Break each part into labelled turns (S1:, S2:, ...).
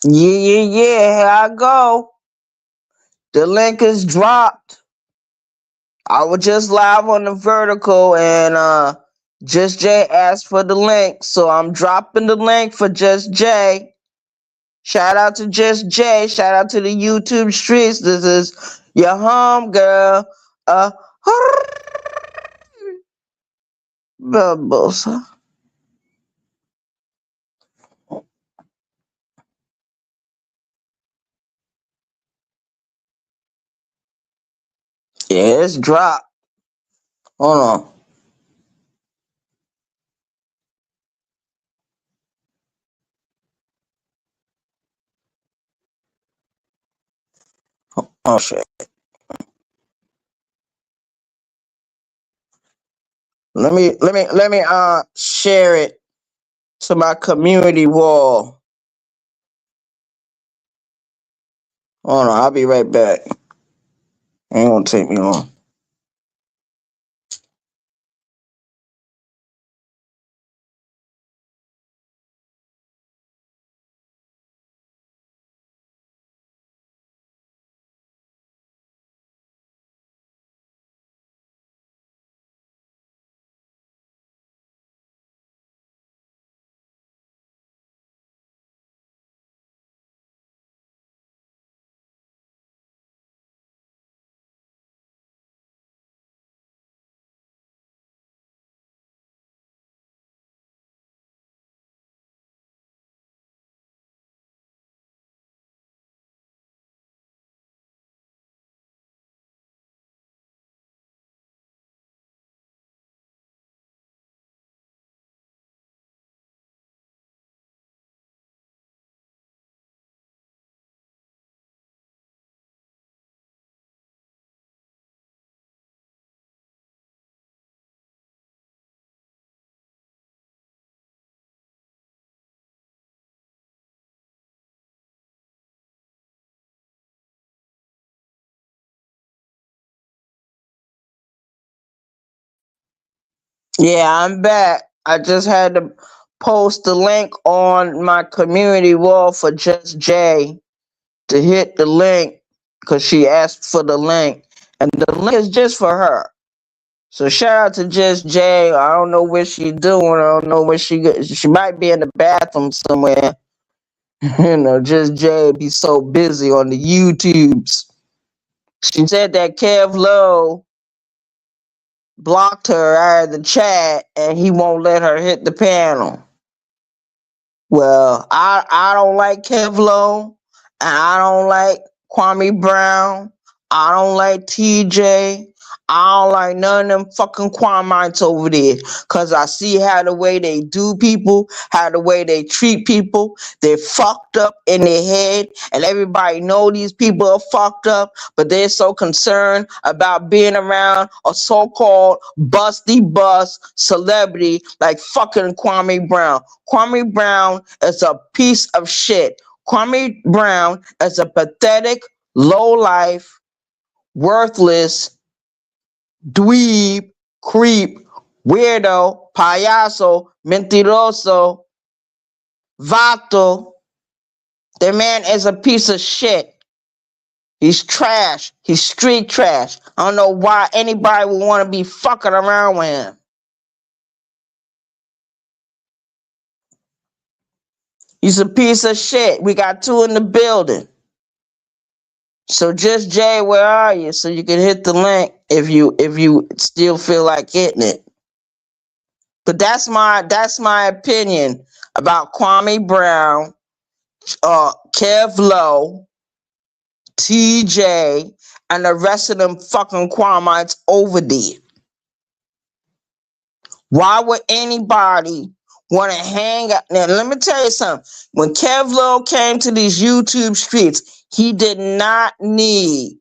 S1: Yeah. Here I go. The link is dropped. I was just live on the vertical and Just Jay asked for the link. So I'm dropping the link for Just Jay. Shout out to Just Jay. Shout out to the YouTube streets. This is your home girl. Uh Bubbles. Yeah, it's dropped. Hold on. Oh shit. Let me share it to my community wall. Hold on, I'll be right back. Ain't gonna take me long. Yeah, I'm back. I just had to post the link on my community wall for Just Jay to hit the link because she asked for the link, and the link is just for her. So shout out to Just Jay. I don't know what she doing. I don't know where she might be in the bathroom somewhere. Just Jay be so busy on the YouTubes. She said that Kev Lowe blocked her out of the chat and he won't let her hit the panel. Well, I don't like Kevlo, and I don't like Kwame Brown. I don't like TJ. I don't like none of them fucking Kwamites over there. Cause I see how the way they do people, how the way they treat people. They're fucked up in their head, and everybody know these people are fucked up, but they're so concerned about being around a so-called busty bus celebrity like fucking Kwame Brown. Kwame Brown is a piece of shit. Kwame Brown is a pathetic, low life, worthless, dweeb, creep, weirdo, payaso, mentiroso, vato. The man is a piece of shit. He's trash. He's street trash. I don't know why anybody would want to be fucking around with him. He's a piece of shit. We got two in the building. So Just Jay, where are you? So you can hit the link if you still feel like hitting it. But that's my opinion about Kwame Brown, Kev Lowe, TJ, and the rest of them fucking Kwamites over there. Why would anybody want to hang out? Now, let me tell you something. When Kev Lowe came to these YouTube streets, he did not need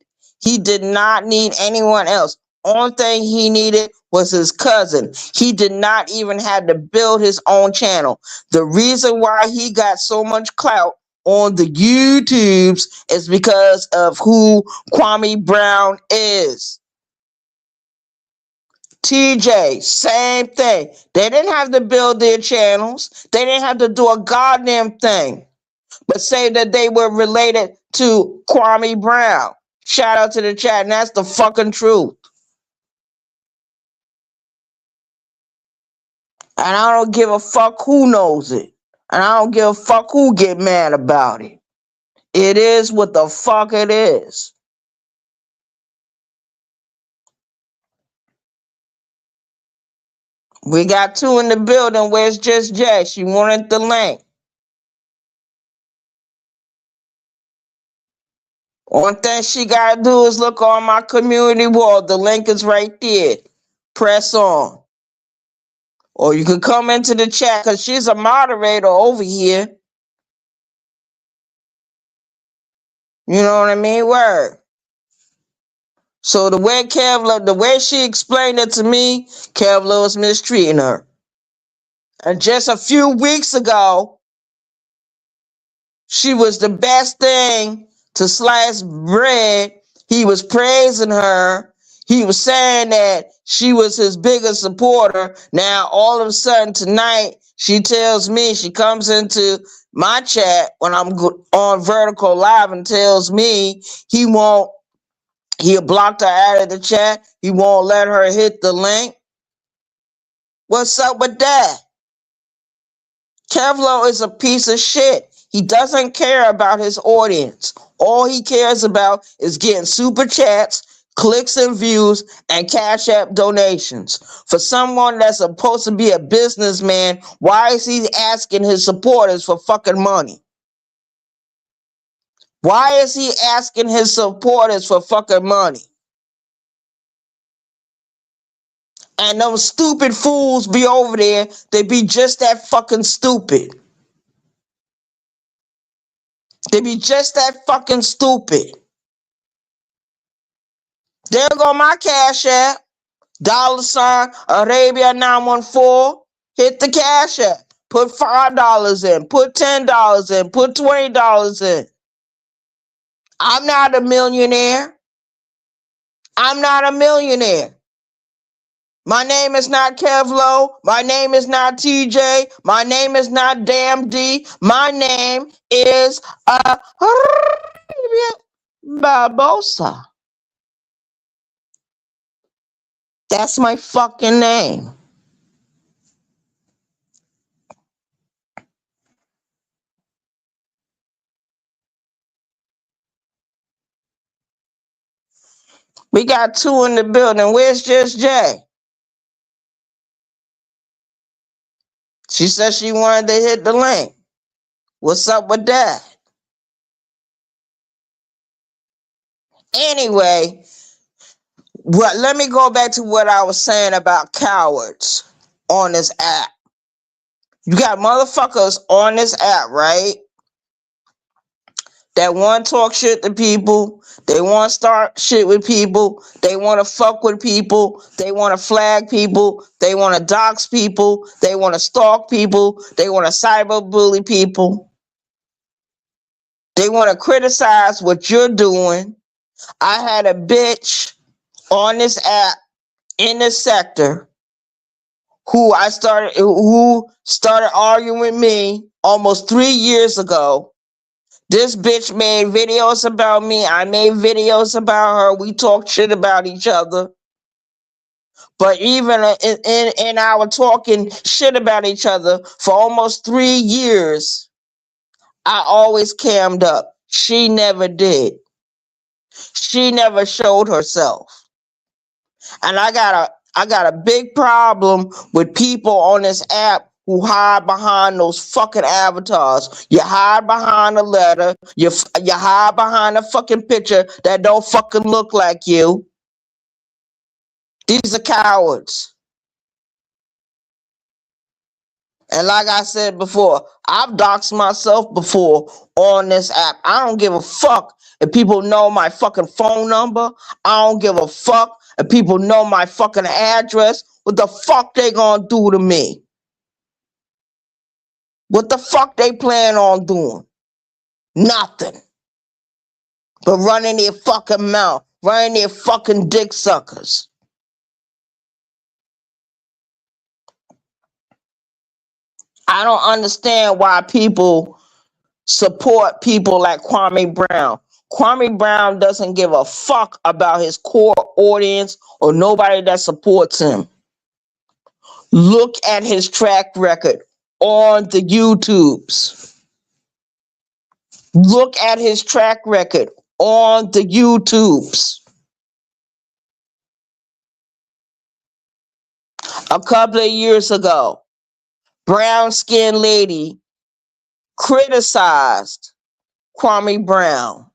S1: anyone else. Only thing he needed was his cousin. He did not even have to build his own channel. The reason why he got so much clout on the YouTubes is because of who Kwame Brown is. TJ, same thing. They didn't have to build their channels. They didn't have to do a goddamn thing. but say that they were related to Kwame Brown. Shout out to the chat, and that's the fucking truth. And I don't give a fuck who knows it. And I don't give a fuck who get mad about it. It is what the fuck it is. We got two in the building where it's just Jay. She wanted the link. One thing she gotta do is look on my community wall. The link is right there. Press on. Or you can come into the chat because she's a moderator over here. You know what I mean? Word. So the way she explained it to me, Kevla was mistreating her. And just a few weeks ago, she was the best thing to slice bread. He was praising her. He was saying that she was his biggest supporter. Now, all of a sudden tonight, she tells me, she comes into my chat when I'm on Vertical Live and tells me he'll block her out of the chat. He won't let her hit the link. What's up with that? Kevlo is a piece of shit. He doesn't care about his audience. All he cares about is getting super chats, clicks and views, and Cash App donations. For someone that's supposed to be a businessman, why is he asking his supporters for fucking money? Why is he asking his supporters for fucking money? And those stupid fools be over there, they be just that fucking stupid. They be just that fucking stupid. There go my Cash App. $ Arabia 914. Hit the Cash App. Put $5 in. Put $10 in. Put $20 in. I'm not a millionaire. I'm not a millionaire. My name is not Kevlo. My name is not TJ. My name is not Damn D. My name is Barbosa. That's my fucking name. We got two in the building. Where's Just Jay? She said she wanted to hit the link. What's up with that? Anyway, let me go back to what I was saying about cowards on this app. You got motherfuckers on this app, right? That want to talk shit to people. They want to start shit with people. They want to fuck with people. They want to flag people. They want to dox people. They want to stalk people. They want to cyberbully people. They want to criticize what you're doing. I had a bitch on this app in this sector who started arguing with me almost 3 years ago. This bitch made videos about me. I made videos about her. We talked shit about each other. But even in our talking shit about each other for almost 3 years, I always cammed up. She never did. She never showed herself. And I got a big problem with people on this app who hide behind those fucking avatars. You hide behind a letter. You hide behind a fucking picture that don't fucking look like you. These are cowards. And like I said before, I've doxed myself before on this app. I don't give a fuck if people know my fucking phone number. I don't give a fuck if people know my fucking address. What the fuck they gonna do to me? What the fuck they plan on doing? Nothing. But running their fucking mouth. Running their fucking dick suckers. I don't understand why people support people like Kwame Brown. Kwame Brown doesn't give a fuck about his core audience or nobody that supports him. Look at his track record on the YouTubes. Look at his track record on the YouTubes. A couple of years ago, brown skinned lady criticized Kwame Brown.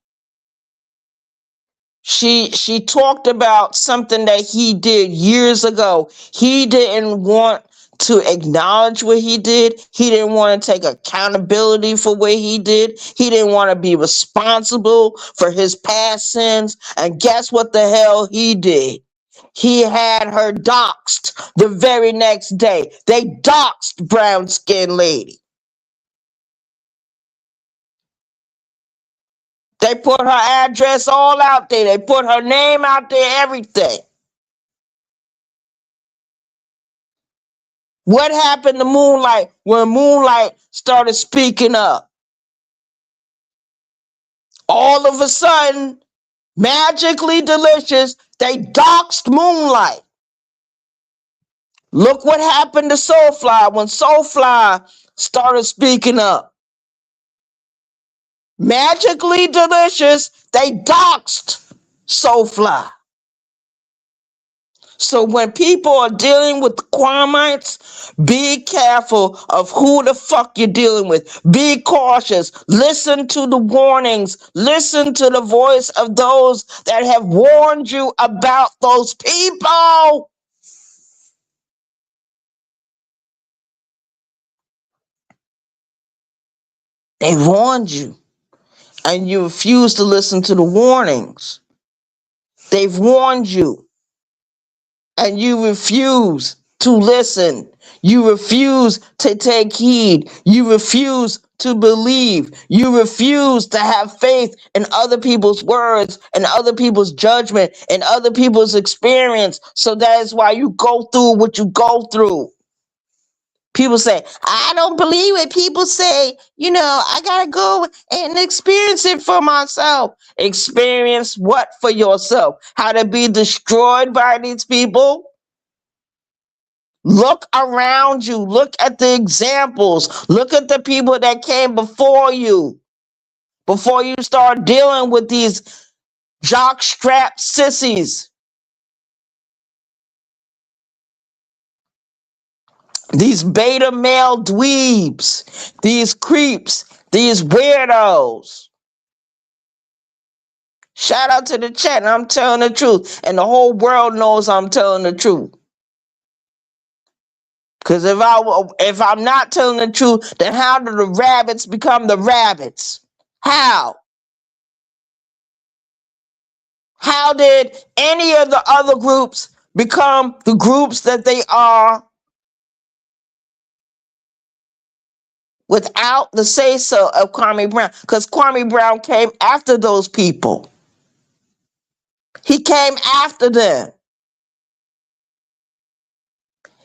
S1: She talked about something that he did years ago. He didn't want to acknowledge what he did. He didn't want to take accountability for what he did. He didn't want to be responsible for his past sins. And guess what the hell he did? He had her doxxed the very next day. They doxxed brown skinned lady. They put her address all out there. They put her name out there, everything. What happened to Moonlight when Moonlight started speaking up? All of a sudden, Magically Delicious, they doxed Moonlight. Look what happened to Soulfly when Soulfly started speaking up. Magically Delicious, they doxed Soulfly. So when people are dealing with Kwamites, be careful of who the fuck you're dealing with. Be cautious. Listen to the warnings. Listen to the voice of those that have warned you about those people. They warned you, and you refuse to listen to the warnings. They've warned you, and you refuse to listen. You refuse to take heed. You refuse to believe. You refuse to have faith in other people's words and other people's judgment and other people's experience. So that is why you go through what you go through. People say, I don't believe it. People say, I got to go and experience it for myself. Experience what for yourself? How to be destroyed by these people? Look around you. Look at the examples. Look at the people that came before you. Before you start dealing with these jockstrap sissies. These beta male dweebs, these creeps, these weirdos. Shout out to the chat. I'm telling the truth. And the whole world knows I'm telling the truth. Because if I'm not telling the truth, then how do the rabbits become the rabbits? How? How did any of the other groups become the groups that they are without the say-so of Kwame Brown? Because Kwame Brown came after those people. He came after them.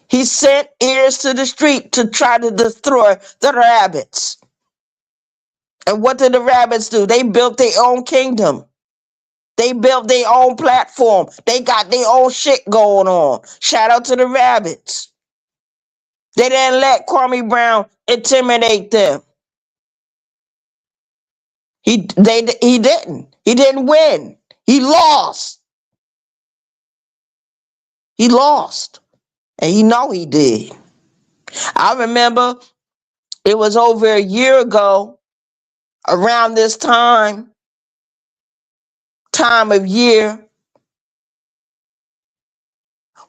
S1: He sent ears to the street to try to destroy the rabbits. And what did the rabbits do? They built their own kingdom. They built their own platform. They got their own shit going on. Shout out to the rabbits. They didn't let Kwame Brown intimidate them. He didn't. He didn't win. He lost. He lost. And he know he did. I remember it was over a year ago, around this time of year,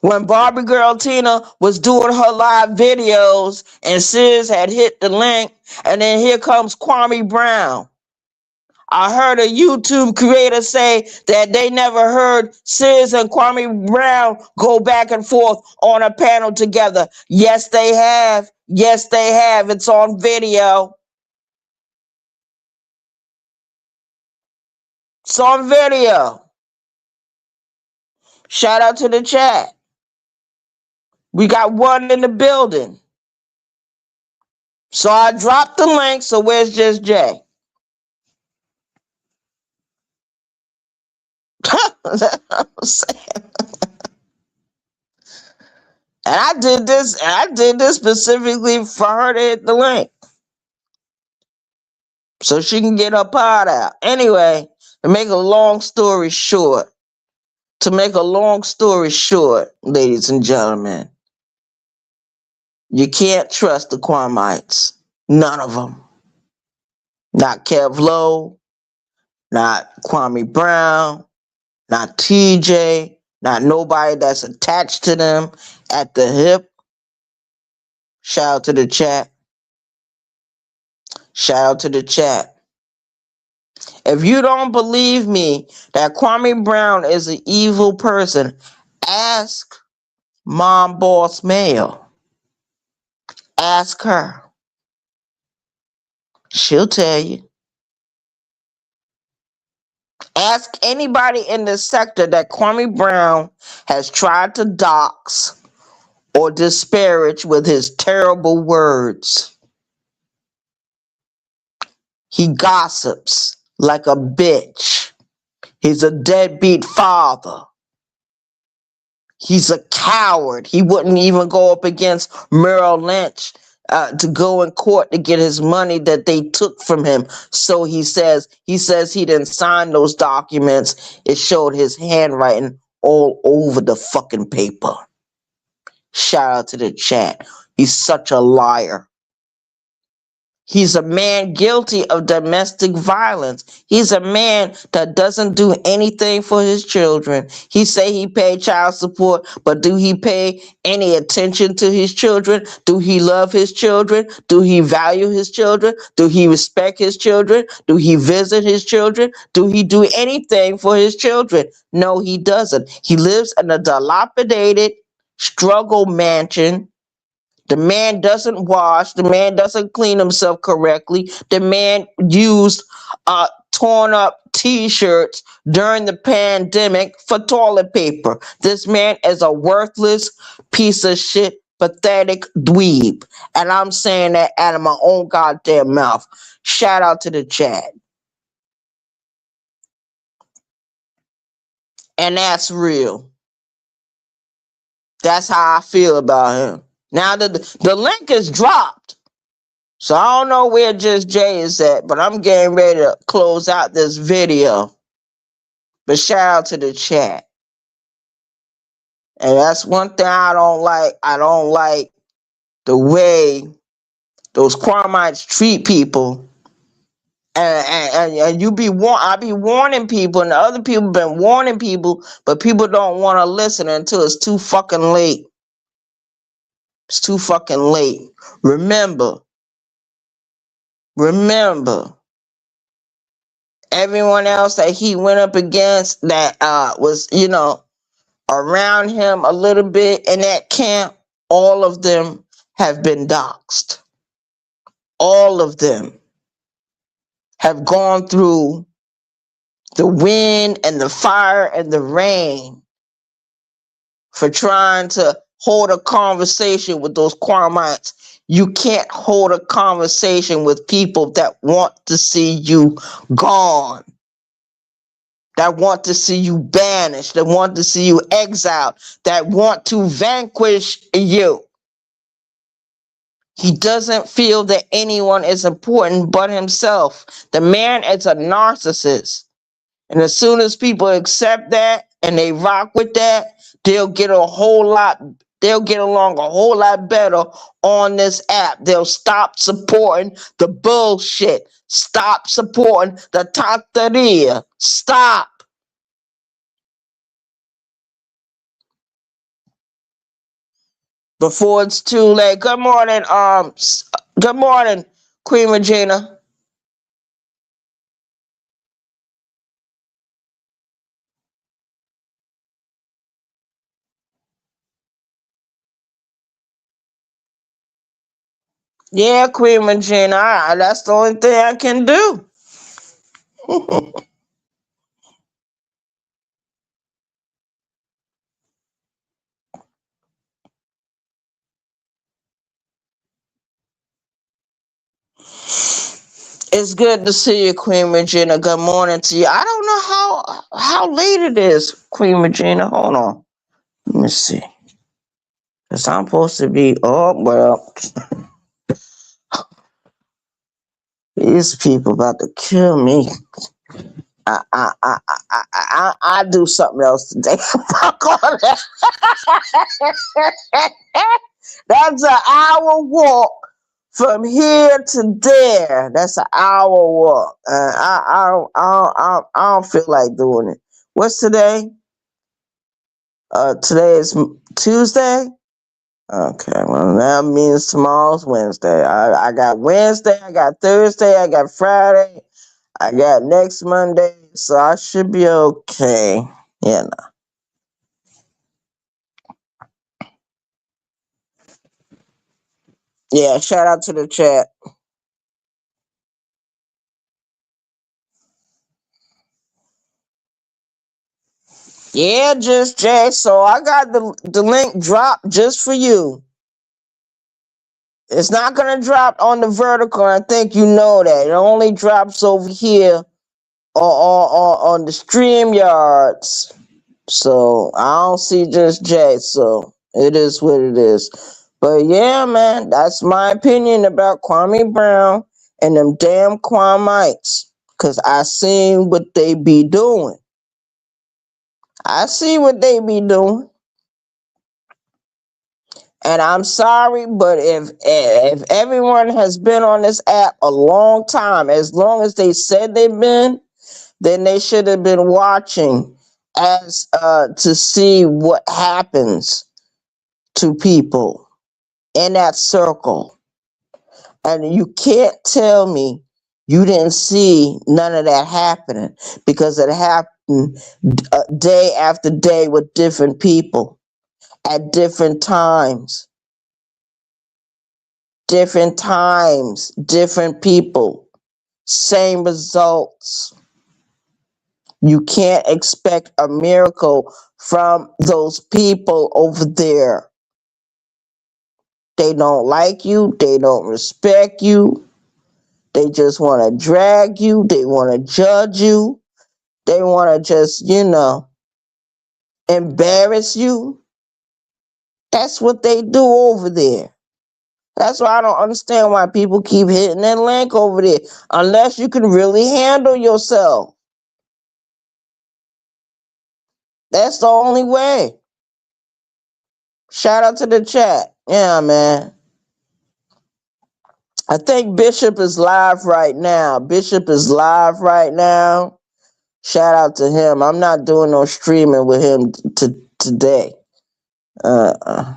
S1: when Barbie Girl Tina was doing her live videos and Sis had hit the link, and then here comes Kwame Brown. I heard a YouTube creator say that they never heard Sis and Kwame Brown go back and forth on a panel together. Yes, they have. Yes, they have. It's on video. It's on video. Shout out to the chat. We got one in the building. So I dropped the link. So where's Just Jay? That's what I'm saying. And I did this specifically for her to hit the link. So she can get her pot out. Anyway, to make a long story short, ladies and gentlemen, you can't trust the Quamites. None of them. Not Kev Lowe, not Kwame Brown, not TJ, not nobody that's attached to them at the hip. Shout out to the chat. Shout out to the chat. If you don't believe me that Kwame Brown is an evil person, ask Mom Boss Mail. Ask her. She'll tell you. Ask anybody in the sector that Kwame Brown has tried to dox or disparage with his terrible words. He gossips like a bitch. He's a deadbeat father. He's a coward. He wouldn't even go up against Merrill Lynch to go in court to get his money that they took from him. So he says he didn't sign those documents. It showed his handwriting all over the fucking paper. Shout out to the chat. He's such a liar. He's a man guilty of domestic violence. He's a man that doesn't do anything for his children. He say he paid child support, but do he pay any attention to his children? Do he love his children? Do he value his children? Do he respect his children? Do he visit his children? Do he do anything for his children? No, he doesn't. He lives in a dilapidated struggle mansion. The man doesn't wash. The man doesn't clean himself correctly. The man used torn up t-shirts during the pandemic for toilet paper. This man is a worthless piece of shit, pathetic dweeb. And I'm saying that out of my own goddamn mouth. Shout out to the chat. And that's real. That's how I feel about him. Now the link is dropped. So I don't know where Just Jay is at, but I'm getting ready to close out this video. But shout out to the chat. And that's one thing I don't like. I don't like the way those Quamites treat people. And I be warning people, and the other people been warning people, but people don't want to listen until it's too fucking late. It's too fucking late. Remember, everyone else that he went up against that was, around him a little bit in that camp, all of them have been doxxed. All of them have gone through the wind and the fire and the rain for trying to hold a conversation with those Quamites. You can't hold a conversation with people that want to see you gone, that want to see you banished, that want to see you exiled, that want to vanquish you. He doesn't feel that anyone is important but himself. The man is a narcissist. And as soon as people accept that and they rock with that, they'll get along a whole lot better on this app. They'll stop supporting the bullshit. Stop supporting the tonteria. Stop. Before it's too late. Good morning, Queen Regina. Yeah, Queen Regina. That's the only thing I can do. It's good to see you, Queen Regina. Good morning to you. I don't know how late it is, Queen Regina. Hold on. Let me see. Cause I'm supposed to be. Oh well, these people about to kill me. I do something else today. Fuck all that. That's an hour walk from here to there. That's an hour walk. I don't feel like doing it. What's today? Today is Tuesday. Okay, well that means tomorrow's Wednesday. I got Wednesday, I got Thursday, I got Friday, I got next Monday, so I should be okay. Yeah. Yeah, shout out to the chat. Yeah, just Jay. So I got the link dropped just for you. It's not gonna drop on the vertical. I think you know that. It only drops over here on the stream yards. So I don't see just Jay. So it is what it is. But yeah, man, that's my opinion about Kwame Brown and them damn Kwamites. Cause I seen what they be doing. I see what they be doing. And I'm sorry, but if everyone has been on this app a long time, as long as they said they've been, then they should have been watching as to see what happens to people in that circle. And you can't tell me you didn't see none of that happening, because it happened day after day with different people at different times. Different times, different people, same results. You can't expect a miracle from those people over there. They don't like you, they don't respect you, they just want to drag you, they want to judge you, they want to just, embarrass you. That's what they do over there. That's why I don't understand why people keep hitting that link over there, unless you can really handle yourself. That's the only way. Shout out to the chat. Yeah, man. I think Bishop is live right now. Bishop is live right now. Shout out to him. I'm not doing no streaming with him today. I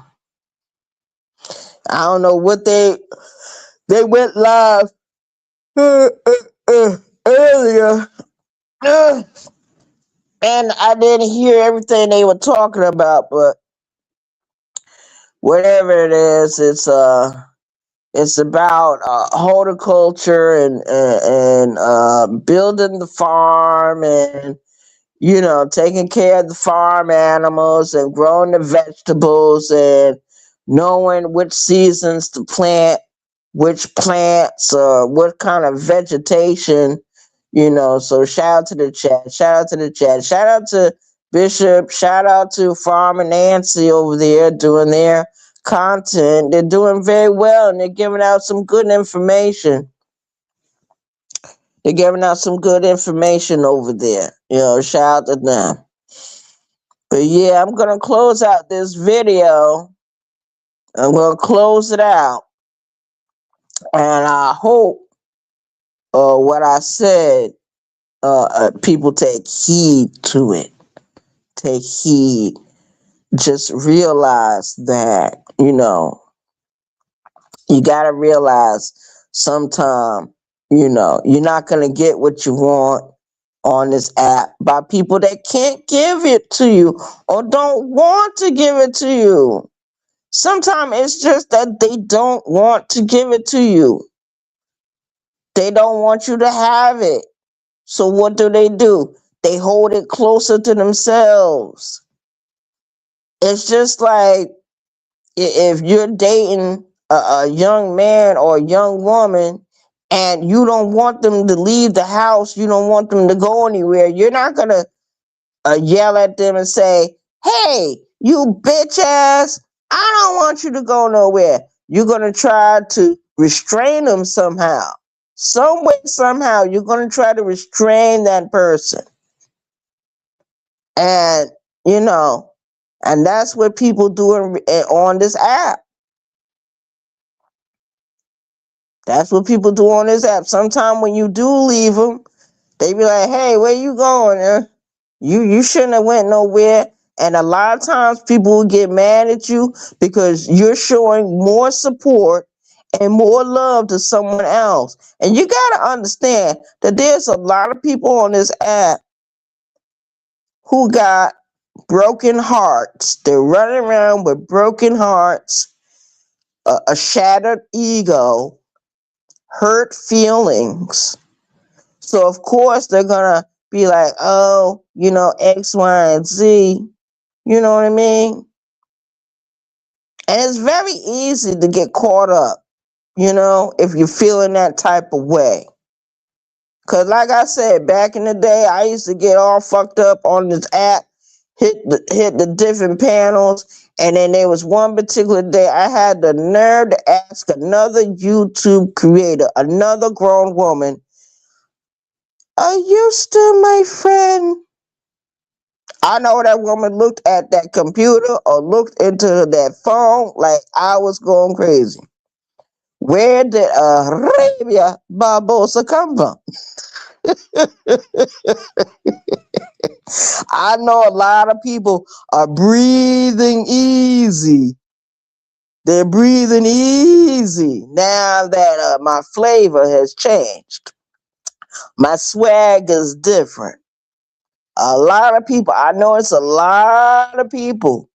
S1: don't know what they went live earlier. And I didn't hear everything they were talking about, but whatever it is, it's about horticulture and building the farm, and taking care of the farm animals and growing the vegetables and knowing which seasons to plant which plants or what kind of vegetation. So shout out to the chat, shout out to Bishop, shout out to Farmer Nancy over there doing their content. They're doing very well, and they're giving out some good information. They're giving out some good information over there. Shout out to them. But yeah, I'm gonna close out this video. I'm gonna close it out, and I hope what I said, people take heed to it. Take heed. Just realize that you gotta realize sometime you're not gonna get what you want on this app by people that can't give it to you or don't want to give it to you. Sometimes it's just that they don't want to give it to you. They don't want you to have it. So what do? They hold it closer to themselves. It's just like if you're dating a young man or a young woman and you don't want them to leave the house, you don't want them to go anywhere, you're not gonna yell at them and say, "Hey, you bitch ass, I don't want you to go nowhere." You're gonna try to restrain them somehow. Some way, somehow, you're gonna try to restrain that person. And you know, and that's what people do on this app. That's what people do on this app. Sometimes when you do leave them, they be like, "Hey, where you going? You shouldn't have went nowhere." And a lot of times people will get mad at you because you're showing more support and more love to someone else. And you gotta understand that there's a lot of people on this app who got broken hearts. They're running around with broken hearts, a shattered ego, hurt feelings. So of course they're gonna be like, "Oh, X, Y, and Z." You know what I mean? And it's very easy to get caught up, if you're feeling that type of way. Cause like I said, back in the day, I used to get all fucked up on this app, hit the different panels, and then there was one particular day I had the nerve to ask another YouTube creator, another grown woman, "Are you still my friend?" I know that woman looked at that computer or looked into that phone like I was going crazy. Where did Arabia Barbosa come from? I know a lot of people are breathing easy. They're breathing easy now that my flavor has changed. My swag is different. A lot of people, I know it's a lot of people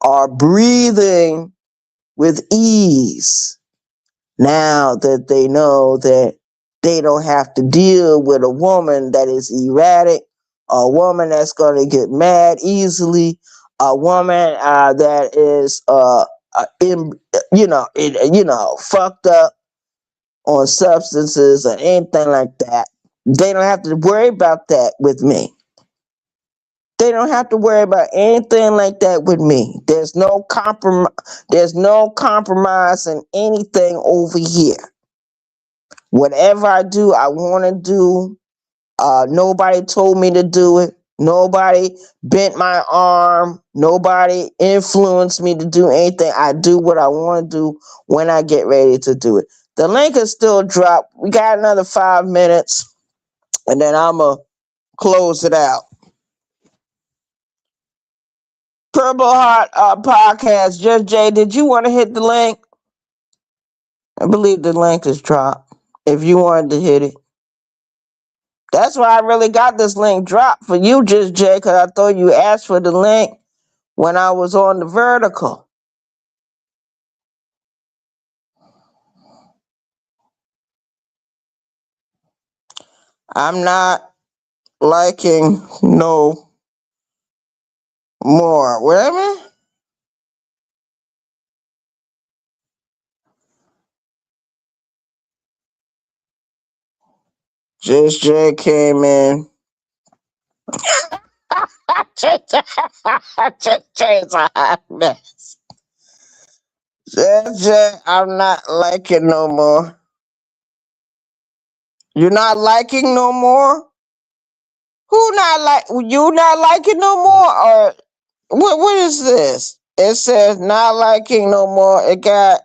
S1: are breathing with ease now that they know that they don't have to deal with a woman that is erratic, a woman that's going to get mad easily, a woman that is fucked up on substances or anything like that. They don't have to worry about that with me. They don't have to worry about anything like that with me. There's no compromise in anything over here. Whatever I do, I want to do. Nobody told me to do it. Nobody bent my arm. Nobody influenced me to do anything. I do what I want to do when I get ready to do it. The link is still dropped. We got another 5 minutes, and then I'm going to close it out. Purple Heart Podcast. Just Jay, did you want to hit the link? I believe the link is dropped. If you wanted to hit it. That's why I really got this link dropped for you, Just Jay, because I thought you asked for the link when I was on the vertical. I'm not liking no more. Wait a minute. Just Jay came in. Just Jay's a hot mess. Just Jay, I'm not liking no more. You're not liking no more? Who not like you not liking no more? Or what is this? It says not liking no more. It got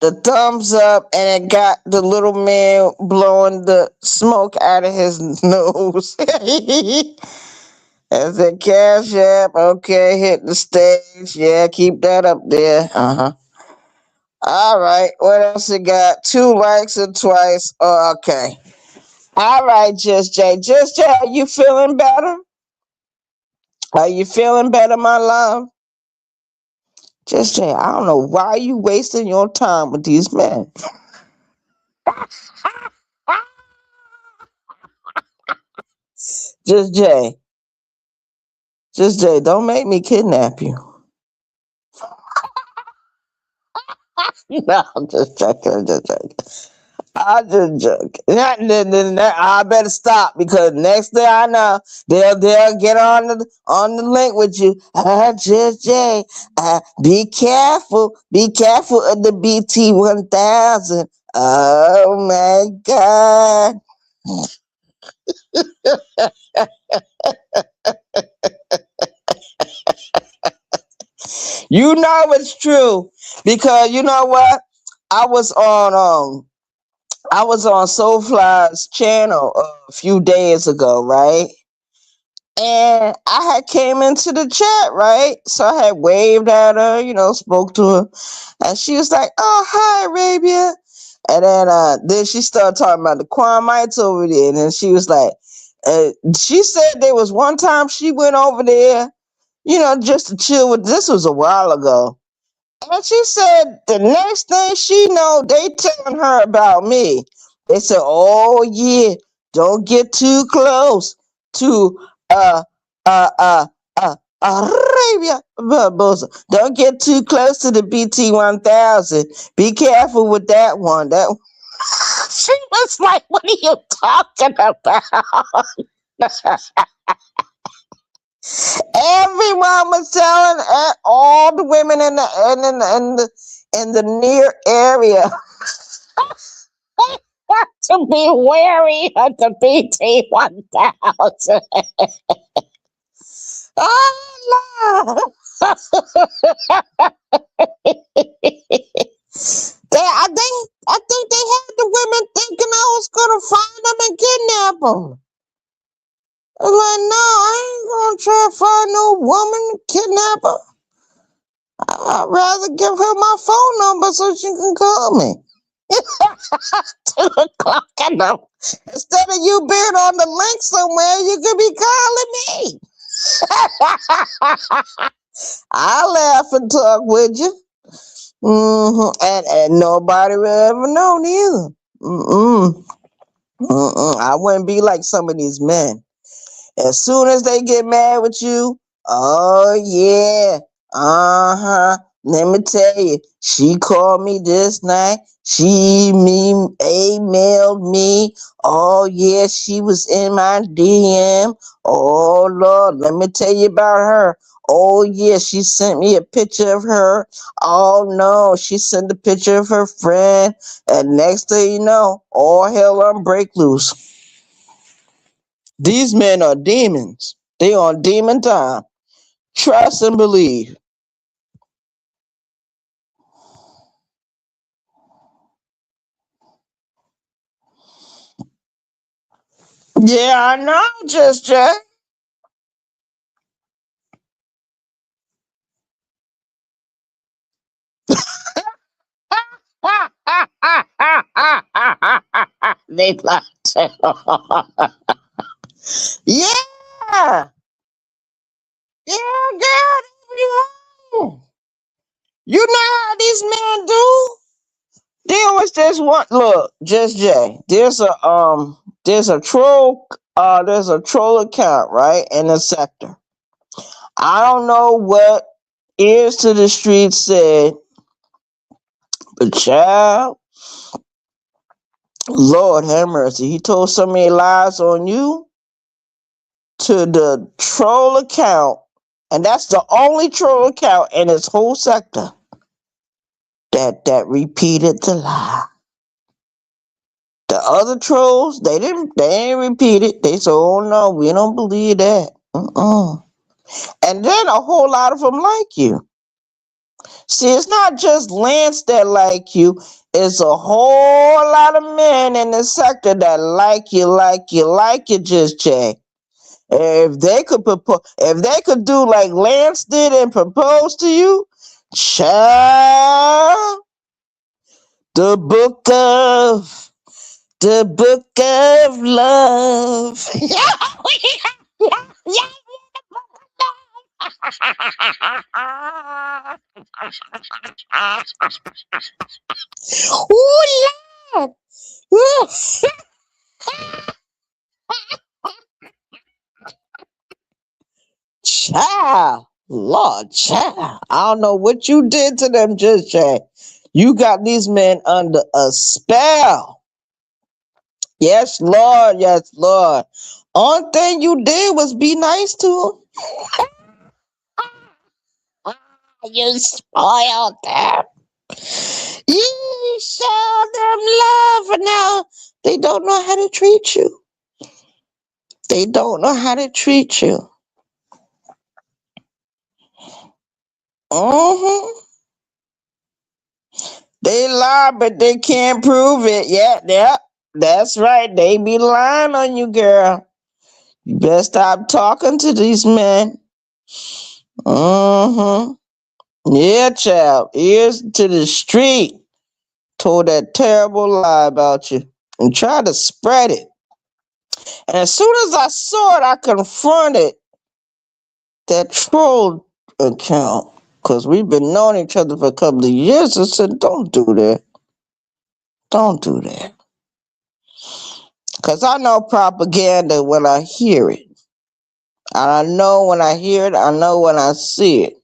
S1: the thumbs up and it got the little man blowing the smoke out of his nose. As a cash app, okay, hit the stage. Yeah, keep that up there. Uh-huh. All right, what else it got? 2 likes and twice. Oh, okay. All right, Just Jay. Just Jay, are you feeling better? Are you feeling better, my love? Just Jay, I don't know why you wasting your time with these men. Just Jay. Just Jay, don't make me kidnap you. No, I'm just joking. I just joke. I better stop because next thing I know, they'll get on the link with you. Just Jay, be careful of the BT 1000. Oh my God. You know it's true because you know what? I was on Soulfly's channel a few days ago, right? And I had came into the chat, right? So I had waved at her, spoke to her, and she was like, "Oh, hi, Arabia." And then she started talking about the Kwamites over there, and then she was like, she said there was one time she went over there, just to chill with. This was a while ago, and she said the next thing she know, they telling her about me. They said, "Oh yeah, don't get too close to uh uh Arabia Barbosa. Don't get too close to the BT 1000. Be careful with that one." That she was like, "What are you talking about?" Everyone was telling all the women in the near area to be wary of the BT 1000. Oh no! I think they had the women thinking I was gonna find them and kidnap them. I'm like, no, I ain't gonna try to find no woman kidnap her. I'd rather give her my phone number so she can call me. 2 o'clock in the instead of you being on the link somewhere, you could be calling me. I laugh and talk with you. And nobody will ever know neither. I wouldn't be like some of these men. As soon as they get mad with you, oh yeah, let me tell you, she called me this night. She emailed me. Oh yeah, she was in my DM. Oh Lord, let me tell you about her. Oh yeah, she sent me a picture of her. Oh no, she sent a picture of her friend. And next thing you know, all hell break loose. These men are demons. They on demon time. Trust and believe. Yeah, I know, Just Jay. They laughed. Yeah. Yeah, girl. You know how these men do? There was this one look, Just Jay. There's a troll account, right, in the sector. I don't know what ears to the streets said, but child, Lord have mercy. He told so many lies on you to the troll account, and that's the only troll account in this whole sector that repeated the lie. The other trolls, they ain't repeat it. They said, "Oh no, we don't believe that." And then a whole lot of them like you. See, it's not just Lance that like you. It's a whole lot of men in the sector that like you, Just Jay. If they could if they could do like Lance did and propose to you, child, the book of love. Yeah. Ooh, Lord. Child, Lord, child. I don't know what you did to them, Just Jay. You got these men under a spell. Yes, Lord. Yes, Lord. Only thing you did was be nice to them. You spoiled them. You showed them love, and now they don't know how to treat you. They don't know how to treat you. Mm-hmm. They lie, but they can't prove it. Yeah, yeah. That's right. They be lying on you, girl. You better stop talking to these men. Mm-hmm. Yeah, child. Ears to the street. Told that terrible lie about you and tried to spread it. And as soon as I saw it, I confronted that troll account. Because we've been knowing each other for a couple of years. I said, don't do that. Don't do that. Because I know propaganda when I hear it. And I know when I hear it, I know when I see it.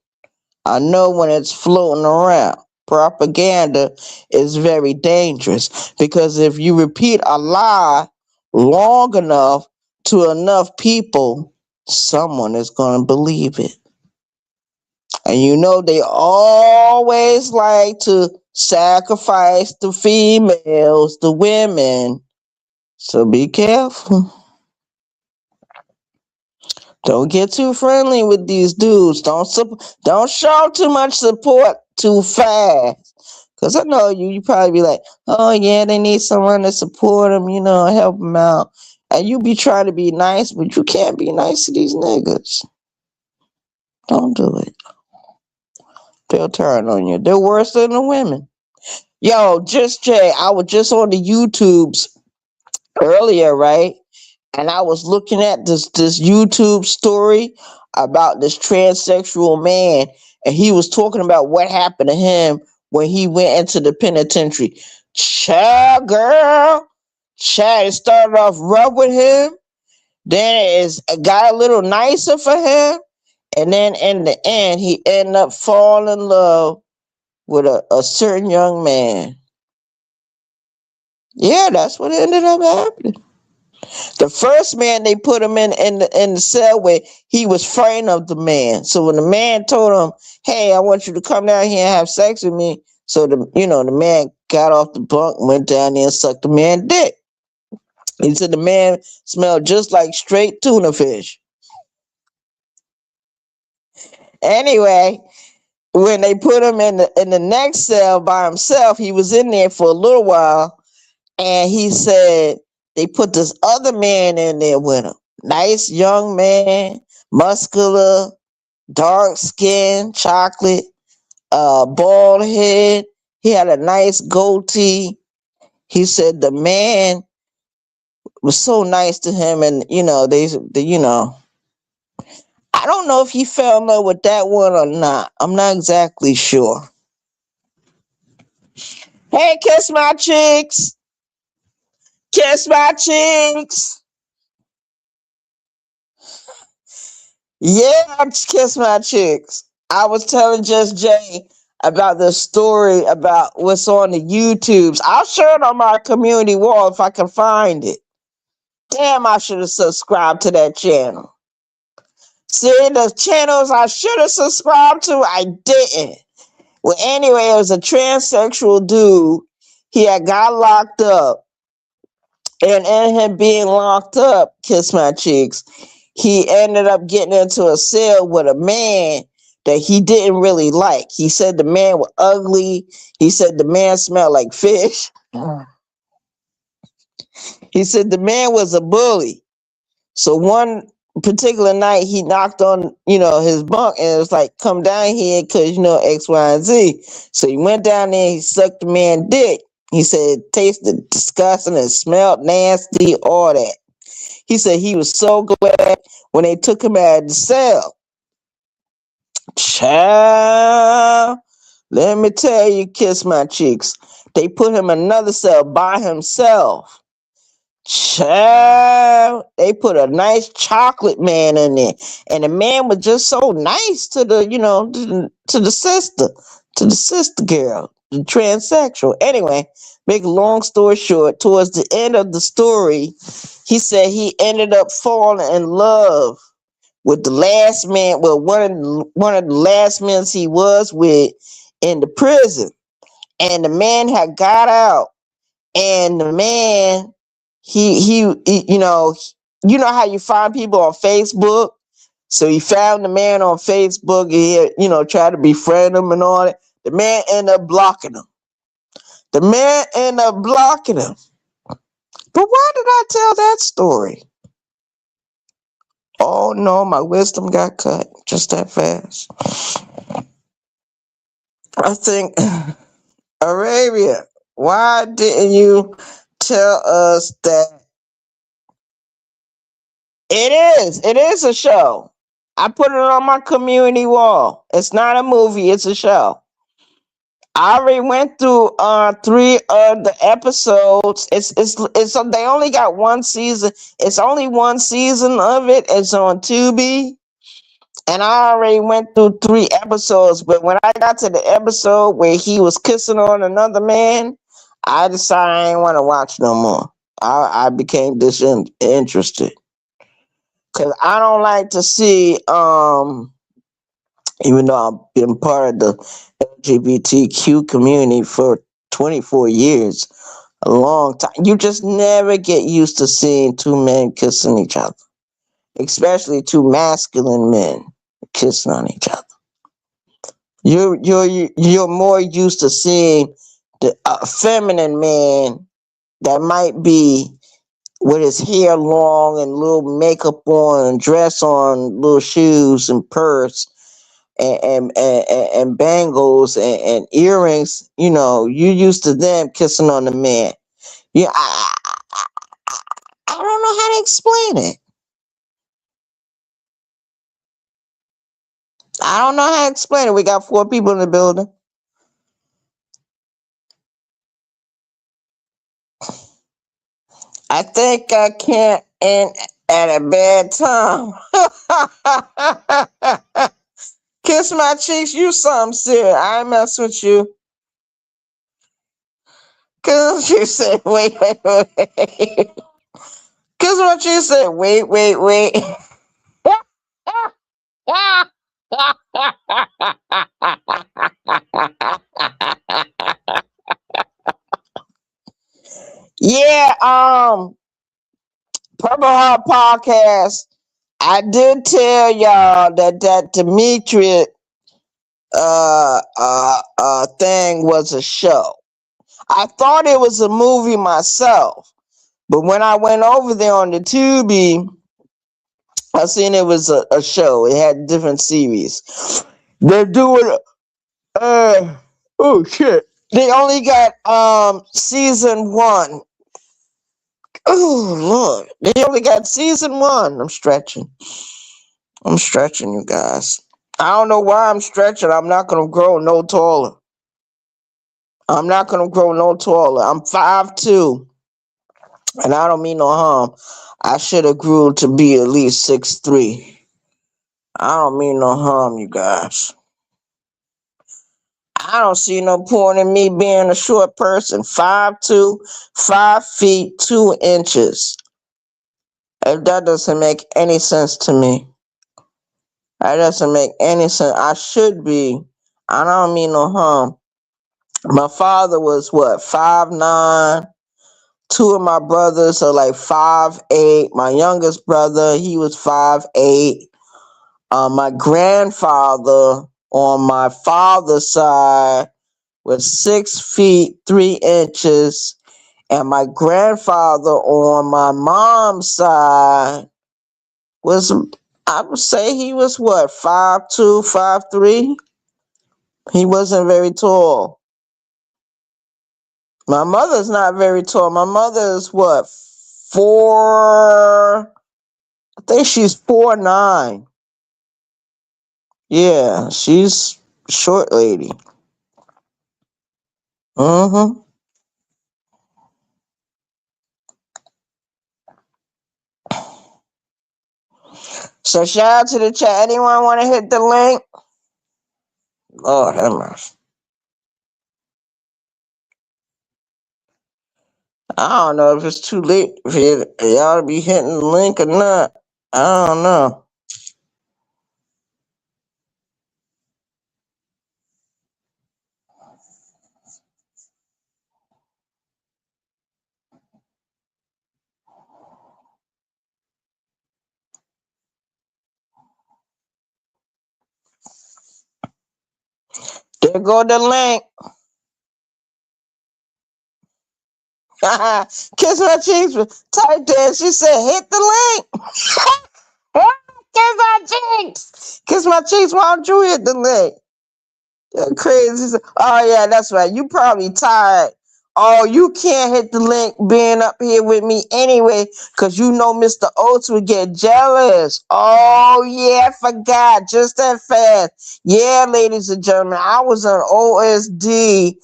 S1: I know when it's floating around. Propaganda is very dangerous because if you repeat a lie long enough to enough people, someone is going to believe it. And you know, they always like to sacrifice the females, the women. So be careful. Don't get too friendly with these dudes. Don't show too much support too fast. Cause I know you probably be like, oh yeah, they need someone to support them, help them out. And you be trying to be nice, but you can't be nice to these niggas. Don't do it. They'll turn on you. They're worse than the women. Yo, just Jay, I was just on the YouTubes earlier, right? And I was looking at this YouTube story about this transsexual man, and he was talking about what happened to him when he went into the penitentiary. Child, girl, child, it started off rough with him, then it got a little nicer for him, and then in the end, he ended up falling in love with a certain young man. Yeah, that's what ended up happening. The first man they put him in the cell with, he was frightened of the man. So when the man told him, "Hey, I want you to come down here and have sex with me," so the man got off the bunk, went down there and sucked the man's dick. He said the man smelled just like straight tuna fish. Anyway, when they put him in the next cell by himself, he was in there for a little while, and he said they put this other man in there with him. Nice young man, muscular, dark skin, chocolate, bald head. He had a nice goatee. He said the man was so nice to him, and I don't know if he fell in love with that one or not. I'm not exactly sure. Hey, kiss my cheeks. Kiss my cheeks. Yeah, kiss my cheeks. I was telling Just Jay about the story about what's on the YouTubes. I'll share it on my community wall if I can find it. Damn, I should have subscribed to that channel. See, the channels I should have subscribed to, I didn't. Well, anyway, it was a transsexual dude. He had got locked up. And in him being locked up, kiss my cheeks, he ended up getting into a cell with a man that he didn't really like. He said the man was ugly. He said the man smelled like fish. He said the man was a bully. So one particular night he knocked on, his bunk and it was like, come down here because, X, Y, and Z. So he went down there, he sucked the man's dick. He said it tasted disgusting, it smelled nasty, all that. He said he was so glad when they took him out of the cell. Child, let me tell you, kiss my cheeks. They put him in another cell by himself. Child, they put a nice chocolate man in there, and the man was just so nice to the, to the sister girl. transsexual. Anyway, make a long story short, towards the end of the story, he said he ended up falling in love with the last man, well, one of the last men he was with in the prison, and the man had got out, and the man, he you know how you find people on Facebook. So he found the man on Facebook. He had, tried to befriend him and all that. The man ended up blocking him. The man ended up blocking him. But why did I tell that story? Oh no, my wisdom got cut just that fast. I think, Arabia, why didn't you tell us that it is a show? I put it on my community wall. It's not a movie, it's a show. I already went through 3 of the episodes. It's they only got one season. It's only one season of it. It's on Tubi. And I already went through 3 episodes, but when I got to the episode where he was kissing on another man, I decided I didn't want to watch no more. I became disinterested. Cause I don't like to see even though I've been part of the LGBTQ community for 24 years, a long time. You just never get used to seeing 2 men kissing each other, especially 2 masculine men kissing on each other. You're more used to seeing the feminine man that might be with his hair long and little makeup on and dress on, little shoes and purse and bangles and earrings. You used to them kissing on the man. Yeah, I don't know how to explain it. I don't know how to explain it. We got 4 people in the building. I think I can't end at a bad time. Kiss my cheeks, you something serious. I ain't mess with you. Cause you said wait. Cause what you said, wait. Yeah, Purple Heart Podcast. I did tell y'all that Demetrius thing was a show. I thought it was a movie myself, but when I went over there on the Tubi, I seen it was a show. It had different series. They're doing oh shit. They only got season 1. Oh Lord. They only got season 1. I'm stretching, you guys. I don't know why I'm stretching. I'm not gonna grow no taller. I'm 5'2", and I don't mean no harm. I should have grew to be at least 6'3". I don't mean no harm, you guys. I don't see no point in me being a short person. 5'2", 5 feet 2 inches. If that doesn't make any sense to me. That doesn't make any sense. I should be. I don't mean no harm. My father was what, 5'9". 2 of my brothers are like 5'8". My youngest brother, he was 5'8". My grandfather on my father's side was 6 feet 3 inches, and my grandfather on my mom's side was, I would say he was what, 5'2", 5'3". He wasn't very tall. My mother's not very tall. My mother is what, 4? I think she's 4'9". Yeah, she's a short lady. Mm-hmm. So shout out to the chat. Anyone want to hit the link? Lord have mercy. I don't know if it's too late for y'all to be hitting the link or not. I don't know. There go the link. Kiss my cheeks. Type there. She said, hit the link. Kiss my cheeks. Kiss my cheeks. Why don't you hit the link? Crazy. Oh yeah, that's right. You probably tired. Oh, you can't hit the link being up here with me anyway, cause you know Mr. Oates would get jealous. Oh yeah, I forgot just that fast. Yeah, ladies and gentlemen, I was on OSD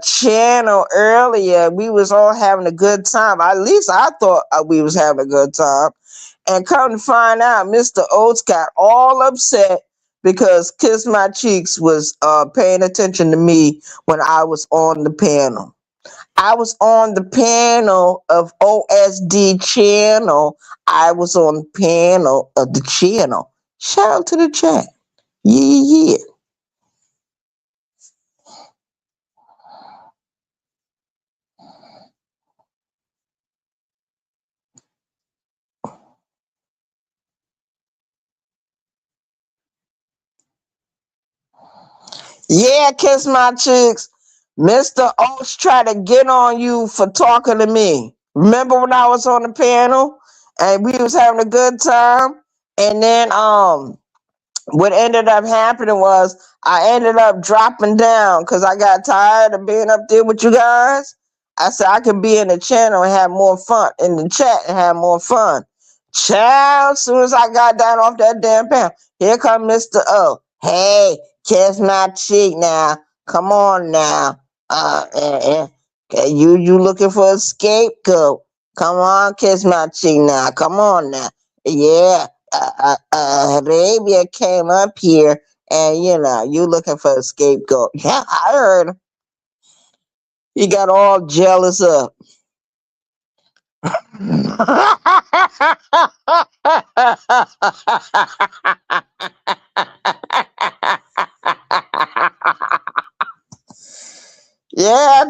S1: channel earlier. We was all having a good time. At least I thought we was having a good time. And come to find out, Mr. Oates got all upset because Kiss My Cheeks was paying attention to me when I was on the panel. I was on the panel of OSD channel. I was on the panel of the channel. Shout out to the chat. Yeah. Yeah, Kiss My Cheeks. Mr. Oates tried to get on you for talking to me. Remember when I was on the panel and we was having a good time? And then what ended up happening was I ended up dropping down because I got tired of being up there with you guys. I said I could be in the channel and have more fun in the chat and have more fun. Child, as soon as I got down off that damn panel, here come Mr. O. Hey, kiss my cheek now. Come on now. You looking for a scapegoat? Come on, kiss my cheek now. Come on now. Yeah, Arabia came up here, and you looking for a scapegoat. Yeah, I heard him. He got all jealous up. Yeah,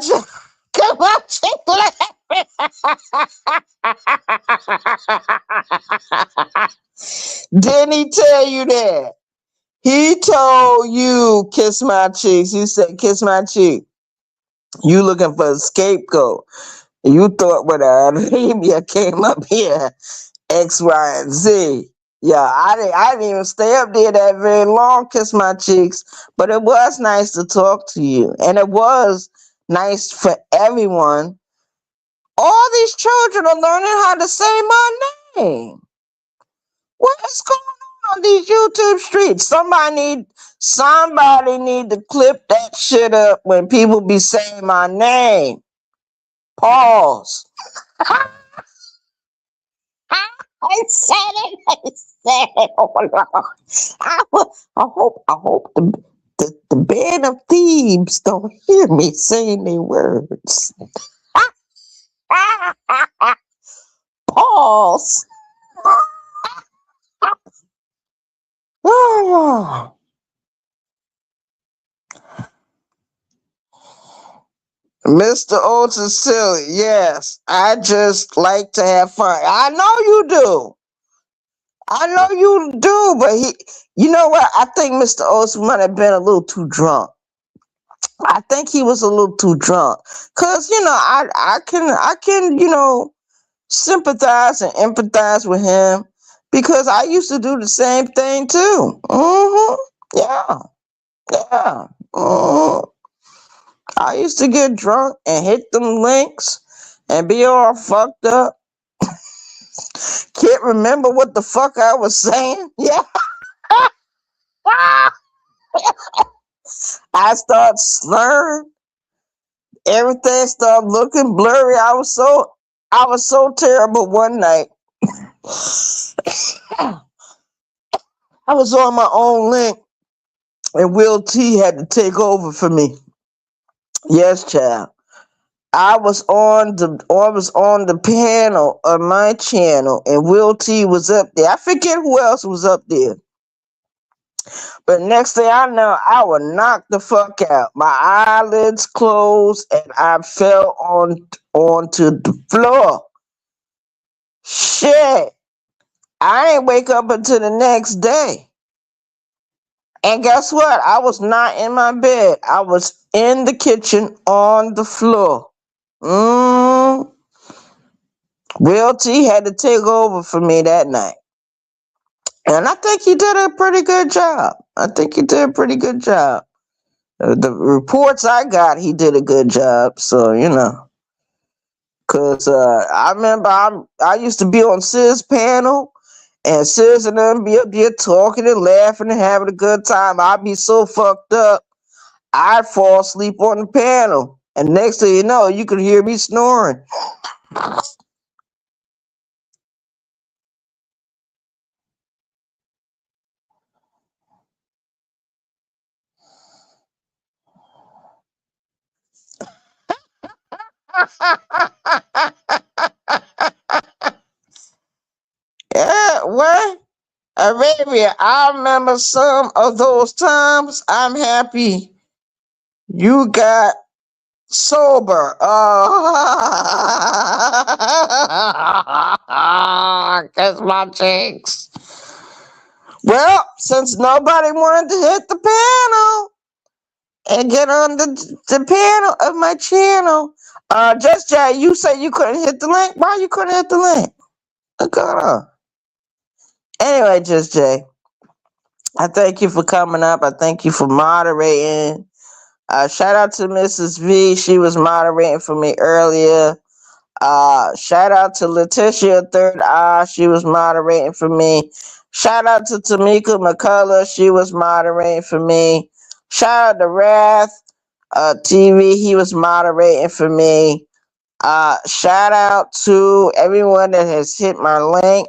S1: come on, didn't he tell you that? He told you, kiss my cheeks. You said, kiss my cheek. You looking for a scapegoat. You thought when Arabia came up here, X, Y, and Z. Yeah, I didn't even stay up there that very long, kiss my cheeks. But it was nice to talk to you. And it was nice for everyone. All these children are learning how to say my name. What is going on these YouTube streets? Somebody need to clip that shit up when people be saying my name. Pause. I said it. I said it. Oh Lord. I hope the band of thieves don't hear me saying their words. Pause. Mr. Oates is silly. Yes, I just like to have fun. I know you do. I know you do, but you know what? I think Mr. Oates might have been a little too drunk. I think he was a little too drunk, cause I can sympathize and empathize with him because I used to do the same thing too. Yeah, yeah. I used to get drunk and hit them links and be all fucked up. Can't remember what the fuck I was saying. Yeah. I start slurring. Everything started looking blurry. I was so terrible one night. I was on my own link and Will T had to take over for me. Yes, child. I was on the panel of my channel, and Will T was up there. I forget who else was up there. But next thing I know, I was knocked the fuck out. My eyelids closed, and I fell onto the floor. Shit, I ain't wake up until the next day. And guess what? I was not in my bed. I was in the kitchen on the floor. Will T had to take over for me that night. And I think he did a pretty good job. The reports I got, he did a good job. So, cause I remember I used to be on Sis panel, and Sis and them be up there talking and laughing and having a good time. I'd be so fucked up, I'd fall asleep on the panel, and next thing you know, you could hear me snoring. Yeah, what? Arabia, I remember some of those times. I'm happy you got sober. Kiss my cheeks. Well, since nobody wanted to hit the panel and get on the panel of my channel, Just Jay, you say you couldn't hit the link. Why you couldn't hit the link? What's going on? Anyway, Just Jay, I thank you for coming up. I thank you for moderating. Shout out to Mrs. V. She was moderating for me earlier. Shout out to Letitia Third Eye. She was moderating for me. Shout out to Tamika McCullough. She was moderating for me. Shout out to Wrath TV. He was moderating for me. Shout out to everyone that has hit my link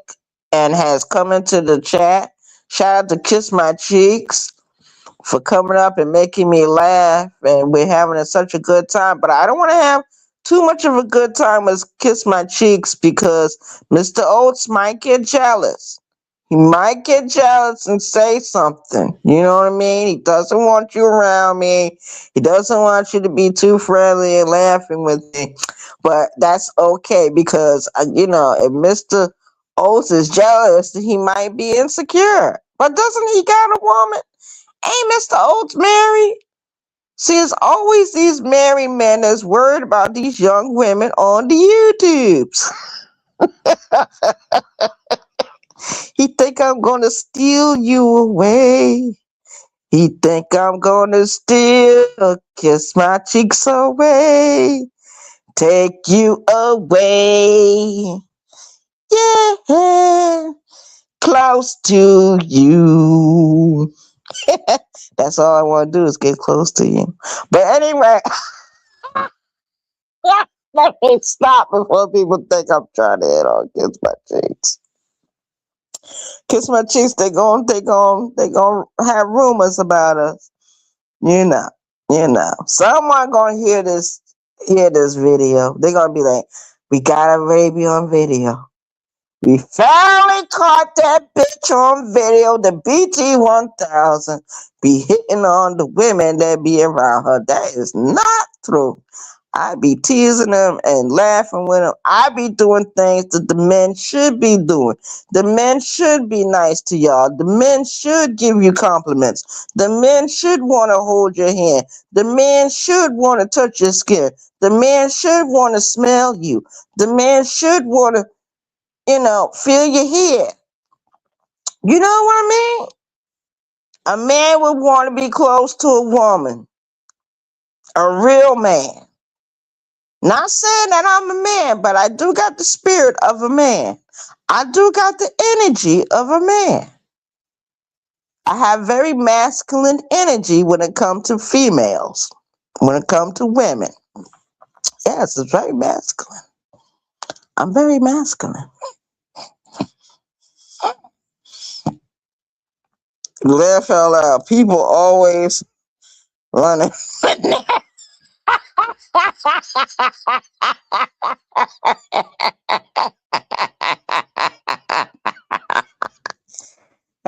S1: and has come into the chat. Shout out to Kiss My Cheeks for coming up and making me laugh, and we're having such a good time. But I don't want to have too much of a good time with Kiss My Cheeks, because Mr. Oates might get jealous. He might get jealous and say something. You know what I mean? He doesn't want you around me. He doesn't want you to be too friendly and laughing with me. But that's okay, because, if Mr. Oates is jealous, he might be insecure. But doesn't he got a woman? Ain't Mr. Oates married? See, it's always these married men that's worried about these young women on the YouTubes. He think I'm gonna steal you away. He think I'm gonna steal, kiss my cheeks away, take you away. Yeah, close to you. That's all I want to do is get close to you. But anyway, let me stop before people think I'm trying to hit on Kiss My Cheeks. Kiss My Cheeks, they gon' have rumors about us. You know. Someone gonna hear this video. They're gonna be like, we got a baby on video. We finally caught that bitch on video. The BT1000 be hitting on the women that be around her. That is not true. I be teasing them and laughing with them. I be doing things that the men should be doing. The men should be nice to y'all. The men should give you compliments. The men should want to hold your hand. The men should want to touch your skin. The man should want to smell you. The man should want to, feel your hair. You know what I mean? A man would want to be close to a woman. A real man. Not saying that I'm a man, but I do got the spirit of a man. I do got the energy of a man. I have very masculine energy when it comes to females, when it comes to women. Yes, it's very masculine. I'm very masculine. Laugh out loud. People always running.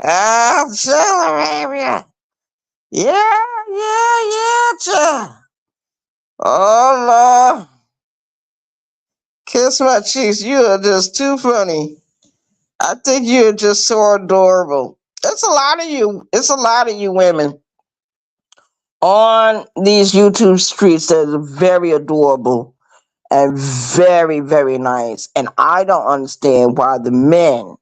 S1: I'm telling you. Yeah, yeah, child. Oh Lord. Kiss my cheeks. You are just too funny. I think you're just so adorable. It's a lot of you. It's a lot of you women on these YouTube streets that are very adorable and very, very nice. And I don't understand why the men,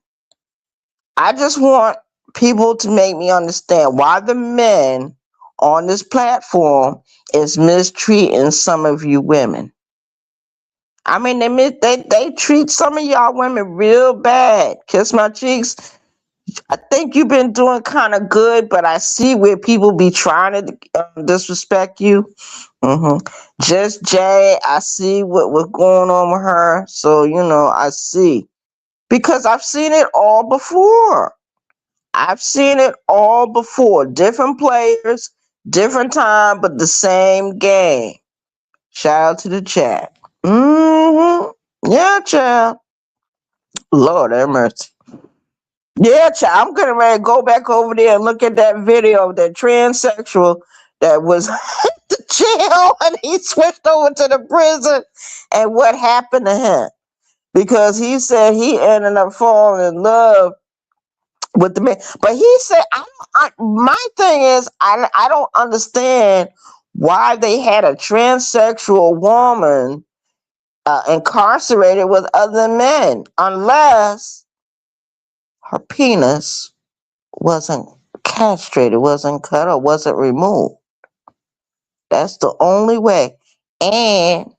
S1: I just want people to make me understand why the men on this platform is mistreating some of you women. I mean, they treat some of y'all women real bad. Kiss my cheeks. I think you've been doing kind of good, but I see where people be trying to disrespect you. hmm Just Jay, I see what's going on with her. So, I see. Because I've seen it all before. I've seen it all before. Different players, different time, but the same game. Shout out to the chat. Yeah, child. Lord have mercy. Yeah, child. I'm gonna ready to go back over there and look at that video of that transsexual that was in the jail and he switched over to the prison and what happened to him. Because he said he ended up falling in love with the man. But he said, my thing is, I don't understand why they had a transsexual woman incarcerated with other men unless her penis wasn't castrated, wasn't cut, or wasn't removed. That's the only way. And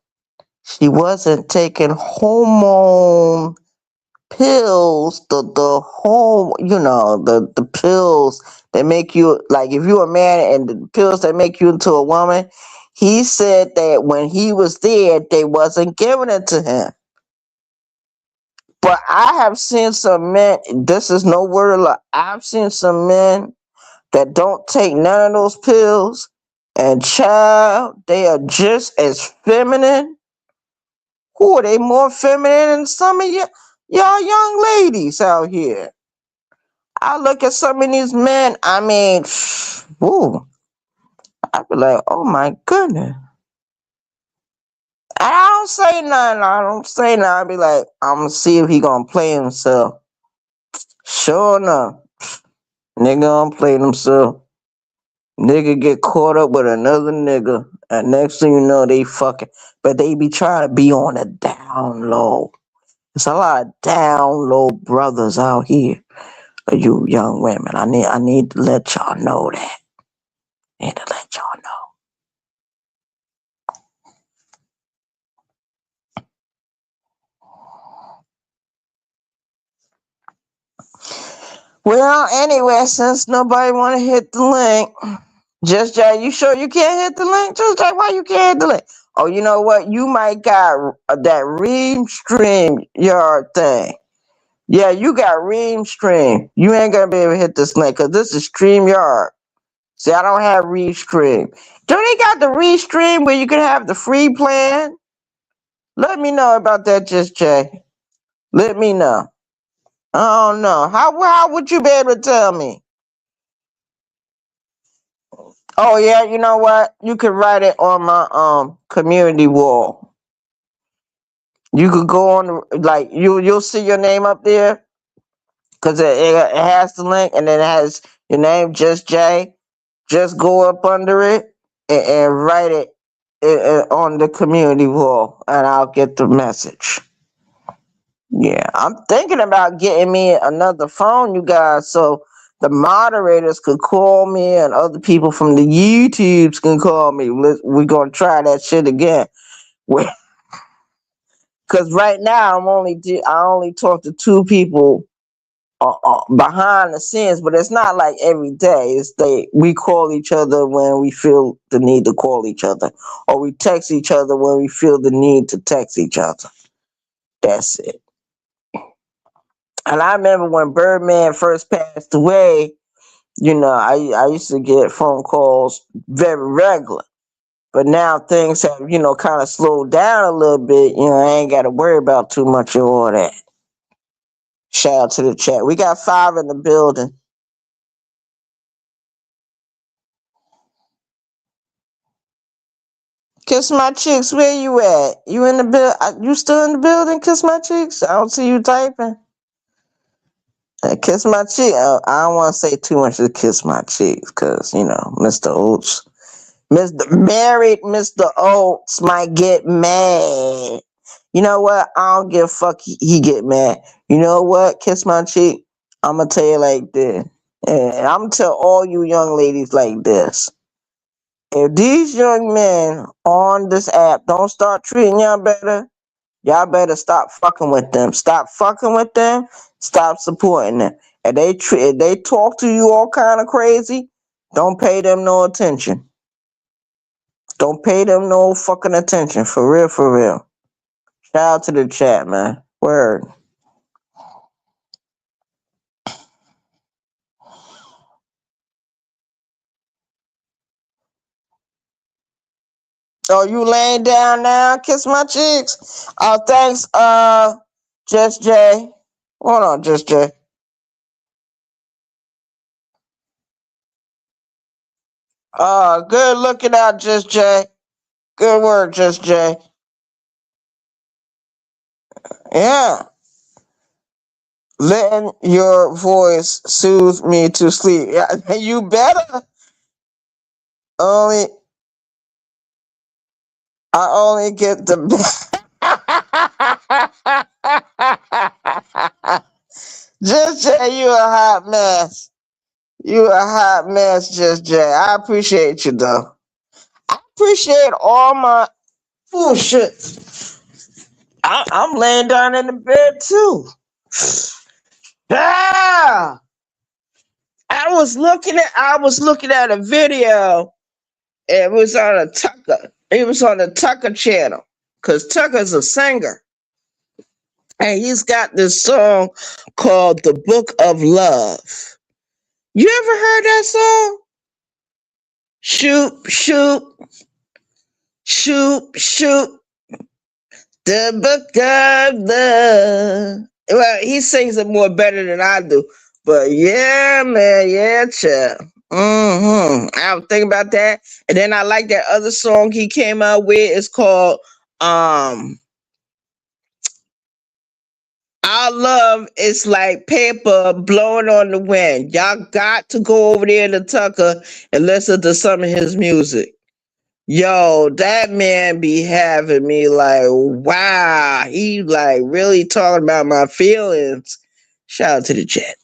S1: she wasn't taking hormone pills, the whole, the pills that make you, like, if you're a man, and the pills that make you into a woman. He said that when he was there, they wasn't giving it to him. But I have seen some men, this is no word of lie, I've seen some men that don't take none of those pills, and child, they are just as feminine. Who are they more feminine than some of y'all young ladies out here? I look at some of these men, I mean, ooh, I be like, oh my goodness. And I don't say nothing. I don't say nothing. I be like, I'm gonna see if he gonna play himself. Sure enough, nigga gonna play himself. Nigga get caught up with another nigga, and next thing you know, they fucking. But they be trying to be on the down low. There's a lot of down low brothers out here. You young women, I need to let y'all know that. I need to let y'all know. Well, anyway, since nobody want to hit the link, Just Jay, you sure you can't hit the link? Just Jay, why you can't hit the link? Oh, you know what? You might got that Ream Stream yard thing. Yeah, you got Ream Stream. You ain't gonna be able to hit this link because this is StreamYard. See, I don't have Restream. Don't they got the Restream where you can have the free plan? Let me know about that, Just Jay. Let me know. I don't know. How would you be able to tell me? Oh yeah, you know what? You could write it on my community wall. You could go on, like, you'll see your name up there because it has the link and then it has your name, Just Jay. Just go up under it and write it on the community wall, and I'll get the message. Yeah, I'm thinking about getting me another phone, you guys, so the moderators could call me and other people from the YouTubes can call me. We're gonna try that shit again. Because right now I only talk to two people behind the scenes, but it's not like every day. We call each other when we feel the need to call each other, or we text each other when we feel the need to text each other. That's it. And I remember when Birdman first passed away, I used to get phone calls very regular. But now things have, kind of slowed down a little bit. I ain't got to worry about too much of all that. Shout out to the chat. We got 5 in the building. Kiss my cheeks. Where you at? You in the You still in the building? Kiss my cheeks. I don't see you typing. Kiss my cheek. I don't want to say too much to kiss my cheeks, cause Mr. Oates, Mr. Oates might get mad. You know what? I don't give a fuck. He get mad. You know what? Kiss my cheek. I'm gonna tell you like this, and I'm gonna tell all you young ladies like this. If these young men on this app don't start treating y'all better stop fucking with them. Stop fucking with them. Stop supporting them. If they talk to you all kind of crazy, don't pay them no attention. Don't pay them no fucking attention. For real, for real. Shout out to the chat, man. Word. Oh, you laying down now? Kiss my cheeks. Oh, thanks, Just Jay. Hold on, Just Jay. Good looking out, Just Jay. Good work, Just Jay. Yeah. Letting your voice soothe me to sleep. Yeah, you better. Only I only get the Just Jay, you a hot mess. You a hot mess, Just Jay. I appreciate you though. I appreciate all my shit. I'm laying down in the bed too. Ah! I was looking at a video. It was on a Tucker. It was on the Tucker channel. Cause Tucker's a singer. And he's got this song called The Book of Love. You ever heard that song? Shoot, shoot, shoot, shoot. The Book of Love. Well, he sings it more better than I do. But yeah, man, yeah, child. I was thinking about that. And then I like that other song he came out with. It's called Our Love Is Like Paper Blowing on the Wind. Y'all got to go over there to Tucker and listen to some of his music. Yo, that man be having me like, wow, he like really talking about my feelings. Shout out to the chat.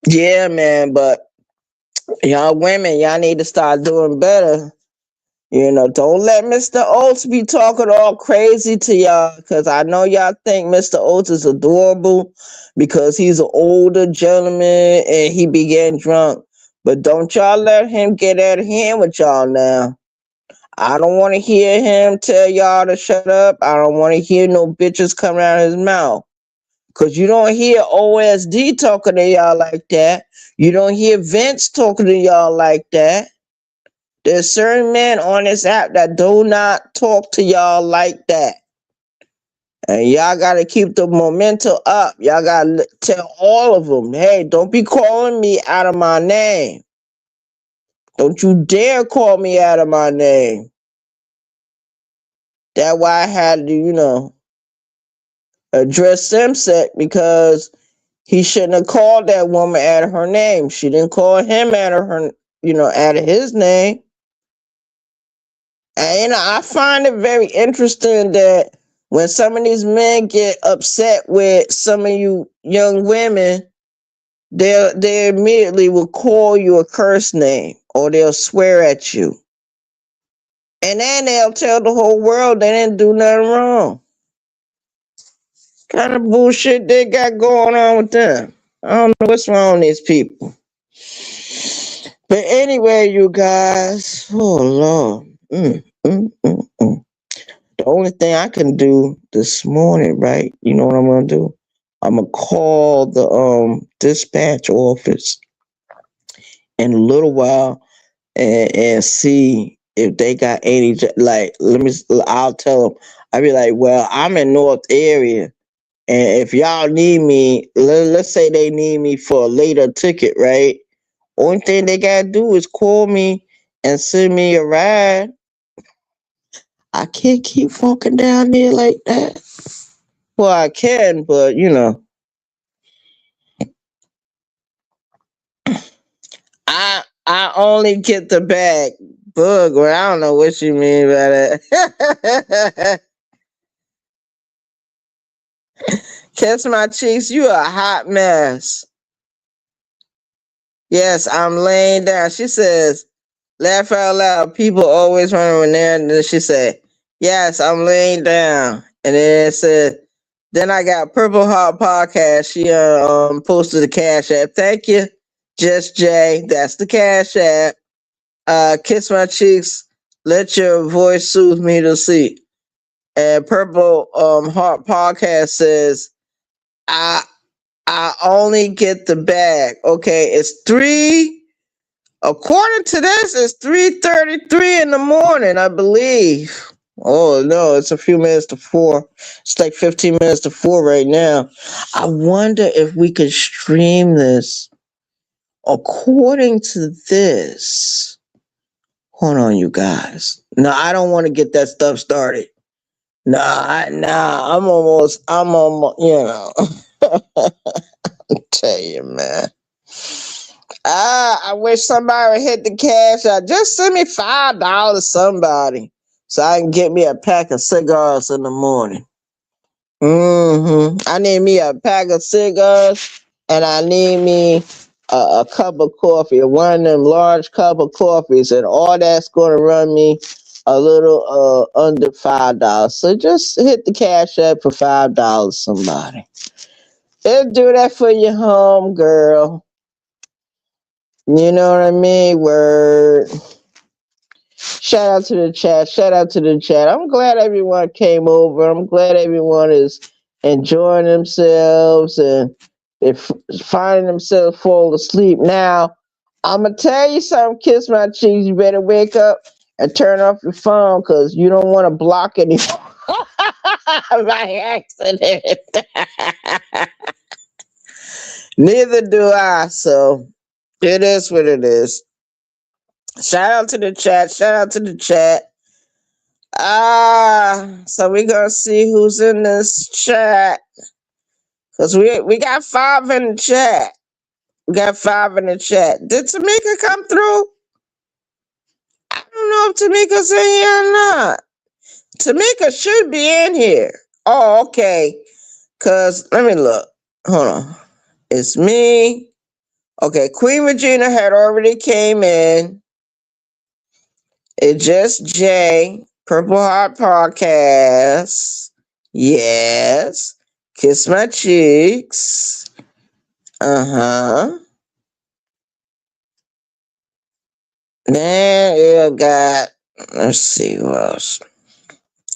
S1: Yeah, man, but y'all women, y'all need to start doing better. Don't let Mr. Oates be talking all crazy to y'all, because I know y'all think Mr. Oates is adorable because he's an older gentleman and he be getting drunk. But don't y'all let him get out of hand with y'all now. I don't want to hear him tell y'all to shut up. I don't want to hear no bitches coming out of his mouth. Because you don't hear OSD talking to y'all like that. You don't hear Vince talking to y'all like that. There's certain men on this app that do not talk to y'all like that. And y'all got to keep the momentum up. Y'all got to tell all of them, hey, don't be calling me out of my name. Don't you dare call me out of my name. That's why I had to, address Simsek, because he shouldn't have called that woman out of her name. She didn't call him out of her, out of his name. And I find it very interesting that when some of these men get upset with some of you young women, they immediately will call you a curse name or they'll swear at you. And then they'll tell the whole world they didn't do nothing wrong. What kind of bullshit they got going on with them? I don't know what's wrong with these people. But anyway, you guys, oh Lord. The only thing I can do this morning, right? You know what I'm gonna do? I'm gonna call the dispatch office in a little while and see if they got any like. I'll tell them. I'll be like, well, I'm in North area, and if y'all need me, let's say they need me for a later ticket, right? Only thing they gotta do is call me and send me a ride. I can't keep walking down there like that. Well, I can, but I only get the bag. Bug, well, I don't know what you mean by that. Kiss my cheeks, you a hot mess. Yes, I'm laying down. She says, laugh out loud. People always run when they're, and then she said, yes, I'm laying down. And then it said, then I got Purple Heart Podcast. She posted the Cash App. Thank you, Just Jay. That's the Cash App. Kiss my cheeks. Let your voice soothe me to sleep. And Purple Heart Podcast says, I I only get the bag. Okay, it's three. According to this, it's 3:33 in the morning, I believe. Oh no, it's a few minutes to 4. It's like 15 minutes to 4 right now. I wonder if we could stream this. According to this, hold on, you guys. No, I don't want to get that stuff started. I'm almost. Tell you, man. I wish somebody would hit the cash out. Just send me $5, somebody, so I can get me a pack of cigars in the morning. I need me a pack of cigars, and I need me a cup of coffee, one of them large cup of coffees, and all that's going to run me a little under $5. So just hit the cash app for $5, somebody. It'll do that for your home, girl. You know what I mean? Word. Shout out to the chat. Shout out to the chat. I'm glad everyone came over. I'm glad everyone is enjoying themselves and they're finding themselves fall asleep. Now, I'm going to tell you something, Kiss My Cheeks. You better wake up and turn off your phone because you don't want to block anyone by accident. Neither do I. So it is what it is. Shout out to the chat. Shout out to the chat. So we're gonna see who's in this chat. Cause we got 5 in the chat. We got 5 in the chat. Did Tamika come through? I don't know if Tamika's in here or not. Tamika should be in here. Oh, okay. Cause let me look. Hold on. It's me. Okay, Queen Regina had already came in. It's just Jay. Purple Heart Podcast. Yes. Kiss My Cheeks. Uh-huh. Then you got, let's see who else.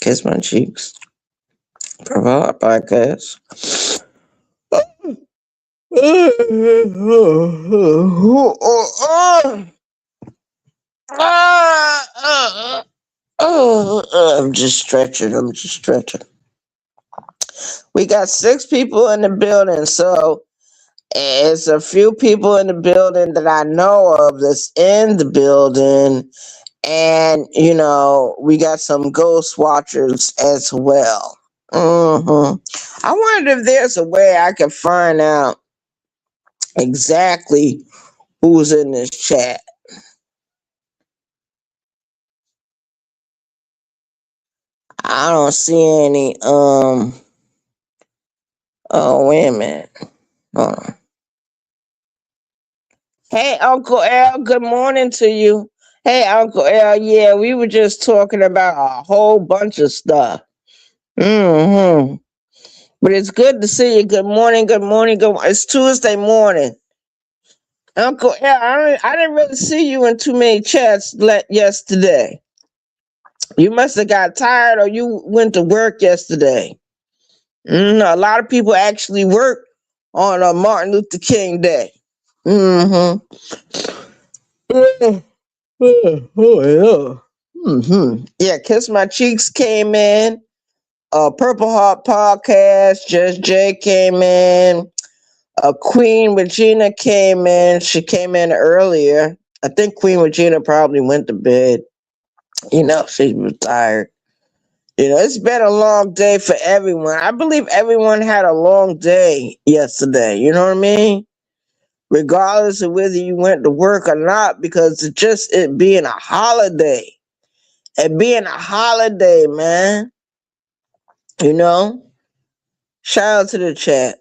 S1: Kiss My Cheeks. Purple Heart Podcast. I'm just stretching. We got 6 people in the building, so it's a few people in the building that I know of that's in the building, and we got some ghost watchers as well. I wondered if there's a way I could find out exactly who's in this chat. I don't see any. Oh, wait a minute. Hold on. Hey, Uncle L. Good morning to you. Hey, Uncle L. Yeah, we were just talking about a whole bunch of stuff. But it's good to see you. Good morning. It's Tuesday morning. Uncle L, I didn't really see you in too many chats yesterday. You must have got tired or you went to work yesterday. A lot of people actually work on Martin Luther King Day. Mm-hmm. Oh, yeah. Yeah, Kiss My Cheeks came in. Purple Heart Podcast, Just Jay came in. Queen Regina came in. She came in earlier. I think Queen Regina probably went to bed. She was tired. It's been a long day for everyone. I believe everyone had a long day yesterday. You know what I mean? Regardless of whether you went to work or not, because it's just it being a holiday. It being a holiday, man. Shout out to the chat.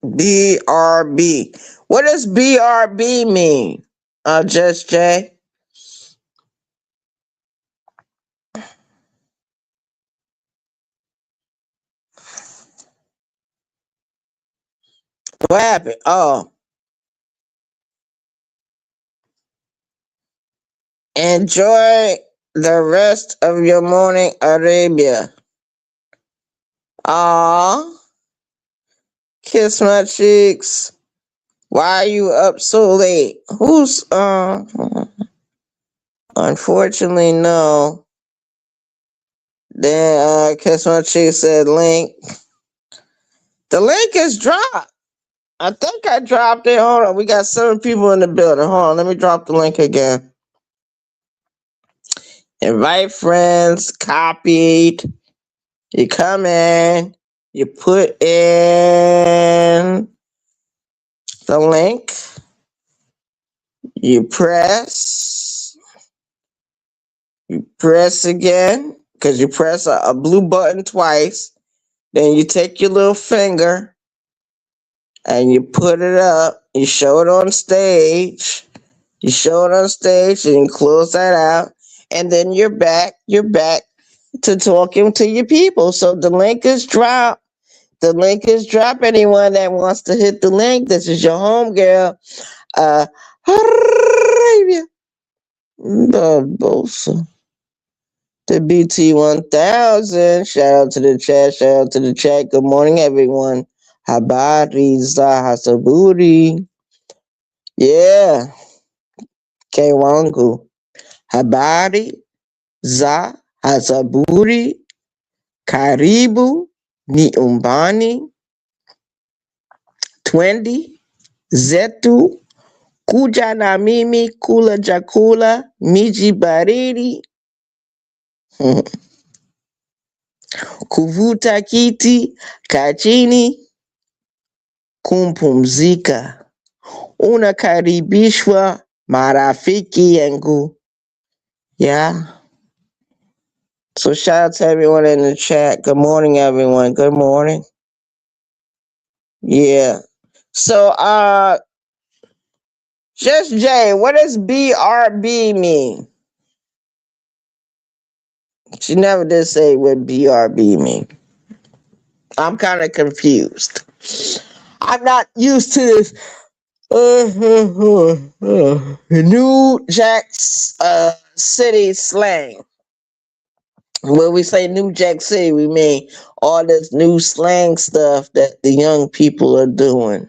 S1: BRB. What does BRB mean? Just Jay. What happened? Oh. Enjoy the rest of your morning, Arabia. Aw. Kiss my cheeks. Why are you up so late? Who's unfortunately no. Then Kiss My Cheeks said link. The link is dropped. I think I dropped it. Hold on. We got 7 people in the building. Hold on. Let me drop the link again. Invite friends. Copied. You come in. You put in the link. You press. You press again. Because you press a blue button twice. Then you take your little finger. And you put it up. You show it on stage. You show it on stage and you close that out. And then you're back to talking to your people. So the link is dropped. The link is dropped. Anyone that wants to hit the link, this is your home girl. Arabia. Barbosa. The BT1000. Shout out to the chat. Shout out to the chat. Good morning, everyone. Habari za hasaburi. Yeah. K-Wangu. Habari za hasaburi. Karibu ni umbani. Twendi zetu. Kuja na mimi kula chakula. Miji baridi. Kuvuta kiti. Kaa chini. Kumpumzika. Unakaribishwa marafiki yangu. Yeah. So shout out to everyone in the chat. Good morning, everyone. Good morning. Yeah. So Just Jay, what does BRB mean? She never did say what BRB mean. I'm kind of confused. I'm not used to this New Jack City slang. When we say New Jack City, we mean all this new slang stuff that the young people are doing.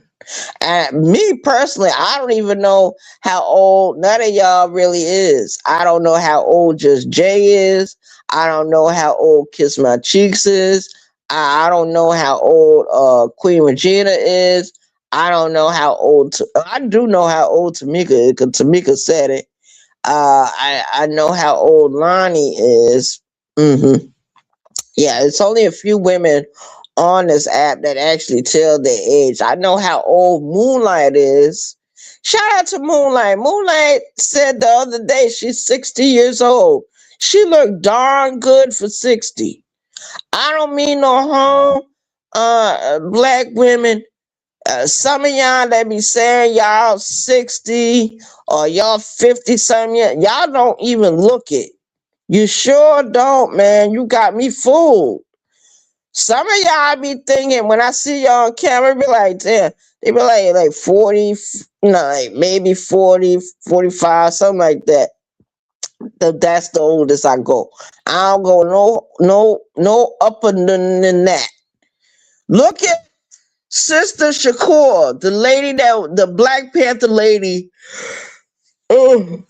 S1: And me personally, I don't even know how old none of y'all really is. I don't know how old Just Jay is. I don't know how old Kiss My Cheeks is. I don't know how old Queen Regina is. I don't know how old. I do know how old Tamika is because Tamika said it. I know how old Lonnie is. Mm-hmm. Yeah, it's only a few women on this app that actually tell their age. I know how old Moonlight is. Shout out to Moonlight. Moonlight said the other day she's 60 years old. She looked darn good for 60. I don't mean no harm, black women. Some of y'all that be saying y'all 60 or y'all 50 something, y'all don't even look it. You sure don't, man. You got me fooled. Some of y'all be thinking when I see y'all on camera, be like, damn, they be like 40, like maybe 40, 45, something like that. That's the oldest I go. I don't go no upper than that. Look at Sister Shakur, the lady the Black Panther lady. Oh,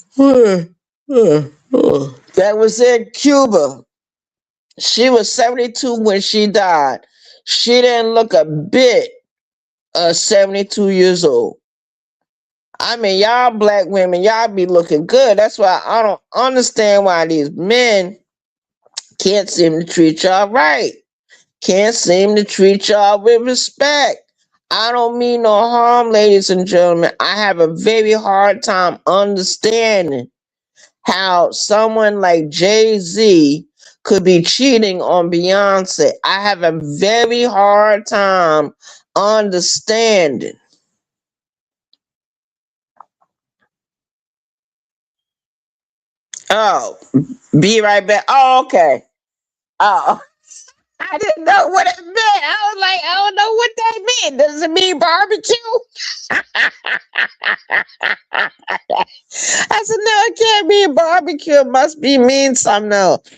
S1: that was in Cuba. She was 72 when she died. She didn't look a bit 72 years old. I mean, y'all black women, y'all be looking good. That's why I don't understand why these men can't seem to treat y'all right. Can't seem to treat y'all with respect. I don't mean no harm, ladies and gentlemen. I have a very hard time understanding how someone like Jay-Z could be cheating on Beyonce. I have a very hard time understanding. Oh, be right back. Oh, okay. Oh, I didn't know what it meant. I was like, I don't know what that means. Does it mean barbecue? I said, no, it can't mean barbecue. It must be mean something else.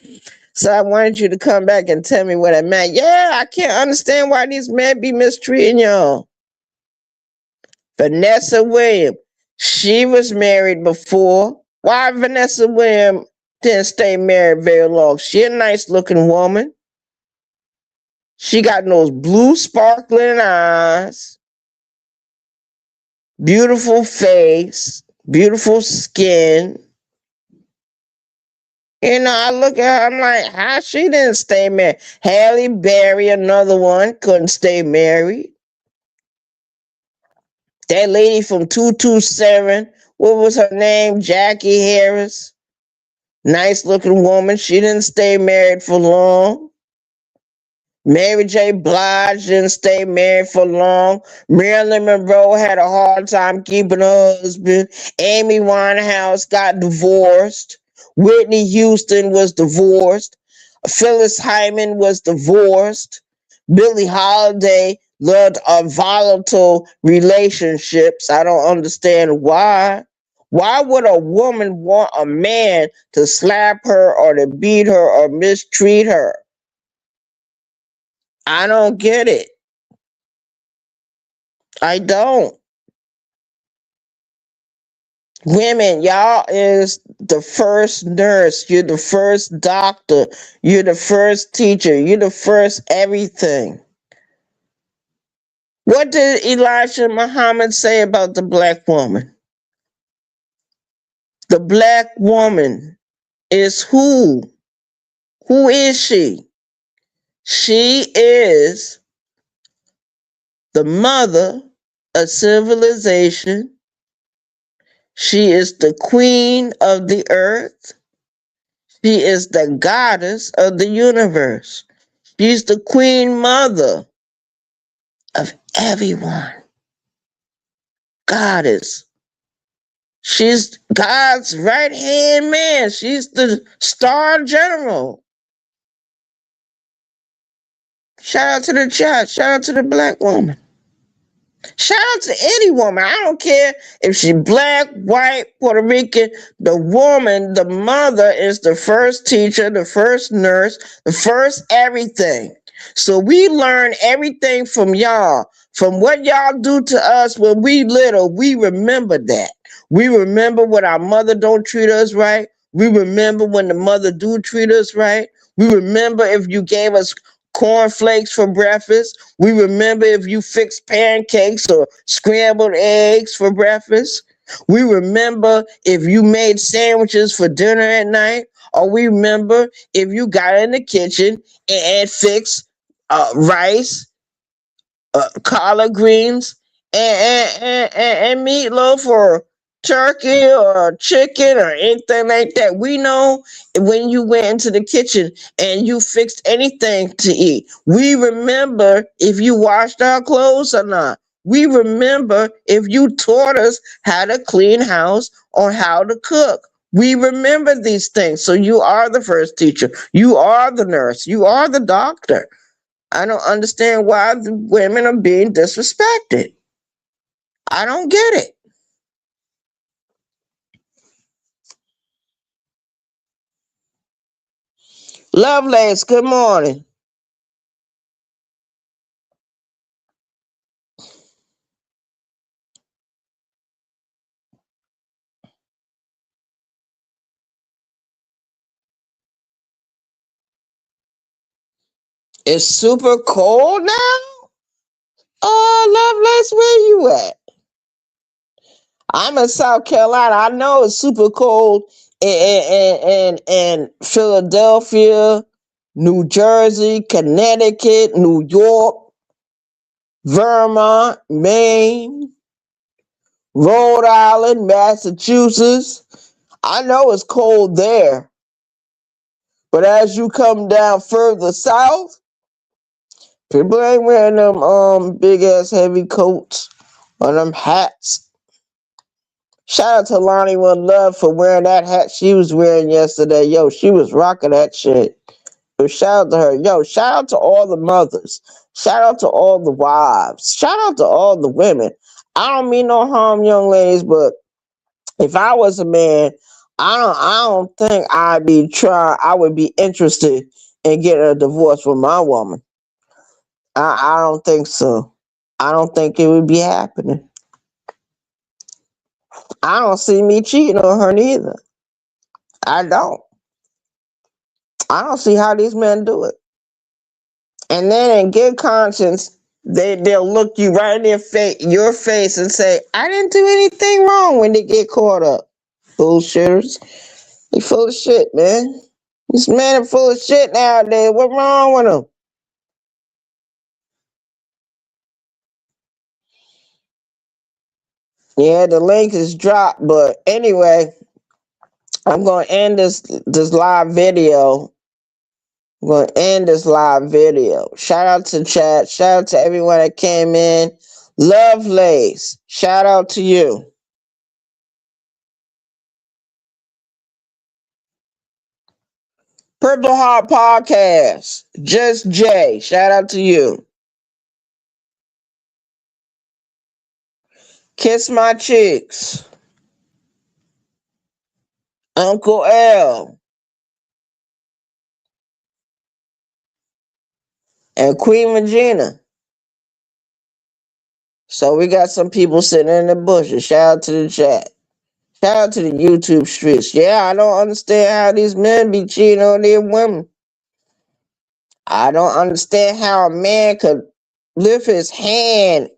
S1: So I wanted you to come back and tell me what it meant. Yeah, I can't understand why these men be mistreating y'all. Vanessa Williams, she was married before. Why Vanessa Williams didn't stay married very long? She a nice looking woman. She got those blue sparkling eyes, beautiful face, beautiful skin. You know, I look at her, I'm like, how she didn't stay married? Halle Berry, another one, couldn't stay married. That lady from 227, what was her name? Jackie Harris. Nice looking woman. She didn't stay married for long. Mary J. Blige didn't stay married for long. Marilyn Monroe had a hard time keeping her husband. Amy Winehouse got divorced. Whitney Houston was divorced. Phyllis Hyman was divorced. Billie Holiday loved volatile relationships. I don't understand why. Why would a woman want a man to slap her or to beat her or mistreat her? I don't get it. I don't. Women, y'all is the first nurse. You're the first doctor. You're the first teacher. You're the first everything. What did Elijah Muhammad say about the black woman? The black woman is who? Who is she? She is the mother of civilization. She is the queen of the earth. She is the goddess of the universe. She's the queen mother of everyone. Goddess. She's God's right hand man. She's the star general. Shout out to the chat. Shout out to the black woman. Shout out to any woman. I don't care if she's black, white, Puerto Rican. The woman, the mother, is the first teacher, the first nurse, the first everything. So we learn everything from y'all. From what y'all do to us when we little, we remember that. We remember when our mother don't treat us right. We remember when the mother do treat us right. We remember if you gave us cornflakes for breakfast. We remember if you fixed pancakes or scrambled eggs for breakfast. We remember if you made sandwiches for dinner at night. Or we remember if you got in the kitchen and fixed rice, collard greens, and meatloaf or turkey or chicken or anything like that. We know when you went into the kitchen and you fixed anything to eat. We remember if you washed our clothes or not. We remember if you taught us how to clean house or how to cook. We remember these things. So you are the first teacher. You are the nurse. You are the doctor. I don't understand why the women are being disrespected. I don't get it. Lovelace, good morning. It's super cold now? Lovelace, where you at? I'm in South Carolina. I know it's super cold in Philadelphia, New Jersey, Connecticut, New York, Vermont, Maine, Rhode Island, Massachusetts. I know it's cold there. But as you come down further south, people ain't wearing them big ass heavy coats or them hats. Shout out to Lonnie One Love for wearing that hat she was wearing yesterday. Yo, she was rocking that shit. So shout out to her. Yo, shout out to all the mothers. Shout out to all the wives. Shout out to all the women. I don't mean no harm, young ladies, but if I was a man, I don't think I would be interested in getting a divorce from my woman. I don't think so. I don't think it would be happening. I don't see me cheating on her neither. I don't. I don't see how these men do it. And then in good conscience, they'll look you right in your face and say, I didn't do anything wrong when they get caught up. Bullshitters. They full of shit, man. These men are full of shit nowadays. What's wrong with them? Yeah, the link is dropped, but anyway, I'm gonna end this live video. I'm gonna end this live video. Shout out to chat. Shout out to everyone that came in. Lovelace. Shout out to you. Purple Heart Podcast. Just Jay. Shout out to you. Kiss My Cheeks. Uncle L. And Queen Regina. So we got some people sitting in the bushes. Shout out to the chat. Shout out to the YouTube streets. Yeah, I don't understand how these men be cheating on their women. I don't understand how a man could lift his hand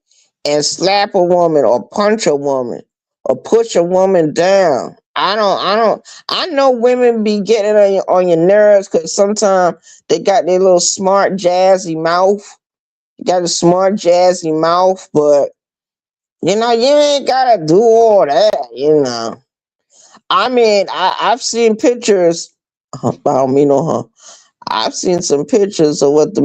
S1: and slap a woman or punch a woman or push a woman down. I know women be getting on your nerves because sometimes they got their little smart jazzy mouth. You got a smart jazzy mouth, but you ain't gotta do all that. I mean, I've seen pictures. I don't mean no harm. I've seen some pictures of what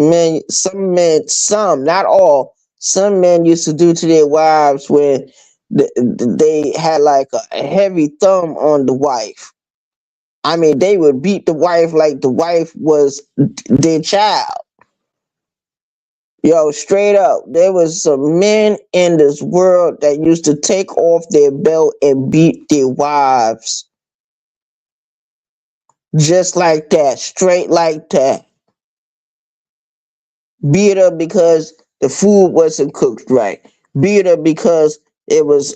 S1: some, not all, some men used to do to their wives when they had like a heavy thumb on the wife. I mean, they would beat the wife like the wife was their child. Yo, straight up, there was some men in this world that used to take off their belt and beat their wives. Just like that, straight like that. Beat her because the food wasn't cooked right. Beat her because it was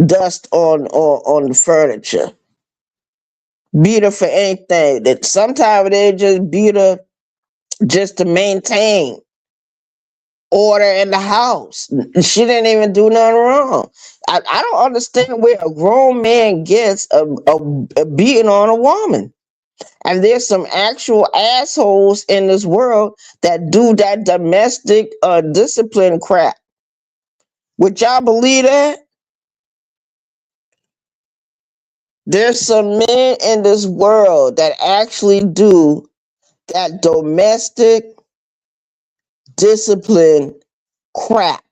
S1: dust on the furniture. Beat her for anything. That sometimes they just beat her just to maintain order in the house. She didn't even do nothing wrong. I don't understand where a grown man gets a beating on a woman. And there's some actual assholes in this world that do that domestic discipline crap. Would y'all believe that? There's some men in this world that actually do that domestic discipline crap.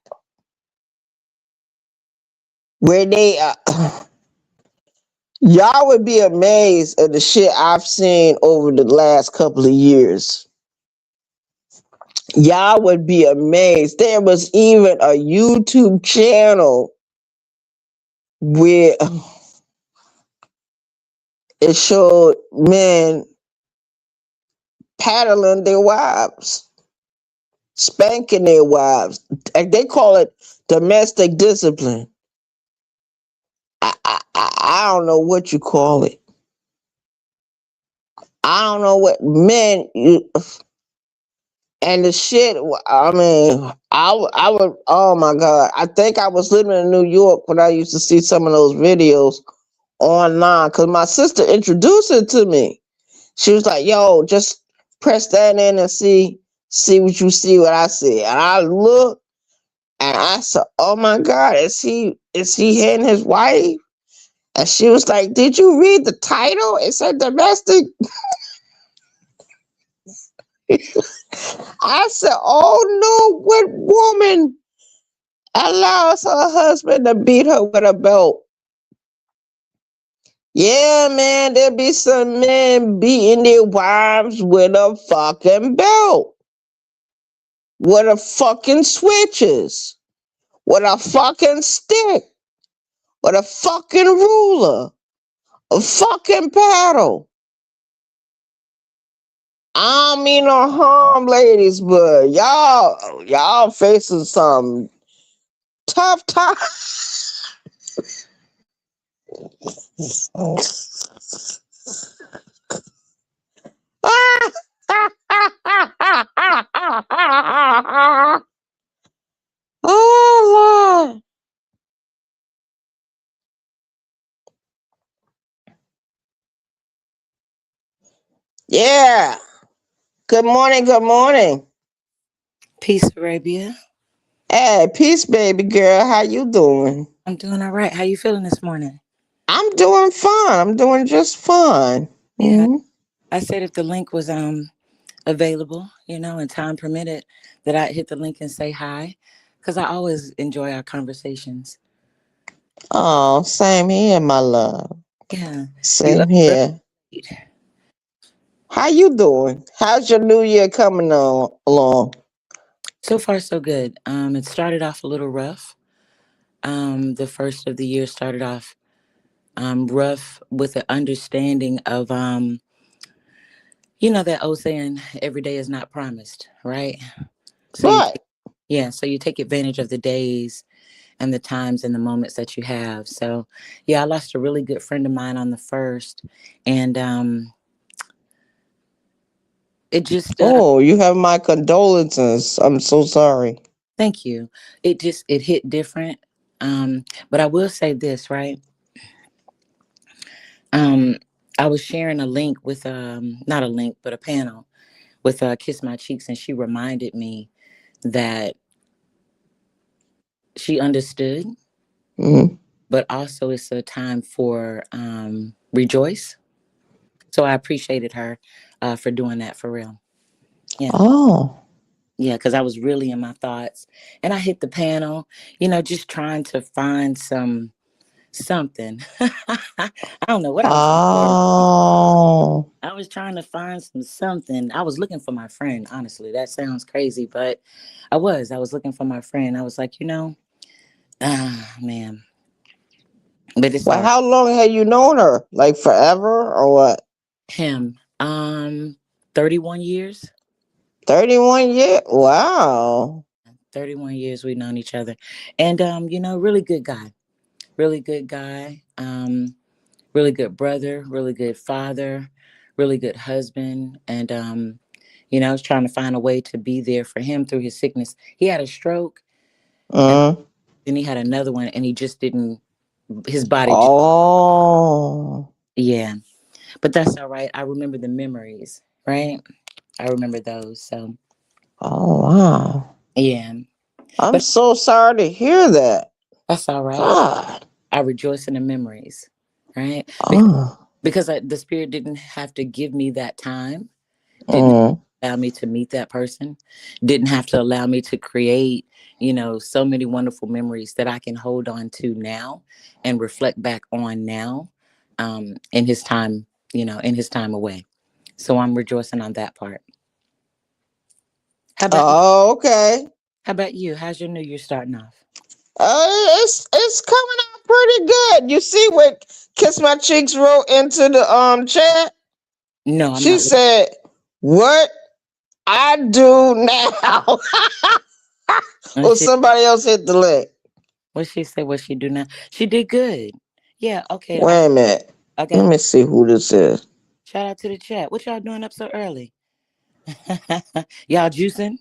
S1: Where they y'all would be amazed at the shit I've seen over the last couple of years. Y'all would be amazed. There was even a YouTube channel where it showed men paddling their wives, spanking their wives. They call it domestic discipline. I don't know what you call it. I don't know what men you and the shit. I mean, I would. Oh my god! I think I was living in New York when I used to see some of those videos online because my sister introduced it to me. She was like, "Yo, just press that in and see what you see, what I see." And I looked and I said, "Oh my god, is he hitting his wife?" And she was like, "Did you read the title? It said domestic." I said, "Oh no, what woman allows her husband to beat her with a belt?" Yeah, man, there be some men beating their wives with a fucking belt, with a fucking switches, with a fucking stick, with a fucking ruler, a fucking paddle. I don't mean no harm, ladies, but y'all facing some tough times. Oh Lord. Yeah. Good morning, good morning.
S2: Peace, Arabia.
S1: Hey, peace, baby girl. How you doing?
S2: I'm doing all right. How you feeling this morning?
S1: I'm doing fine. I'm doing just fine.
S2: Yeah,
S1: Mhm.
S2: I said if the link was available, and time permitted, that I'd hit the link and say hi, because I always enjoy our conversations.
S1: Oh, same here, my love.
S2: Yeah, you
S1: Same
S2: up
S1: here.
S2: early?
S1: How you doing? How's your new year coming on along?
S2: So far so good. It started off a little rough. The first of the year started off rough with an understanding of that old saying, every day is not promised, right? So you
S1: Right.
S2: take, yeah, so you take advantage of the days and the times and the moments that you have. So, yeah, I lost a really good friend of mine on the first, and it just
S1: Oh, you have my condolences. I'm so sorry.
S2: thank you. It hit different. But I will say this, right? Um, I was sharing a link with not a link, but a panel with Kiss My Cheeks, and she reminded me that she understood,
S1: Mhm.
S2: but also it's a time for rejoice. So I appreciated her for doing that for real. Yeah.
S1: Oh.
S2: Yeah, because I was really in my thoughts, and I hit the panel, just trying to find something. I don't know what I was trying to do.
S1: Oh.
S2: I was trying to find something. I was looking for my friend, honestly. That sounds crazy, but I was looking for my friend. I was like, man, but it's
S1: Well,
S2: all right.
S1: how long have you known her? Like forever or what?
S2: Him, 31 years.
S1: 31 years? Wow.
S2: 31 years we've known each other, and really good guy, really good guy. Really good brother, really good father, really good husband. And, I was trying to find a way to be there for him through his sickness. He had a stroke and
S1: Mm.
S2: then he had another one, and he just didn't, his body just,
S1: Oh.
S2: yeah. But that's all right. I remember the memories, right? I remember those. So,
S1: Oh, wow.
S2: yeah.
S1: I'm
S2: But
S1: so sorry to hear that.
S2: that's all right.
S1: God.
S2: I rejoice in the memories, right?
S1: Oh.
S2: Because the spirit didn't have to give me that time, didn't
S1: Mm.
S2: allow me to meet that person, didn't have to allow me to create, so many wonderful memories that I can hold on to now and reflect back on now, in his time, in his time away. So I'm rejoicing on that part. How about you?
S1: Oh, okay.
S2: How about you? How's your new year starting off?
S1: It's coming out pretty good. You see what Kiss My Cheeks wrote into the chat?
S2: No, I'm
S1: She
S2: not.
S1: said, What I do now.
S2: And
S1: Or somebody else hit the link.
S2: what she said, what she do now? She did good. Yeah, okay.
S1: Wait a minute.
S2: I
S1: Let
S2: got
S1: me see who this is.
S2: shout out to the chat. What y'all doing up so early? Y'all juicing?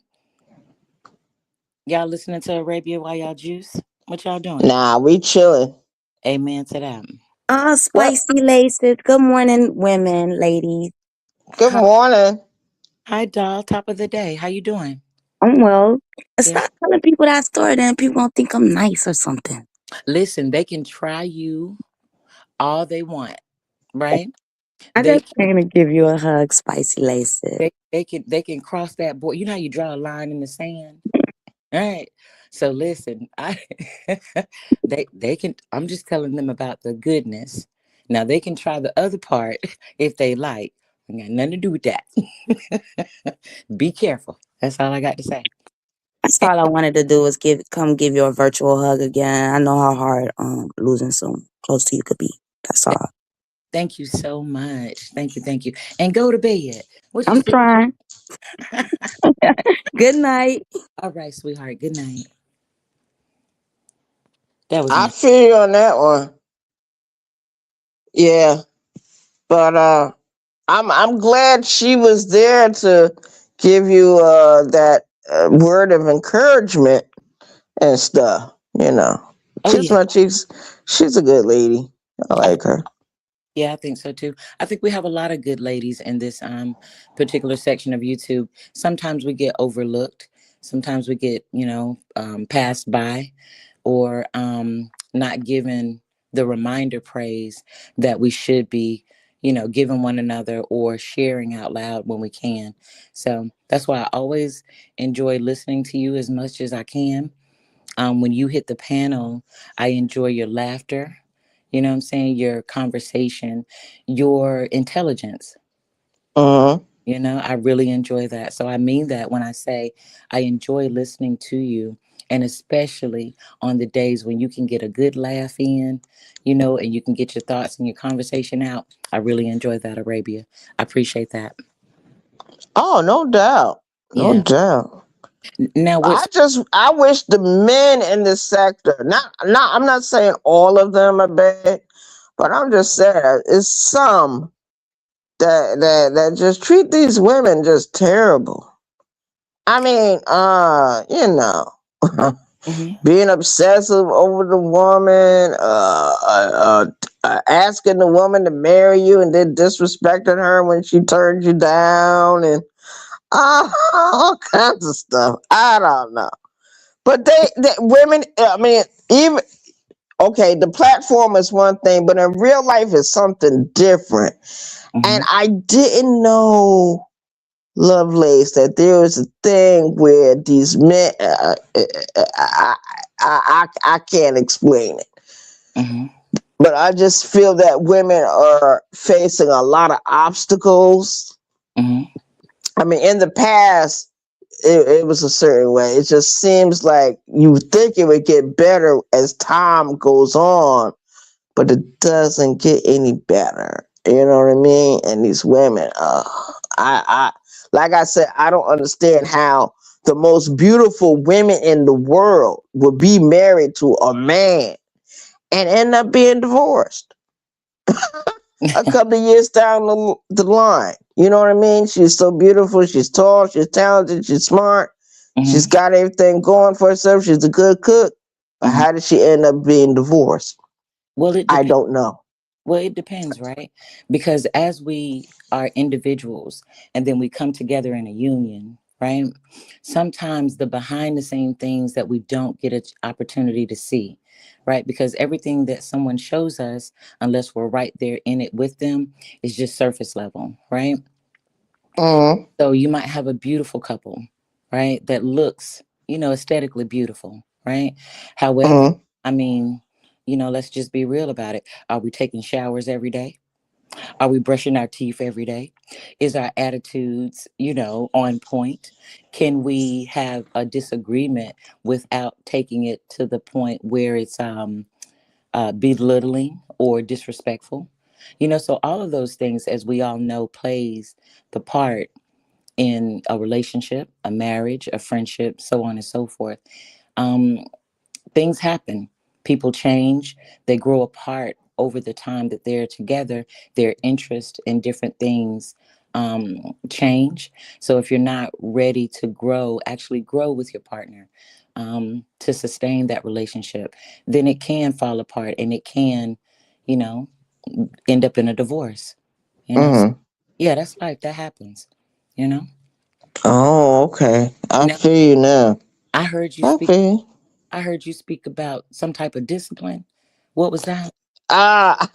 S2: Y'all listening to Arabia while y'all juice? What y'all doing?
S1: Nah, we chilling.
S2: Amen to that.
S1: What?
S3: Spicy laces. Good morning, women, ladies.
S1: Good
S2: Hi,
S1: morning.
S2: hi, doll. Top of the day. How you doing?
S3: I'm well. And
S2: Yeah.
S3: stop telling people that story, then people gonna think I'm nice or something.
S2: Listen, they can try you all they want, right?
S3: I
S2: They
S3: just
S2: can
S3: came to give you a hug, spicy laces.
S2: they can cross that board. You know how you draw a line in the sand? All right. So listen, I they can I'm just telling them about the goodness. Now they can try the other part if they like. I got nothing to do with that. Be careful. That's all I got to say.
S3: That's all I wanted to do was come give you a virtual hug again. I know how hard losing someone close to you could be. That's all.
S2: Thank you so much. Thank you, thank you. And go to bed. What you
S3: I'm
S2: say?
S3: trying. Good night.
S2: All right, sweetheart. Good night. That was
S1: I
S2: nice.
S1: feel you on that one. Yeah. But I'm glad she was there to give you that word of encouragement and stuff. You know,
S2: Oh
S1: kiss
S2: yeah.
S1: my cheeks. She's a good lady. I
S2: I,
S1: like her.
S2: yeah, I think so too. I think we have a lot of good ladies in this particular section of YouTube. Sometimes we get overlooked. Sometimes we get, passed by or not given the reminder praise that we should be, giving one another or sharing out loud when we can. So that's why I always enjoy listening to you as much as I can. When you hit the panel, I enjoy your laughter. You know what I'm saying? Your conversation, your intelligence.
S1: Uh-huh.
S2: I really enjoy that. So I mean that when I say I enjoy listening to you, and especially on the days when you can get a good laugh in, and you can get your thoughts and your conversation out. I really enjoy that, Arabia. I appreciate that.
S1: Oh, no doubt. No
S2: Yeah.
S1: doubt.
S2: Now, what's
S1: I wish the men in this sector, not I'm not saying all of them are bad, but I'm just saying it's some that just treat these women just terrible. I mean,
S2: Mhm,
S1: being obsessive over the woman, asking the woman to marry you and then disrespecting her when she turned you down, and all kinds of stuff. I don't know. But they women, I mean, even okay, the platform is one thing, but in real life is something different. And
S2: mhm,
S1: I didn't know, Lovelace, that there was a thing where these men, I can't explain it,
S2: mhm,
S1: but I just feel that women are facing a lot of obstacles.
S2: mhm,
S1: I mean, in the past, it was a certain way. It just seems like you think it would get better as time goes on, but it doesn't get any better. You know what I mean? And these women, I like I said, I don't understand how the most beautiful women in the world would be married to a man and end up being divorced a couple of years down the line. You know what I mean? She's so beautiful. She's tall. She's talented. She's smart. She's
S2: mhm,
S1: got everything going for herself. She's a good cook. But
S2: mhm.
S1: how did she end up being divorced?
S2: Well, it
S1: I
S2: depends.
S1: don't know.
S2: Well, it depends, right? Because as we are individuals and then we come together in a union, right? Sometimes the behind the scene things that we don't get an opportunity to see, right? Because everything that someone shows us, unless we're right there in it with them, is just surface level, right?
S1: Mm-hmm.
S2: So you might have a beautiful couple, right? That looks, aesthetically beautiful, right? However,
S1: Mm-hmm.
S2: I mean, let's just be real about it. Are we taking showers every day? Are we brushing our teeth every day? Is our attitudes, on point? Can we have a disagreement without taking it to the point where it's belittling or disrespectful? So all of those things, as we all know, plays the part in a relationship, a marriage, a friendship, so on and so forth. Um, Things happen. People change. They grow apart over the time that they're together. Their interest in different things change. So if you're not ready to grow, actually grow with your partner to sustain that relationship, then it can fall apart and it can, you know, end up in a divorce. So,
S1: Mm-hmm.
S2: yeah, that's life. That happens. You know.
S1: Oh, okay. I
S2: Now
S1: feel you now.
S2: I heard you
S1: I
S2: speak.
S1: feel you.
S2: I heard you speak about some type of discipline. What was that?
S1: Ah,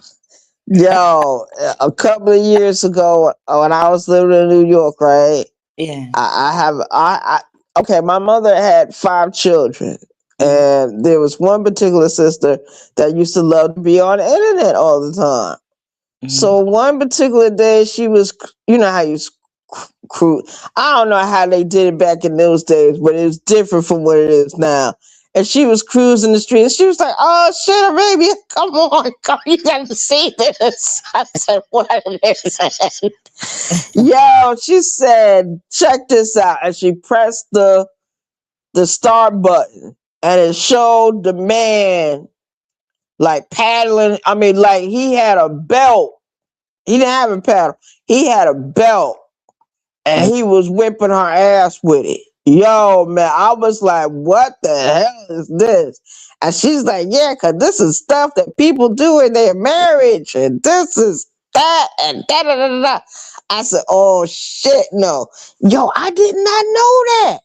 S1: yo, a couple of years ago, when I was living in New York, right?
S2: Yeah.
S1: I have okay, my mother had 5 children,
S2: Mm-hmm.
S1: and there was one particular sister that used to love to be on the internet all the time.
S2: Mm-hmm.
S1: So one particular day, she was, you know how you cruise. I don't know how they did it back in those days, but it was different from what it is now. And she was cruising the street, and she was like, "Oh shit, baby, come on, come, you gotta see this." I said, "What is it?" Yo, she said, "Check this out," and she pressed the start button, and it showed the man like paddling. I mean, like he had a belt. He didn't have a paddle. He had a belt, and he was whipping her ass with it. Yo, man, I was like, "What the hell is this?" And she's like, "Yeah, cause this is stuff that people do in their marriage, and this is that, and da da da da." Da." I said, "Oh shit, no, yo, I did not know that."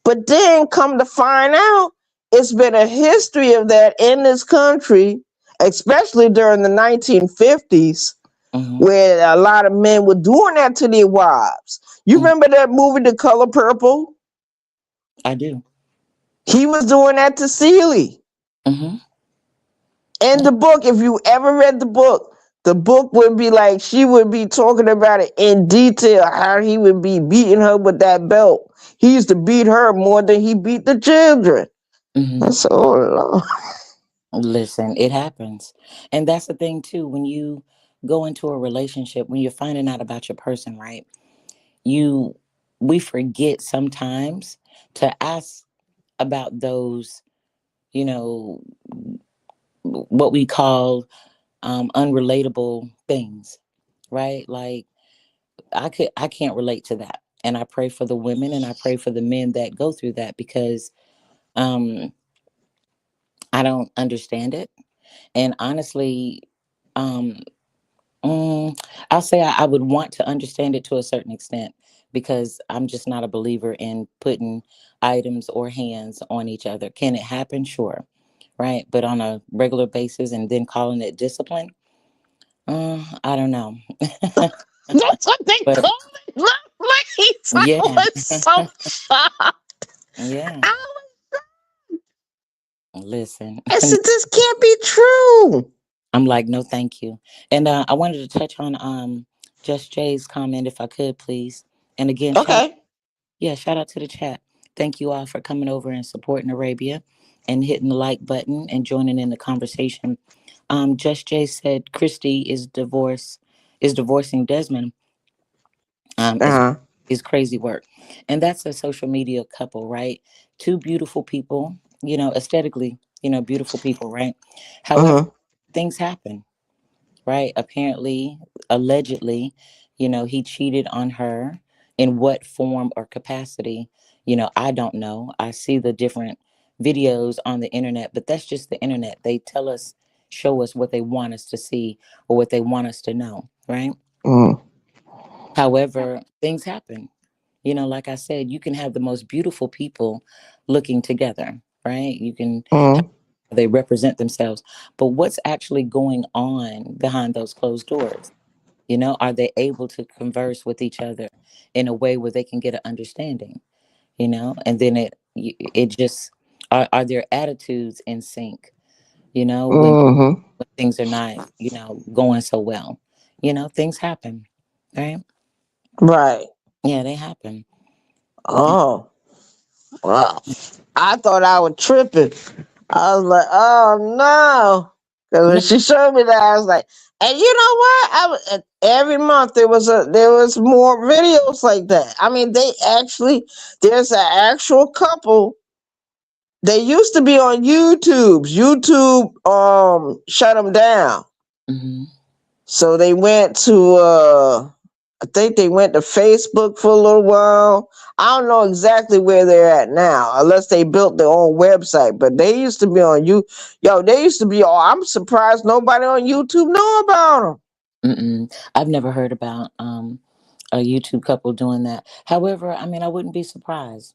S1: But then come to find out, it's been a history of that in this country, especially during the 1950s,
S2: Mm-hmm.
S1: where a lot of men were doing that to their wives. You
S2: Mm-hmm.
S1: remember that movie, The Color Purple?
S2: I do.
S1: He was doing that to Celie.
S2: Mm-hmm.
S1: In the book, if you ever read the book would be like she would be talking about it in detail how he would be beating her with that belt. He used to beat her more than he beat the children. I
S2: Mm-hmm.
S1: said, "Oh Lord."
S2: Listen, it happens, and that's the thing too. When you go into a relationship, when you're finding out about your person, right? You, we forget sometimes to ask about those, you know, what we call unrelatable things, right? Like I can't relate to that. And I pray for the women and I pray for the men that go through that because um I don't understand it. And honestly, um I'll say I would want to understand it to a certain extent because I'm just not a believer in putting items or hands on each other. Can it happen? Sure. Right. But on a regular basis and then calling it discipline, I don't know.
S1: That's what they
S2: But
S1: call it. Ladies, I
S2: yeah,
S1: was so shocked.
S2: yeah.
S1: I,
S2: Listen,
S1: I said, "This can't be true."
S2: I'm like, no, thank you. And I wanted to touch on Just Jay's comment, if I could, please. And again,
S1: Okay.
S2: shout out to the chat. Thank you all for coming over and supporting Arabia and hitting the like button and joining in the conversation. Just Jay said Christy is divorcing Desmond. Is
S1: Uh-huh.
S2: crazy work, and that's a social media couple, right? Two beautiful people, aesthetically, beautiful people, right? However,
S1: Uh-huh.
S2: things happen, right? Apparently, allegedly, he cheated on her. In what form or capacity, I don't know. I see the different videos on the internet, but that's just the internet. They tell us, show us what they want us to see or what they want us to know, right?
S1: Uh-huh.
S2: However, things happen. Like I said, you can have the most beautiful people looking together, right? You can
S1: Uh-huh.
S2: they represent themselves, but what's actually going on behind those closed doors? Are they able to converse with each other in a way where they can get an understanding? And then it just are their attitudes in sync?
S1: Uh-huh.
S2: When things are not going so well. Things happen, right?
S1: Right.
S2: Yeah, they happen.
S1: Oh. Wow. I thought I was tripping. I was like, "Oh no." Because when
S2: No,
S1: she showed me that, I was like, And you know what? Every month there was more videos like that. I mean, there's an actual couple. They used to be on YouTube. YouTube shut them down.
S2: Hmm.
S1: So they went to I think they went to Facebook for a little while. I don't know exactly where they're at now, unless they built their own website. But they used to be on you. Yo, they used to be. Oh, I'm surprised nobody on YouTube know about them.
S2: I've never heard about a YouTube couple doing that. However, I mean, I wouldn't be surprised,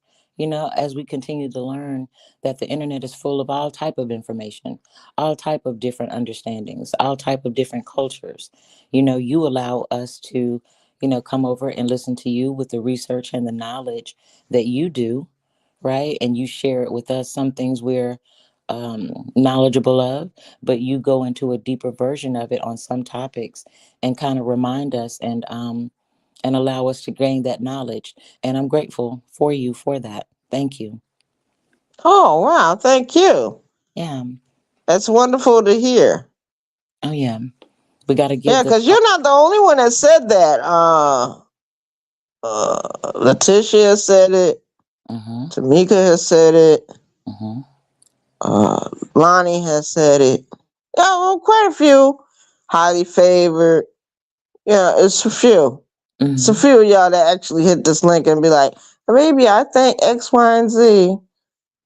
S2: as we continue to learn that the internet is full of all type of information, all type of different understandings, all type of different cultures. You allow us to, come over and listen to you with the research and the knowledge that you do, right? And you share it with us. Some things we're knowledgeable of, but you go into a deeper version of it on some topics and kind of remind us and allow us to gain that knowledge. And I'm grateful for you for that. Thank you.
S1: Oh wow, thank you.
S2: Yeah.
S1: That's wonderful to hear.
S2: Oh yeah. We got to give
S1: Yeah,
S2: the.
S1: because you're not the only one that said that. Letitia said it.
S2: Mm-hmm.
S1: Tamika has said it.
S2: Mm-hmm.
S1: Lonnie has said it. Yeah, well, quite a few. Highly favored. Yeah, it's a few. It's a
S2: Mm-hmm.
S1: few of y'all that actually hit this link and be like, maybe I think X, Y, and Z.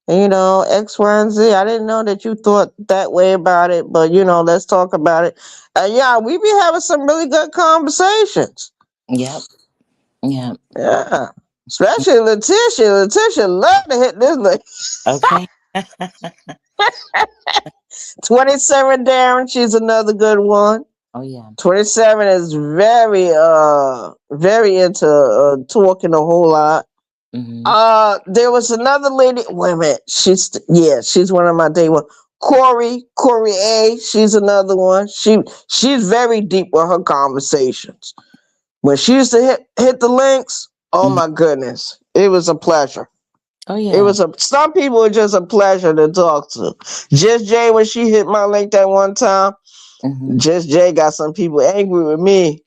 S1: And, X, Y, and Z. I didn't know that you thought that way about it, but let's talk about it. And yeah, we be having some really good conversations.
S2: Yep. Yep.
S1: Yeah. Especially Letitia. Letitia love to hit this link.
S2: Okay.
S1: 27 Darren, she's another good one.
S2: Oh yeah.
S1: 27 is very into talking a whole lot.
S2: Mm-hmm.
S1: There was another lady. Wait a minute. She's one of my day one. Corey A. She's another one. She's very deep with her conversations. When she used to hit the links, oh
S2: Mm-hmm.
S1: my goodness, it was a pleasure.
S2: Oh
S1: It
S2: yeah.
S1: was some people are just a pleasure to talk to. Just Jay, when she hit my link that one time,
S2: Mm-hmm.
S1: Just Jay got some people angry with me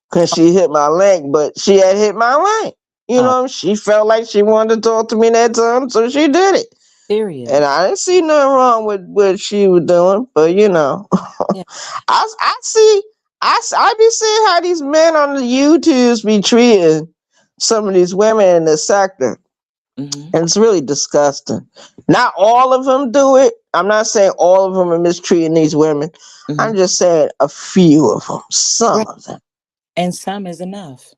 S1: because she hit my link, but she had hit my link.
S2: Oh,
S1: She felt like she wanted to talk to me that time, so she did it.
S2: period.
S1: And I didn't see nothing wrong with what she was doing, but
S2: Yeah.
S1: I see, I be seeing how these men on the YouTubes be treating some of these women in the sector.
S2: Mm-hmm.
S1: And it's really disgusting. Not all of them do it. I'm not saying all of them are mistreating these women.
S2: Mm-hmm.
S1: I'm just saying a few of them, some
S2: Right.
S1: of them.
S2: And some is enough.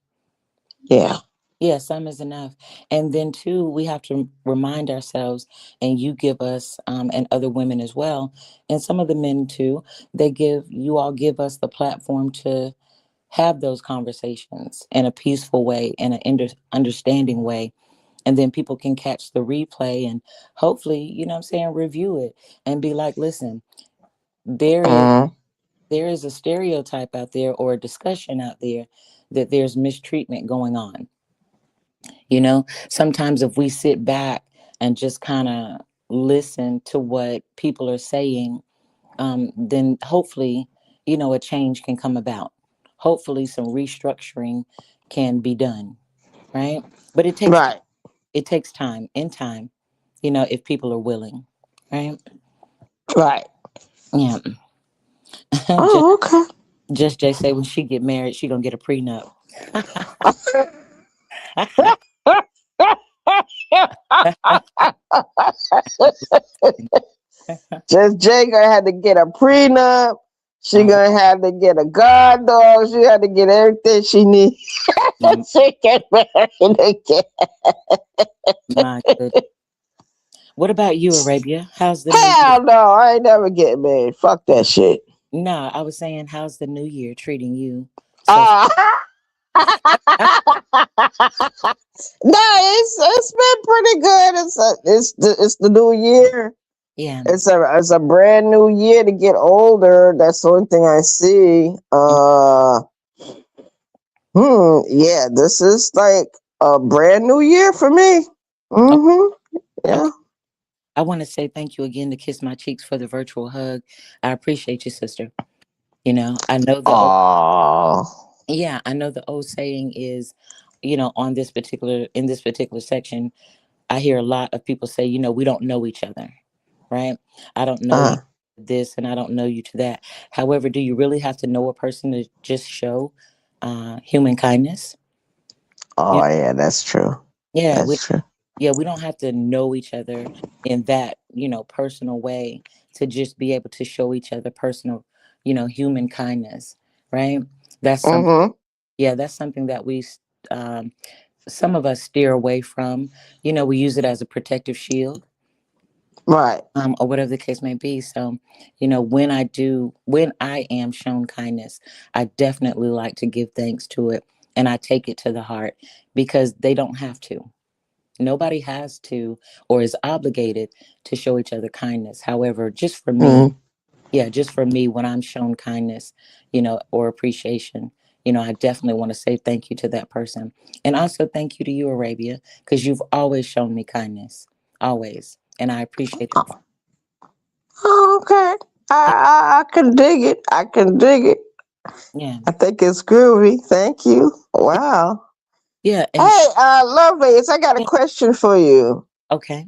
S1: Yeah.
S2: Yeah, some is enough. And then too, we have to remind ourselves, and you give us, and other women as well, and some of the men too, you all give us the platform to have those conversations in a peaceful way, in an understanding way. And then people can catch the replay and hopefully, what I'm saying, review it and be like, listen, there is
S1: Mhm.
S2: there is a stereotype out there or a discussion out there that there's mistreatment going on. Sometimes if we sit back and just kind of listen to what people are saying, then hopefully, a change can come about. Hopefully, some restructuring can be done, right? But
S1: Right.
S2: it takes time and time, if people are willing, right?
S1: Right.
S2: Yeah. just
S1: Oh, okay.
S2: just Jay say when she get married, she gonna get a prenup.
S1: Just Jay gonna have to get a prenup. She
S2: Oh,
S1: gonna have to get a guard dog. She had to get everything she needs.
S2: mm,
S1: She get married again.
S2: my good. What about you, Arabia? How's the new year?
S1: Hell no, I ain't never getting married. Fuck that shit.
S2: No, I was saying, how's the new year treating you so far?
S1: Uh, no, it's been pretty good. It's the new year.
S2: Yeah.
S1: It's a brand new year to get older. That's the only thing I see. Yeah, this is like a brand new year for me.
S2: Oh,
S1: Yeah.
S2: okay. I want to say thank you again to Kiss My Cheeks for the virtual hug. I appreciate you, sister. You know, I know the old,
S1: Oh.
S2: yeah, I know the old saying is, on in this particular section, I hear a lot of people say, we don't know each other, right? I don't know you
S1: Uh,
S2: this and I don't know you to that. However, do you really have to know a person to just show human kindness? Yeah,
S1: oh yeah, that's true.
S2: yeah,
S1: That's true.
S2: we don't have to know each other in that, personal way to just be able to show each other personal, human kindness, right? That's something,
S1: Mm-hmm.
S2: yeah, that's something that um, some of us steer away from. We use it as a protective shield,
S1: Right.
S2: or whatever the case may be. So, when I am shown kindness, I definitely like to give thanks to it, and I take it to the heart because they don't have to. Nobody has to or is obligated to show each other kindness. However, just for me,
S1: Mm.
S2: yeah, just for me, when I'm shown kindness, or appreciation, I definitely want to say thank you to that person. And also thank you to you, Arabia, because you've always shown me kindness, always. And I appreciate it.
S1: Oh, okay.
S2: Yeah.
S1: I can dig it. I can dig it.
S2: Yeah.
S1: I think it's groovy. Thank you. Wow.
S2: Yeah. And
S1: Hey, Lovelace, I got a
S2: yeah,
S1: question for you.
S2: okay.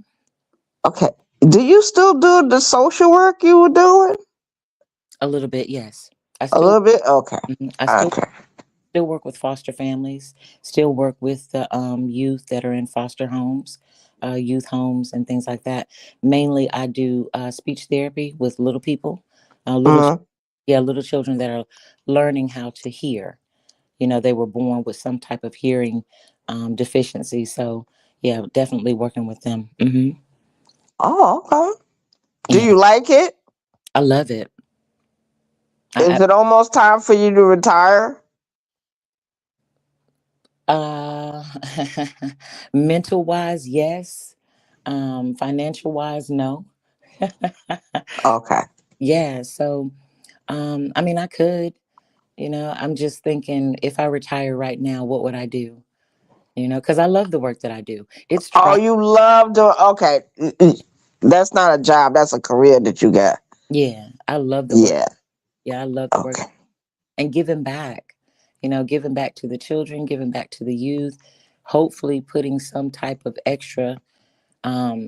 S1: Okay. Do you still do the social work you were doing?
S2: A little bit, yes. I
S1: A
S2: still,
S1: little bit? Okay.
S2: mhm, I still
S1: Okay.
S2: still work with foster families, still work with the youth that are in foster homes, youth homes, and things like that. Mainly, I do speech therapy with little people, little
S1: Mm.
S2: yeah, little children that are learning how to hear. They were born with some type of hearing deficiency. So, yeah, definitely working with them.
S1: Oh, okay. Do
S2: Yeah,
S1: you like it?
S2: I love it.
S1: Is
S2: I,
S1: it almost time for you to retire?
S2: uh, mental wise, yes. Financial wise, no.
S1: Okay.
S2: Yeah, so I mean, I could, I'm just thinking if I retire right now, what would I do? Because I love the work that I do. It's
S1: Oh,
S2: try,
S1: you love doing, okay. That's not a job, that's a career that you got.
S2: yeah, I love the work.
S1: Yeah.
S2: Yeah, I love the work
S1: Okay.
S2: and giving back, giving back to the children, giving back to the youth, hopefully putting some type of extra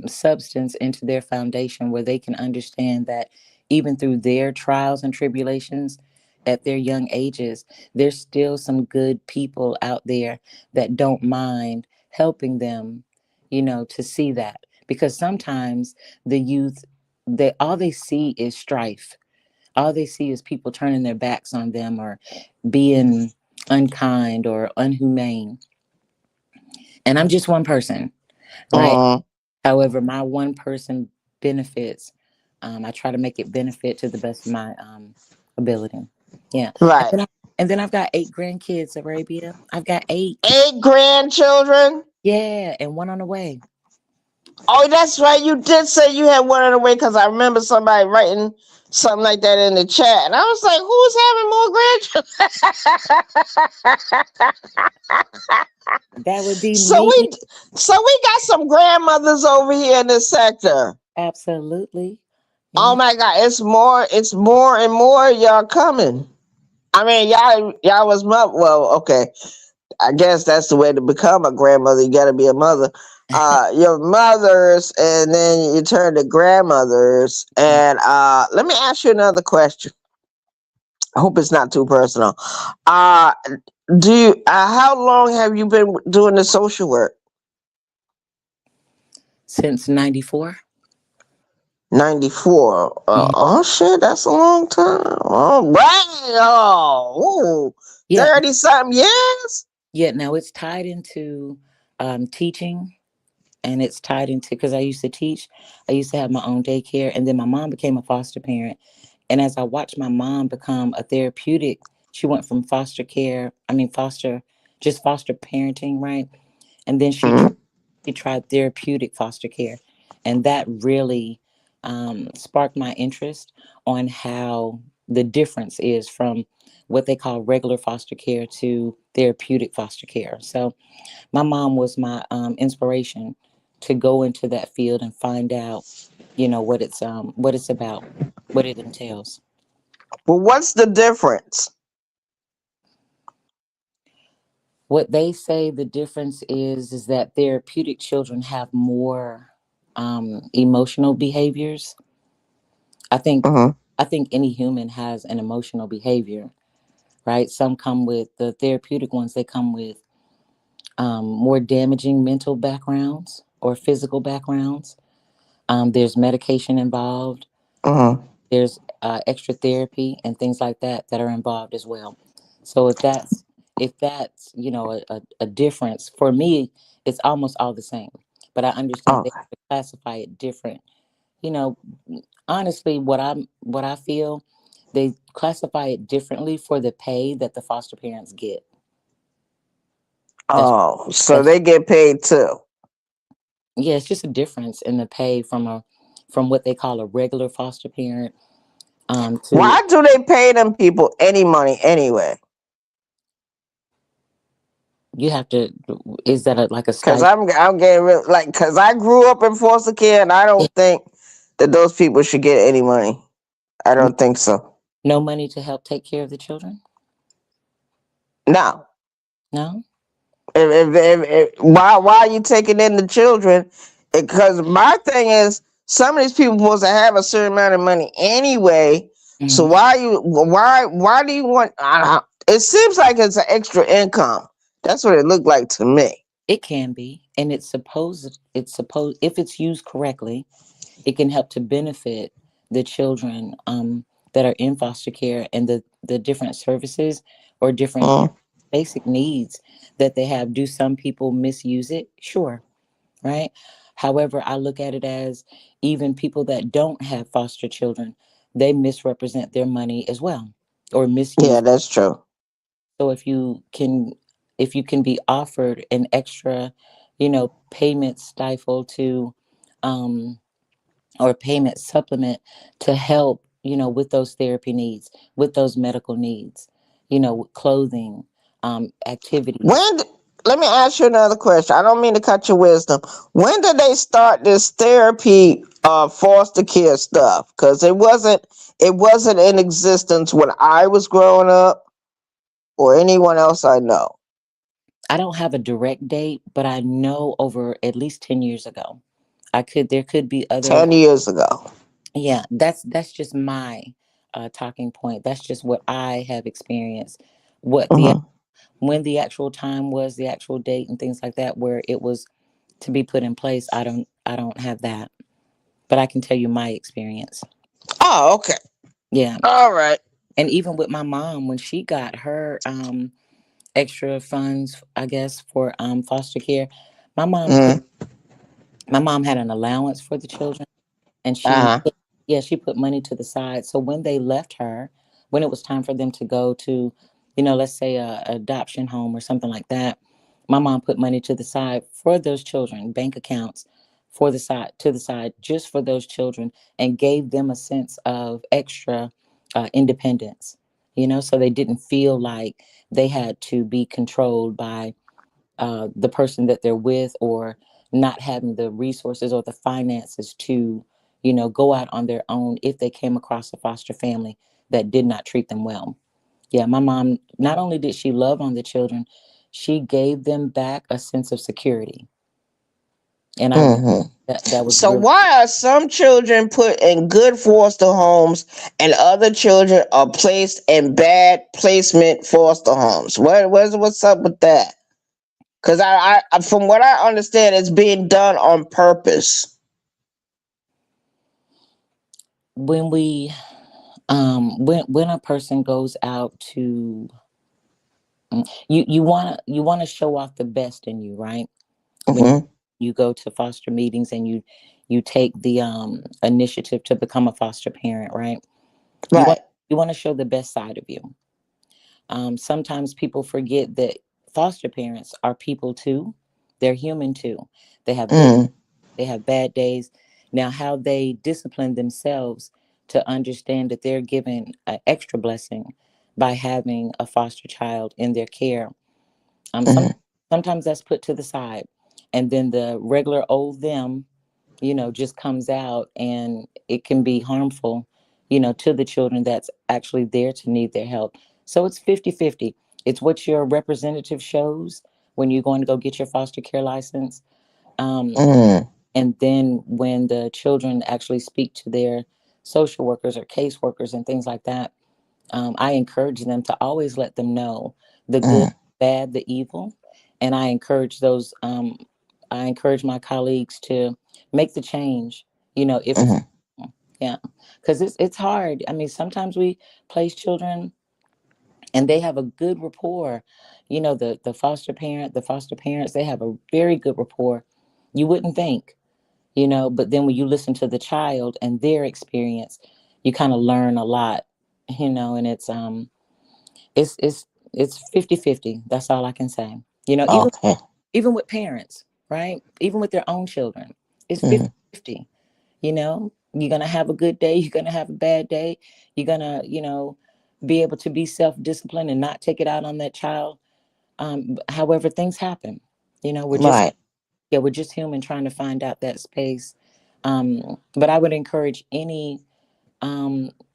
S2: substance into their foundation where they can understand that even through their trials and tribulations at their young ages, there's still some good people out there that don't mind helping them, to see that. Because sometimes the youth, all they see is strife. All they see is people turning their backs on them or being unkind or unhumane. And I'm just one person, right?
S1: Mm.
S2: However, my one person benefits, I try to make it benefit to the best of my ability. Yeah. And
S1: Right.
S2: then I've got 8 grandkids, Arabia. I've got 8.
S1: 8 grandchildren?
S2: Yeah, and one on the way.
S1: Oh, that's right. You did say you had one on the way because I remember somebody writing something like that in the chat. And I was like, who's having more grandchildren?
S2: That would be
S1: so
S2: me.
S1: we so we got some grandmothers over here in this sector.
S2: Absolutely.
S1: Oh
S2: Yeah.
S1: my God, it's more and more y'all coming. I mean, y'all was well, okay. I guess that's the way to become a grandmother. You got to be a mother. Your mothers, and then you turn to grandmothers. And let me ask you another question. I hope it's not too personal. Uh, do you? How long have you been doing the social work?
S2: Since 94.
S1: 94.
S2: Mhm.
S1: Oh shit, that's a long time. Oh wow,
S2: Yeah.
S1: 30 something years.
S2: Yeah. Now it's tied into teaching, and it's tied into because I used to teach. I used to have my own daycare, and then my mom became a foster parent. And as I watched my mom become a therapeutic, she went from foster care, I mean just foster parenting, right? And then
S1: Mhm.
S2: she tried therapeutic foster care, and that really sparked my interest on how the difference is from what they call regular foster care to therapeutic foster care. So my mom was my inspiration to go into that field and find out, what it's about, what it entails.
S1: Well, what's the difference?
S2: What they say the difference is that therapeutic children have more emotional behaviors. I think
S1: Mm-hmm.
S2: I think any human has an emotional behavior, right? Some come with the therapeutic ones. They come with more damaging mental backgrounds or physical backgrounds. There's medication involved.
S1: Mm-hmm.
S2: There's extra therapy and things like that that are involved as well. So if that's a difference for me, it's almost all the same. But I understand they
S1: Okay.
S2: have to classify it different. You know, honestly, what I feel, they classify it differently for the pay that the foster parents get. That's
S1: Oh, so
S2: that's
S1: they get paid too.
S2: Yeah, it's just a difference in the pay from what they call a regular foster parent to
S1: Why do they pay them people any money anyway?
S2: you have to is that like a
S1: Cause
S2: stipend?
S1: I'm getting real like cause I grew up in foster care and I don't think that those people should get any money. I don't think so.
S2: No money to help take care of the children?
S1: No.
S2: No?
S1: Why are you taking in the children? Because my thing is, some of these people supposed to have a certain amount of money anyway. So
S2: Hmm.
S1: why do you want? It seems like it's an extra income. That's what it looked like to me.
S2: It can be, and it's supposed if it's used correctly, it can help to benefit the children that are in foster care and the different services or different
S1: Mm.
S2: basic needs that they have. Do some people misuse it? Sure, right? However, I look at it as even people that don't have foster children, they misrepresent their money as well or
S1: Yeah,
S2: misuse.
S1: that's true.
S2: So if you can be offered an extra, payment stifle to um or payment supplement to help, with those therapy needs, with those medical needs, with clothing, activities.
S1: When? Let me ask you another question. I don't mean to cut your wisdom. When did they start this therapy foster care stuff? Because it wasn't in existence when I was growing up or anyone else I know.
S2: I don't have a direct date, but I know over at least 10 years ago. There could be other.
S1: 10 years ago.
S2: Yeah, that's just my talking point. That's just what I have experienced. What the
S1: Hmm.
S2: When the actual time was, the actual date and things like that where it was to be put in place, I don't have that. But I can tell you my experience.
S1: Oh, okay.
S2: Yeah.
S1: All right.
S2: And even with my mom when she got her extra funds, I guess, for foster care, my mom put
S1: Mm.
S2: my mom had an allowance for the children, and
S1: Uh-huh.
S2: she put money to the side. So when they left her, when it was time for them to go to, let's say a adoption home or something like that, my mom put money to the side for those children, bank accounts for the side to the side just for those children, and gave them a sense of extra independence. So they didn't feel like they had to be controlled by the person that they're with, or not having the resources or the finances to, go out on their own if they came across a foster family that did not treat them well. Yeah, my mom, not only did she love on the children, she gave them back a sense of security. And
S1: Hmm.
S2: that was
S1: So
S2: really,
S1: why are some children put in good foster homes and other children are placed in bad placement foster homes? What's up with that? Because from what I understand, it's being done on purpose.
S2: when we when a person goes out to, you want to show off the best in you, right? When
S1: Hmm.
S2: you go to foster meetings and you take the initiative to become a foster parent, right? you want
S1: Right.
S2: you want to show the best side of you. Sometimes people forget that foster parents are people too. They're human too. They have good,
S1: Mm.
S2: they have bad days. Now, how they discipline themselves to understand that they're given an extra blessing by having a foster child in their care. Um, some,
S1: Hmm.
S2: Sometimes that's put to the side, and then the regular old them, just comes out, and it can be harmful to the children that's actually there to need their help. So it's 50-50. It's what your representative shows when you're going to go get your foster care license. Um,
S1: Mm,
S2: and then when the children actually speak to their social workers or caseworkers and things like that, I encourage them to always let them know the good,
S1: mm,
S2: bad, the evil. And I encourage my colleagues to make the change, if it's,
S1: mm.
S2: yeah, because it's hard. I mean, sometimes we place children and they have a good rapport. The foster parents, they have a very good rapport. You wouldn't think, but then when you listen to the child and their experience, you kind of learn a lot, and it's 50-50. That's all I can say. Even
S1: Okay.
S2: even with parents, right? Even with their own children, it's
S1: Mm,
S2: 50-50. You're gonna have a good day, you're gonna have a bad day, you're gonna, be able to be self-disciplined and not take it out on that child. However, things happen. We're just
S1: right.
S2: yeah, we're just human trying to find out that space. But I would encourage any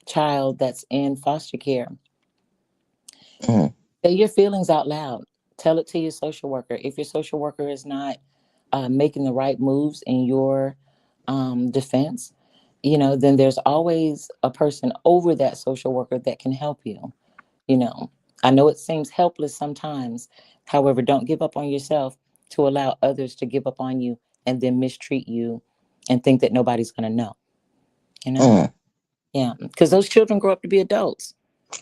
S2: child that's in foster care,
S1: Mm,
S2: say your feelings out loud. Tell it to your social worker. If your social worker is not making the right moves in your defense, then there's always a person over that social worker that can help you. You know, I know it seems helpless sometimes. However, don't give up on yourself to allow others to give up on you and then mistreat you and think that nobody's going to know, you know?
S1: mm.
S2: Yeah. Because those children grow up to be adults.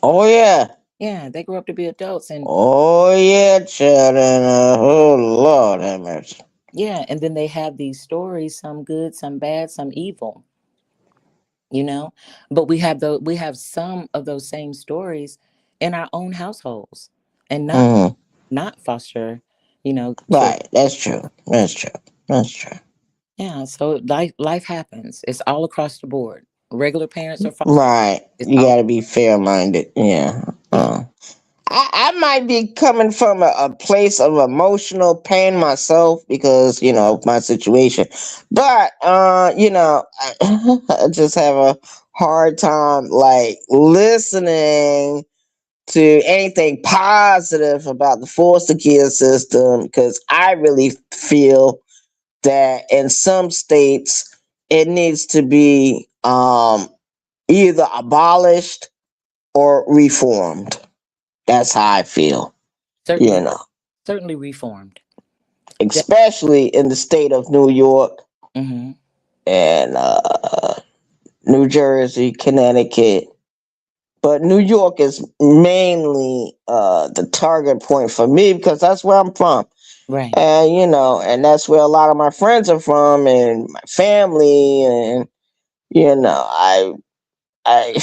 S1: Oh yeah.
S2: Yeah. They grow up to be adults. And
S1: Oh yeah, children. Oh Lord have mercy.
S2: yeah. And then they have these stories, some good, some bad, some evil, you know? But we have some of those same stories in our own households and
S1: Mm,
S2: not foster, children.
S1: right. That's true. That's true. That's true.
S2: Yeah, so life happens. It's all across the board. Regular parents or foster.
S1: Right.
S2: It's
S1: You
S2: all
S1: got to be fair minded. Yeah.
S2: yeah.
S1: I might be coming from a place of emotional pain myself because, of my situation. But, I just have a hard time like listening to anything positive about the foster care system because I really feel that in some states it needs to be either abolished or reformed. That's how I feel, you
S2: Certainly,
S1: know,
S2: certainly reformed. Yeah.
S1: especially in the state of New York
S2: Mm-hmm.
S1: and New Jersey, Connecticut. But New York is mainly the target point for me because that's where I'm from.
S2: Right.
S1: And, and that's where a lot of my friends are from and my family. And, I,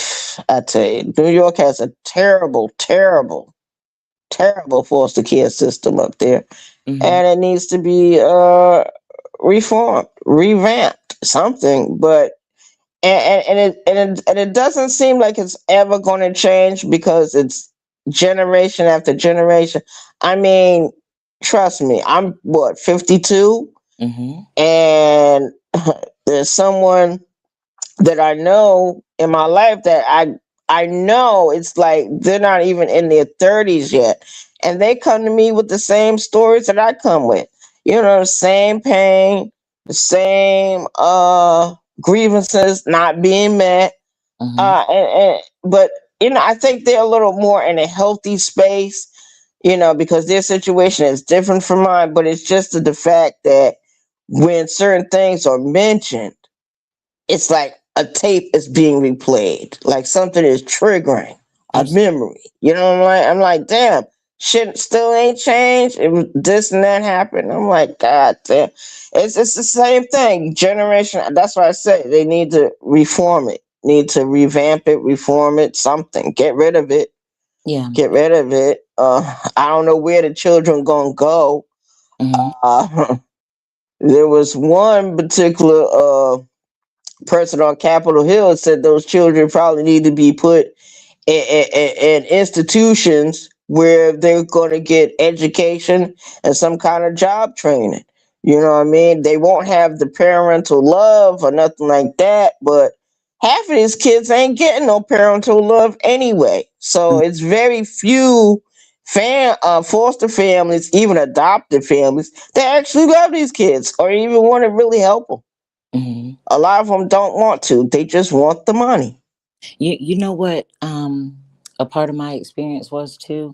S1: I tell you, New York has a terrible, terrible, terrible foster care system up there,
S2: Mm-hmm.
S1: and it needs to be reformed, revamped, something. But and it doesn't seem like it's ever going to change because it's generation after generation. I mean, trust me, I'm what 52,
S2: Mm-hmm.
S1: and there's someone that I know in my life that I know it's like they're not even in their 30s yet. And they come to me with the same stories that I come with. The same pain, the same grievances not being met.
S2: Mm-hmm.
S1: But I think they're a little more in a healthy space, because their situation is different from mine, but it's just the fact that when certain things are mentioned, it's like a tape is being replayed, like something is triggering a memory. You know what I'm like? I'm like, damn, shit still ain't changed. It was this and that happened. I'm like, God damn. It's the same thing. Generation. That's why I say they need to reform it. Need to revamp it, reform it, something. Get rid of it.
S2: Yeah.
S1: Get rid of it. I don't know where the children gonna go.
S2: Mm-hmm.
S1: There was one particular person on Capitol Hill said those children probably need to be put in institutions where they're going to get education and some kind of job training. You know what I mean? They won't have the parental love or nothing like that, but half of these kids ain't getting no parental love anyway. So it's very few foster families, even adopted families, that actually love these kids or even want to really help them.
S2: Mm-hmm.
S1: A lot of them don't want to. They just want the money.
S2: You know what a part of my experience was too?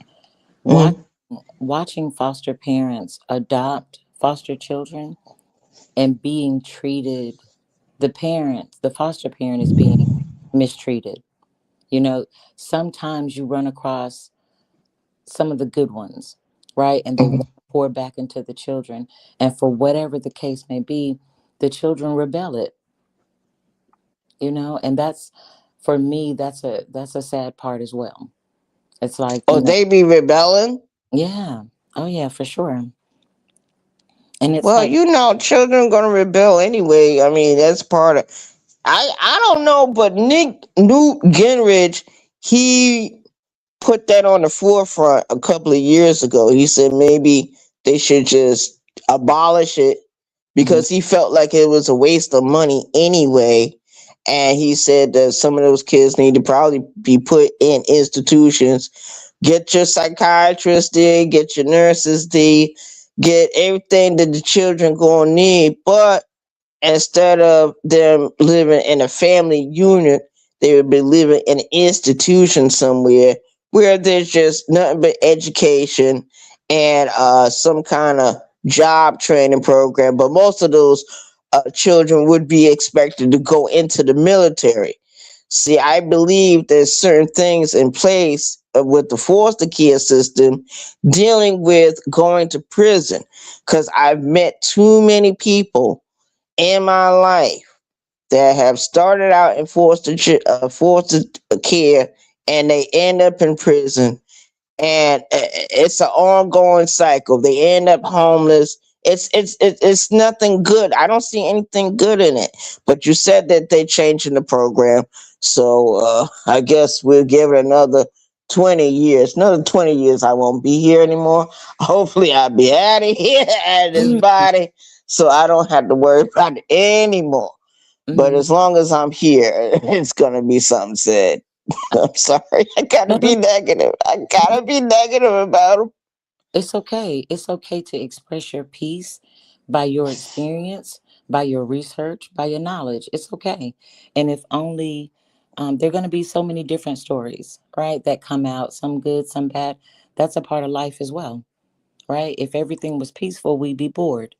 S2: Watch,
S1: Mm.
S2: watching foster parents adopt foster children and being treated, the foster parent is being mistreated. You know, sometimes you run across some of the good ones, right? And they want
S1: Mhm.
S2: to pour back into the children. And for whatever the case may be, the children rebel it, and that's, for me, that's a sad part as well. It's like,
S1: Oh, they be rebelling?
S2: yeah, oh yeah, for sure. And it's
S1: Well,
S2: like,
S1: children gonna rebel anyway. I mean, that's part of. I don't know, but Newt Gingrich, he put that on the forefront a couple of years ago. He said maybe they should just abolish it
S2: mhm,
S1: because he felt like it was a waste of money anyway. And he said that some of those kids need to probably be put in institutions. Get your psychiatrist there, get your nurses there, get everything that the children gonna need. But instead of them living in a family unit, they would be living in an institution somewhere where there's just nothing but education and some kind of job training program. But most of those children would be expected to go into the military. See, I believe there's certain things in place with the foster care system dealing with going to prison because I've met too many people in my life that have started out in foster care and they end up in prison, and it's an ongoing cycle. They end up homeless. It's nothing good. I don't see anything good in it. But you said that they changing the program, so I guess we'll give it another 20 years. Another 20 years, I won't be here anymore. Hopefully, I'll be out of here, out of this
S2: mhm,
S1: body, so I don't have to worry about it anymore. But
S2: mhm.
S1: as long as I'm here, it's gonna be something said. I'm sorry. I gotta
S2: No, no,
S1: be negative. I gotta be negative about them.
S2: it's okay. It's okay to express your piece by your experience, by your research, by your knowledge. It's okay. And if only, there are going to be so many different stories, right, that come out, some good, some bad. That's a part of life as well, right? If everything was peaceful, we'd be bored,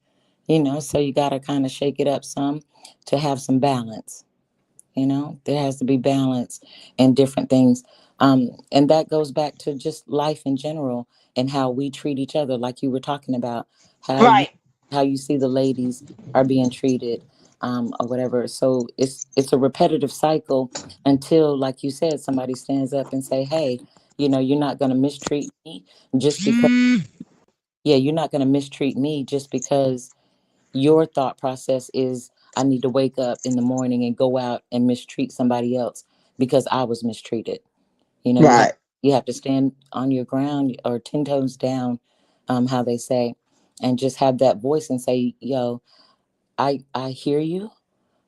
S2: so you got to kind of shake it up some to have some balance. There has to be balance and different things. And that goes back to just life in general and how we treat each other, like you were talking about, how you
S1: Right.
S2: how you see the ladies are being treated, or whatever. So it's a repetitive cycle until, like you said, somebody stands up and say, hey, you're not going to mistreat me just because, yeah, you're not going to mistreat me just because your thought process is, I need to wake up in the morning and go out and mistreat somebody else because I was mistreated. You have
S1: Right.
S2: you have to stand on your ground, or 10 toes down, how they say, and just have that voice and say, yo, I hear you,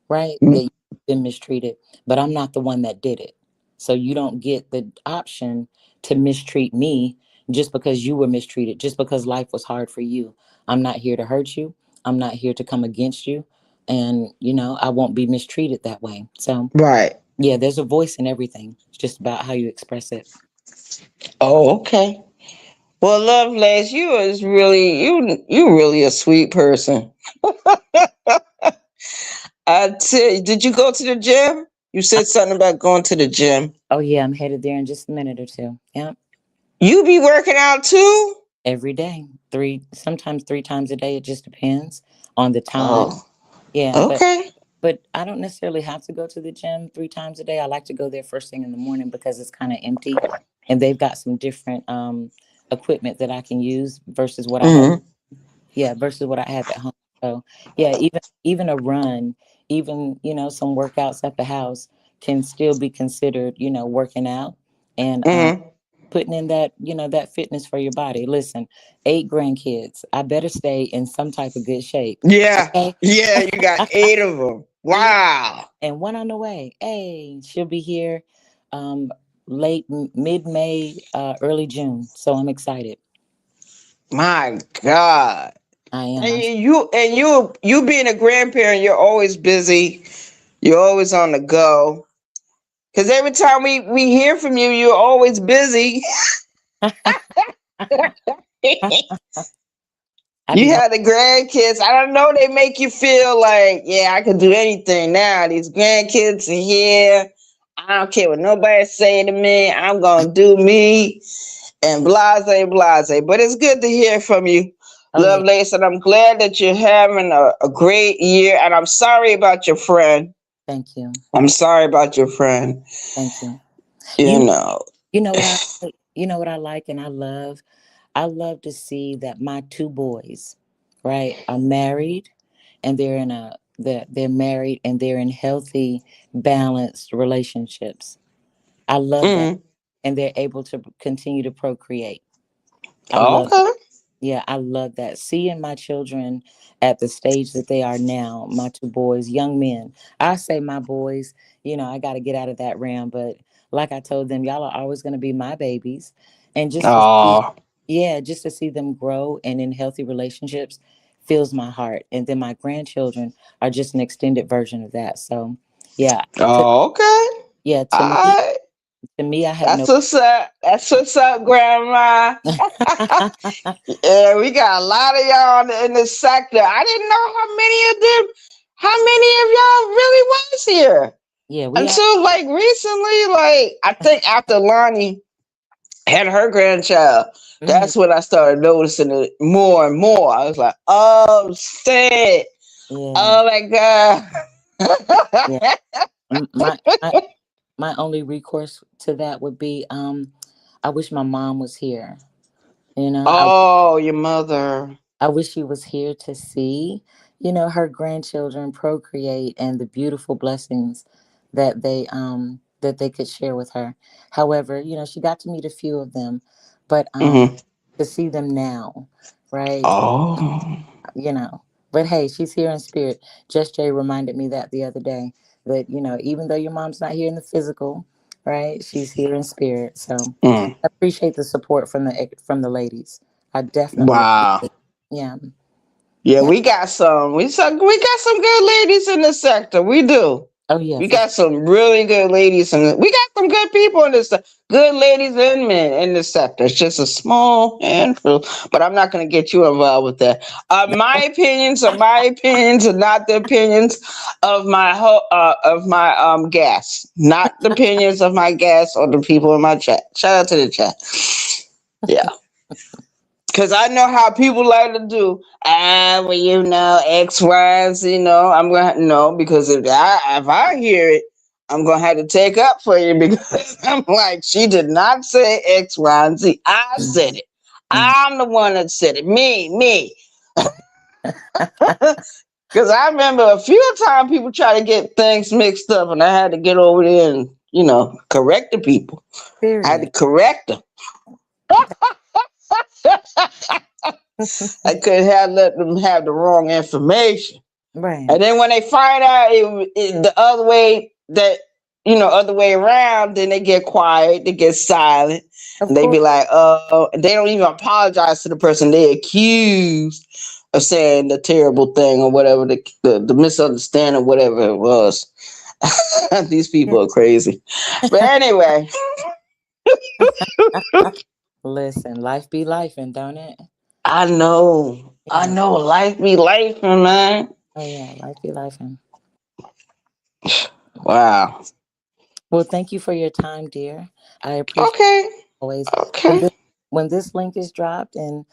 S2: right? That
S1: Mm.
S2: you've been mistreated, but I'm not the one that did it. So you don't get the option to mistreat me just because you were mistreated, just because life was hard for you. I'm not here to hurt you. I'm not here to come against you. And, I won't be mistreated that way. So,
S1: Right.
S2: yeah, there's a voice in everything. It's just about how you express it.
S1: Oh, okay. Well, Lovelace, you really a sweet person. I tell you, did you go to the gym? You
S2: I-
S1: said something about going to the gym.
S2: oh, yeah, I'm headed there in just a minute or two. Yep.
S1: You be working out too?
S2: Every day, sometimes 3 times a day. It just depends on the time.
S1: Oh,
S2: Yeah.
S1: okay.
S2: But I don't necessarily have to go to the gym 3 times a day. I like to go there first thing in the morning because it's kind of empty, and they've got some different equipment that I can use versus what I have.
S1: Hmm.
S2: Yeah, versus what I have at home. So yeah, even a run, even some workouts at the house can still be considered working out, and
S1: Hmm.
S2: putting in that fitness for your body. Listen, 8 grandkids. I better stay in some type of good shape.
S1: Yeah.
S2: Okay.
S1: Yeah, you got 8 of them. Wow.
S2: And one on the way. Hey, she'll be here um mid May, early June. So I'm excited.
S1: My God.
S2: I am.
S1: And you being a grandparent, you're always busy. You're always on the go. Cause every time we hear from you, you're always busy.
S2: I
S1: You
S2: be
S1: had the grandkids. I don't know. They make you feel like, yeah, I can do anything now. These grandkids are here. I don't care what nobody's saying to me. I'm gonna do me and blase blase. But it's good to hear from you,
S2: oh yeah,
S1: Lovelace, and I'm glad that you're having a great year. And I'm sorry about your friend.
S2: thank you.
S1: I'm sorry about your friend.
S2: Thank you.
S1: You
S2: You
S1: know.
S2: you know what I like and I love? I love to see that my two boys, right, are married and they're married and they're in healthy, balanced relationships. I love that.
S1: Mm.
S2: And they're able to continue to procreate. I love
S1: Okay.
S2: Yeah, I love that. Seeing my children at the stage that they are now, my two boys, young men. I say my boys, I got to get out of that realm. But like I told them, y'all are always going to be my babies. And
S1: Oh.
S2: just to see them grow and in healthy relationships fills my heart. And then my grandchildren are just an extended version of that. So, yeah, to,
S1: Oh, okay.
S2: yeah,
S1: I
S2: to me, I have
S1: That's
S2: no.
S1: what's up. That's what's up, Grandma. Yeah, we got a lot of y'all in this sector. I didn't know how many of y'all really was here
S2: Yeah, we are.
S1: until like recently. Like I think after Lonnie had her grandchild,
S2: Mhm,
S1: that's when I started noticing it more and more. I was like, oh shit,
S2: yeah,
S1: oh my god.
S2: yeah. My my only recourse to that would be I wish my mom was here. You know,
S1: Oh, your mother.
S2: I wish she was here to see, her grandchildren procreate and the beautiful blessings that they could share with her. However, she got to meet a few of them, but
S1: Hmm.
S2: to see them now, right?
S1: Oh.
S2: you know. But hey, she's here in spirit. Just Jay reminded me that the other day that, even though your mom's not here in the physical, right? She's here in spirit. So
S1: Mm.
S2: I appreciate the support from the ladies. I definitely
S1: Wow.
S2: appreciate. Yeah.
S1: Yeah,
S2: Yeah.
S1: we got some good ladies in the sector. We do.
S2: Oh yeah,
S1: We
S2: for sure.
S1: got some really good ladies, and we got some good people in this. Good ladies and men in this sector. It's just a small handful, but I'm not going to get you involved with that. My opinions are my opinions, and not the opinions of my guests. Not the opinions of my guests or the people in my chat. Shout out to the chat. Yeah. Cause I know how people like to do. Well, X, Y, and Z. No, I'm gonna no because if I hear it, I'm gonna have to take up for you because I'm like she did not say X, Y, and Z. I said
S2: Mhm,
S1: it.
S2: mhm.
S1: I'm the one that said it. Me. Because I remember a few times people try to get things mixed up, and I had to get over there and correct the people. I had to
S2: Period.
S1: correct them. I couldn't have let them have the wrong information.
S2: Right.
S1: And then when they find out the other way other way around, then they get quiet, they get silent,
S2: Of
S1: and they
S2: course.
S1: be like, they don't even apologize to the person they accused of saying the terrible thing or whatever, the misunderstanding, whatever it was. These
S2: Yeah.
S1: people are crazy. But anyway,
S2: Listen, life be life, and don't it?
S1: I
S2: Yeah.
S1: know, life be life, man.
S2: Oh yeah, life be life, and.
S1: Wow.
S2: Well, thank you for your time, dear. I appreciate
S1: Okay.
S2: always when
S1: Okay.
S2: this link is dropped and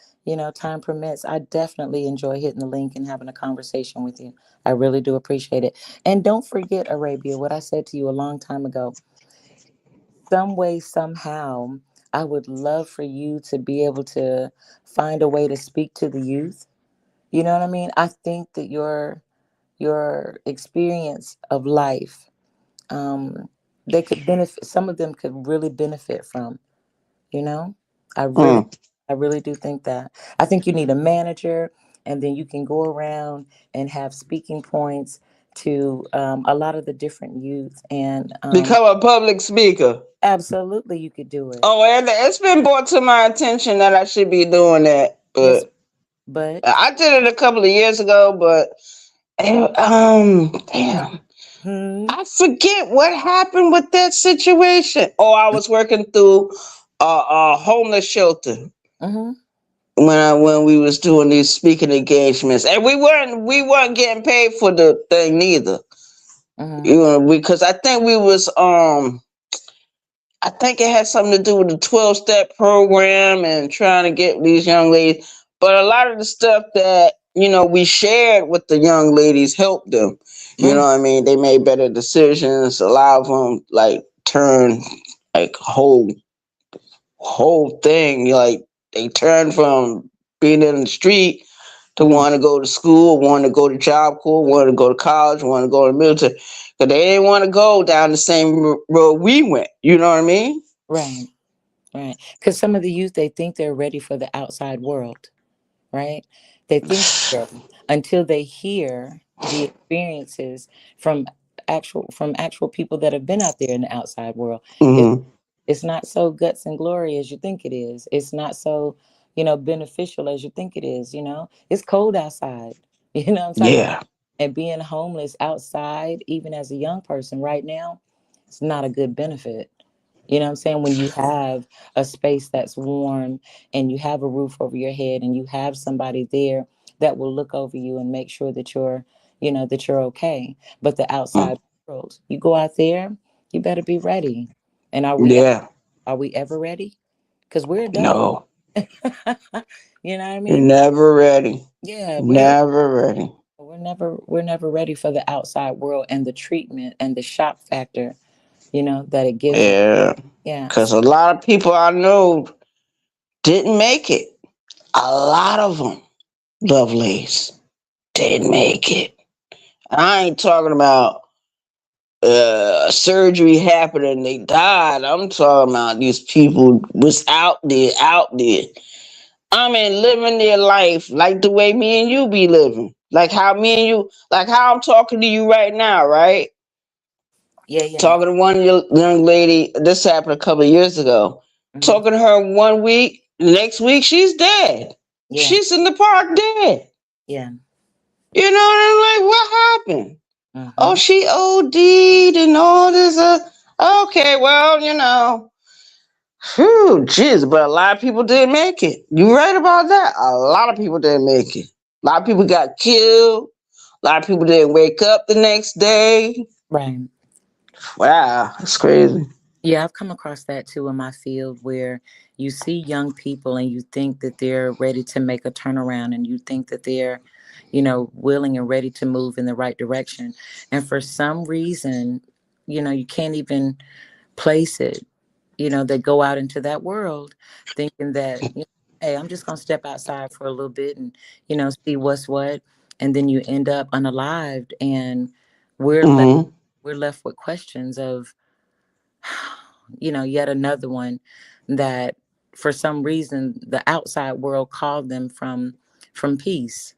S2: time permits. I definitely enjoy hitting the link and having a conversation with you. I really do appreciate it. And don't forget, Arabia, what I said to you a long time ago. Some way, somehow, I would love for you to be able to find a way to speak to the youth. You know what I mean? I think that your experience of life, um, they could benefit. Some of them could really benefit from. You know, I really,
S1: Mm.
S2: I really do think that. I think you need a manager, and then you can go around and have speaking points to a lot of the different youth, and
S1: Become a public speaker.
S2: absolutely, you could do it.
S1: Oh, and it's been brought to my attention that I should be doing that,
S2: Yes,
S1: but
S2: but
S1: I did it a couple of years ago. But damn,
S2: hmm,
S1: I forget what happened with that situation. Oh, I was working through a homeless shelter
S2: hmm,
S1: when we was doing these speaking engagements, and we weren't getting paid for the thing neither.
S2: hmm,
S1: You know, because I think we was I think it had something to do with the 12-step program and trying to get these young ladies. But a lot of the stuff that, we shared with the young ladies helped them. You know
S2: right,
S1: what I mean? They made better decisions. A lot of them like turned like whole thing. Like they turned from being in the street to
S2: hmm,
S1: want to go to school, want to go to job corps, want to go to college, want to go to the military. Because they didn't want to go down the same road we went. You know what I mean?
S2: right, right. Because some of the youth, they think they're ready for the outside world, right? They think they're ready until they hear the experiences from actual people that have been out there in the outside world. It's
S1: Hmm.
S2: it's not so guts and glory as you think it is. It's not so, beneficial as you think it is. It's cold outside. You know what I'm talking about?
S1: Yeah.
S2: And being homeless outside, even as a young person right now, it's not a good benefit. You know what I'm saying? When you have a space that's warm and you have a roof over your head and you have somebody there that will look over you and make sure that you're okay. But the
S1: Mm.
S2: outside world, you go out there, you better be ready. And
S1: Yeah.
S2: are we ever ready? Because we're adults.
S1: No.
S2: You know what I
S1: You're
S2: mean?
S1: never ready.
S2: Yeah,
S1: Never ready.
S2: we're never ready for the outside world and the treatment and the shock factor, that it gives us.
S1: Yeah.
S2: Yeah.
S1: Because a lot of people I know didn't make it. A lot of them, Lovelace, didn't make it. I ain't talking about surgery happened and they died. I'm talking about these people was out there. I mean, living their life like the way me and you be living. Like how I'm talking to you right now, right?
S2: Yeah, yeah.
S1: Talking to one young lady, this happened a couple of years ago.
S2: Hmm.
S1: Talking to her one week, next week she's dead.
S2: Yeah.
S1: She's in the park dead.
S2: Yeah.
S1: You know, and I'm like, what happened? Oh,
S2: Hmm.
S1: she OD'd and all this. Okay, well, whew, jeez, but a lot of people didn't make it. You right about that. A lot of people didn't make it. A lot of people got killed. A lot of people didn't wake up the next day.
S2: Right.
S1: Wow, that's crazy.
S2: Yeah, I've come across that too in my field where you see young people and you think that they're ready to make a turnaround and you think that they're, willing and ready to move in the right direction. And for some reason, you can't even place it. They go out into that world thinking that, hey, I'm just going to step outside for a little bit and, see what's what. And then you end up unalived and we're left,
S1: Mm-hmm.
S2: we're left with questions of, yet another one that for some reason the outside world called them from peace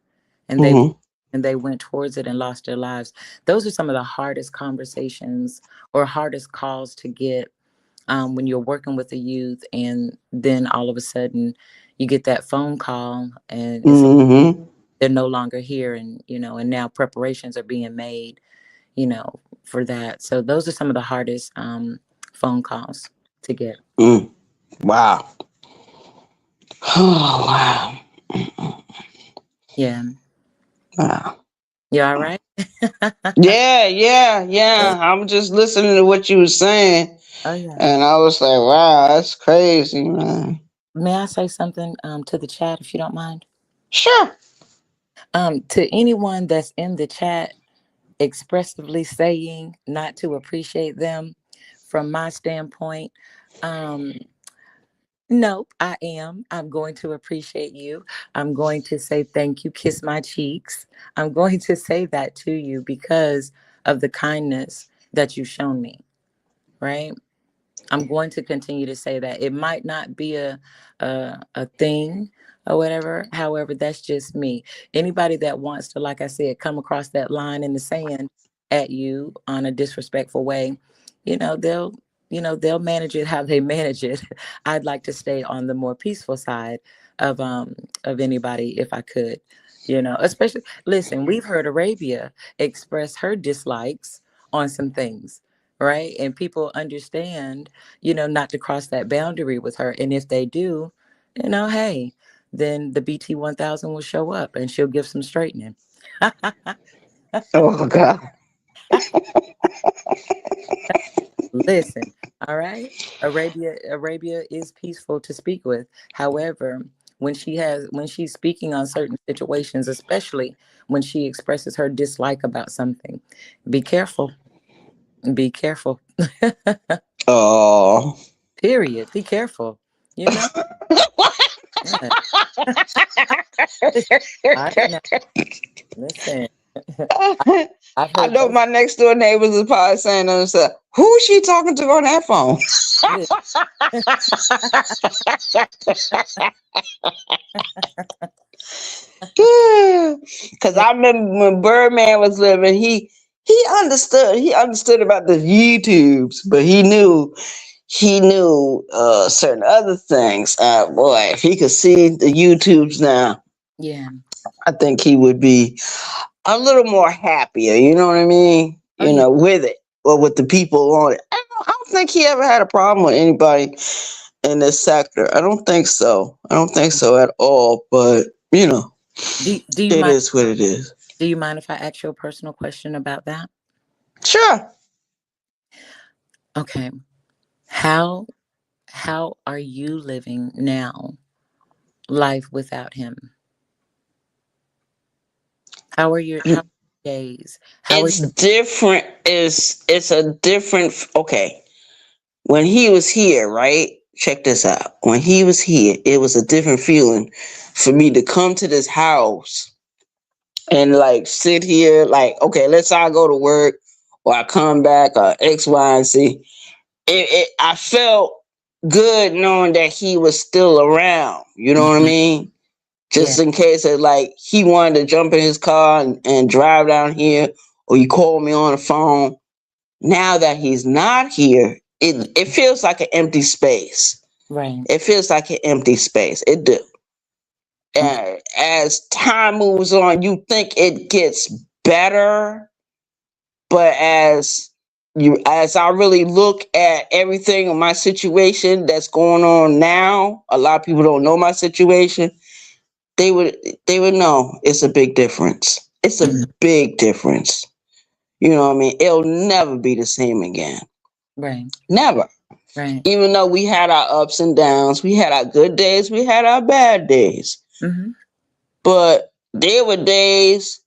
S2: and
S1: Mm-hmm.
S2: they went towards it and lost their lives. Those are some of the hardest conversations or hardest calls to get when you're working with a youth and then all of a sudden you get that phone call and it's
S1: Mm-hmm.
S2: they're no longer here and and now preparations are being made for that. So those are some of the hardest phone calls to get.
S1: Mm. Wow. Oh wow.
S2: Yeah.
S1: Wow.
S2: You all right?
S1: Yeah, yeah, yeah. I'm just listening to what you were saying,
S2: Oh yeah.
S1: and I was like, wow, that's crazy, man.
S2: May I say something to the chat if you don't mind?
S1: Sure.
S2: To anyone that's in the chat expressively saying not to appreciate them, from my standpoint, um, nope, I am. I'm going to appreciate you. I'm going to say thank you, kiss my cheeks. I'm going to say that to you because of the kindness that you've shown me, right? I'm going to continue to say that. It might not be a thing or whatever. However, that's just me. Anybody that wants to, like I said, come across that line in the sand, at you on a disrespectful way, they'll they'll manage it how they manage it. I'd like to stay on the more peaceful side of anybody if I could, especially listen, we've heard Arabia express her dislikes on some things, right? And people understand, not to cross that boundary with her. And if they do, hey, then the BT 1000 will show up and she'll give some straightening.
S1: Oh God.
S2: Listen, all right. Arabia is peaceful to speak with. However, when she's speaking on certain situations, especially when she expresses her dislike about something, be careful. Be careful.
S1: Oh.
S2: Period. Be careful. You know? Yeah. I know. Listen. I've
S1: I
S2: heard
S1: know
S2: both.
S1: my next door neighbors is probably saying to themselves, who's she talking to on that phone? Because I remember when Birdman was living, he understood about the YouTubes, but he knew certain other things. Boy, if he could see the YouTubes now,
S2: Yeah.
S1: I think he would be a little more happier. You know what I mean?
S2: Oh yeah.
S1: With it or with the people on it. I don't think he ever had a problem with anybody in this sector. I don't think so. I don't think so at all. But
S2: Do you
S1: it
S2: mind
S1: is what it is.
S2: do you mind if I ask you a personal question about that?
S1: Sure.
S2: Okay. How how are you living now, life without him? How are your days? How are
S1: It's different. It's a different. Okay, when he was here, right? Check this out. When he was here, it was a different feeling for me to come to this house and like sit here. Like, okay, let's say I go to work or I come back or X, Y, and Z. I felt good knowing that he was still around. You know what I
S2: Mhm.
S1: mean?
S2: Yeah.
S1: Just in case that like he wanted to jump in his car and drive down here, or you call me on the phone. Now that he's not here, it feels like an empty space.
S2: Right.
S1: It feels like an empty space. It do.
S2: Okay.
S1: And as time moves on, you think it gets better, but as I really look at everything in my situation that's going on now, a lot of people don't know my situation. They would they would know it's a big difference. It's a
S2: Mhm.
S1: big difference. You know what I mean? It'll never be the same again.
S2: Right.
S1: Never.
S2: Right.
S1: Even though we had our ups and downs, we had our good days, we had our bad days.
S2: Mhm.
S1: But there were days,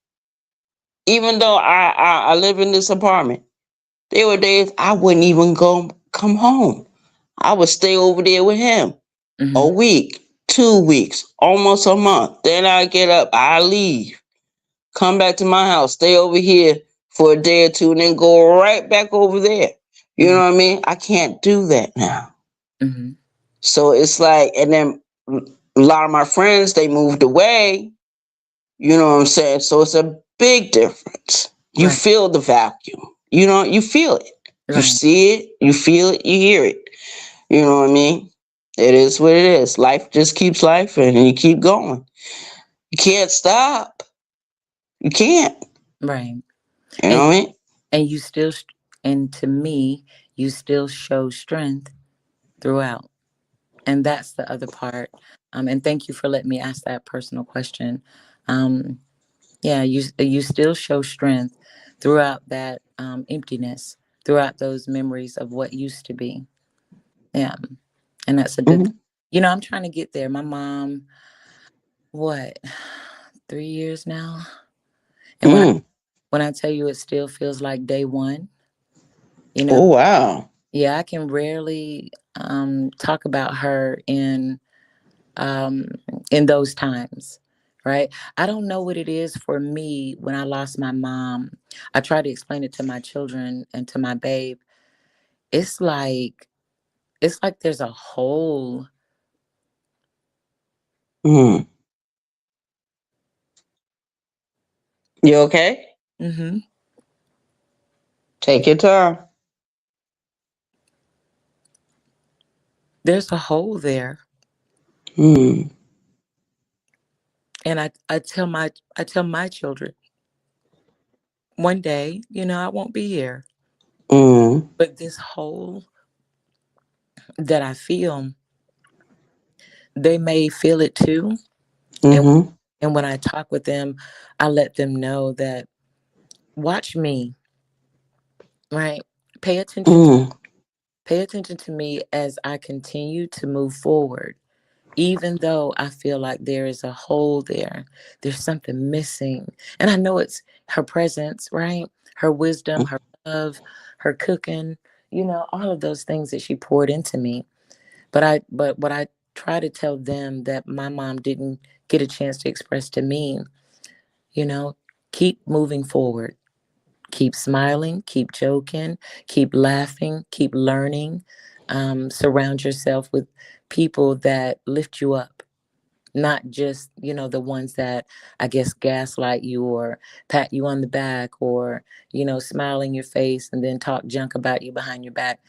S1: even though I live in this apartment, there were days I wouldn't even go come home. I would stay over there with him a
S2: Mhm.
S1: week, 2 weeks, almost a month. Then I get up, I leave, come back to my house, stay over here for a day or two, and then go right back over there. You
S2: Mhm.
S1: know what I mean? I can't do that now.
S2: Mhm.
S1: So it's like, and then a lot of my friends, they moved away. You know what I'm saying? So it's a big difference. You
S2: Right.
S1: feel the vacuum. You feel it. You
S2: Right.
S1: see it, you feel it, you hear it. You know what I mean? It is what it is. Life just keeps life and you keep going. You can't stop. You can't.
S2: Right.
S1: You know
S2: And
S1: what I mean?
S2: and you still and to me, you still show strength throughout. And that's the other part. And thank you for letting me ask that personal question. Um, yeah, you still show strength throughout that emptiness, throughout those memories of what used to be. Yeah, and that's a good thing.
S1: Hmm.
S2: I'm trying to get there. My mom, what, 3 years now, and
S1: Mm.
S2: when I tell you it still feels like day one, you know,
S1: Oh wow.
S2: yeah, I can rarely talk about her um, in those times, right? I don't know what it is for me when I lost my mom. I try to explain it to my children and to my babe. It's like there's a hole.
S1: Mm. You okay?
S2: Hmm.
S1: Take your time.
S2: There's a hole there.
S1: Mm.
S2: And I tell my children, one day, I won't be here.
S1: Mm.
S2: But this hole that I feel, they may feel it too. And
S1: Mm-hmm.
S2: and when I talk with them, I let them know that watch me, right? Pay attention to
S1: Mm.
S2: pay attention to me as I continue to move forward. Even though I feel like there is a hole there, there's something missing. And I know it's her presence, right? Her wisdom, her love, her cooking, all of those things that she poured into me. But what I try to tell them that my mom didn't get a chance to express to me, you know, keep moving forward. Keep smiling, keep joking, keep laughing, keep learning. Surround yourself with people that lift you up, not just, the ones that I guess gaslight you or pat you on the back or, smile in your face and then talk junk about you behind your back.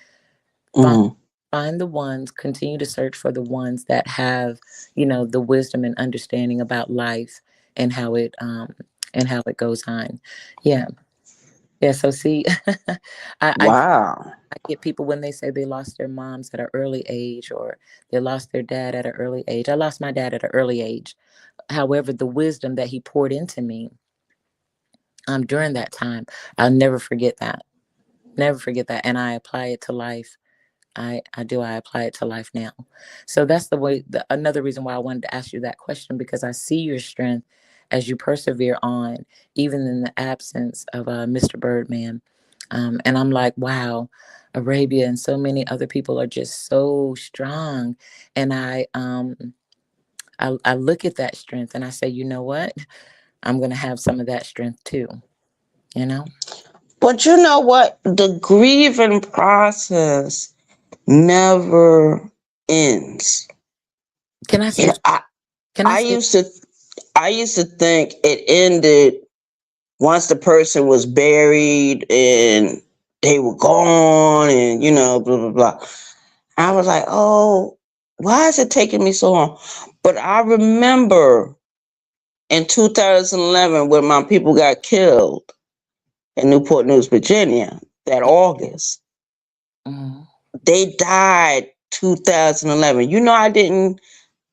S2: Find,
S1: Mm.
S2: find the ones, continue to search for the ones that have, the wisdom and understanding about life and how it goes on. Yeah. Yeah. So see, I
S1: Wow.
S2: I get people when they say they lost their moms at an early age or they lost their dad at an early age. I lost my dad at an early age. However, the wisdom that he poured into me during that time, I'll never forget that. Never forget that. And I apply it to life. I apply it to life now. So that's another reason why I wanted to ask you that question, because I see your strength as you persevere on, even in the absence of Mr. Birdman. And I'm like, wow, Arabia and so many other people are just so strong. And I look at that strength and I say, you know what? I'm going to have some of that strength too, you know?
S1: But you know what? The grieving process never ends.
S2: Can I
S1: You
S2: say,
S1: know, I,
S2: can I
S1: I
S2: say,
S1: used to I used to think it ended once the person was buried and they were gone and blah blah blah. I was like, oh, why is it taking me so long? But I remember in 2011 when my people got killed in Newport News, Virginia, that August.
S2: mm,
S1: They died 2011. I didn't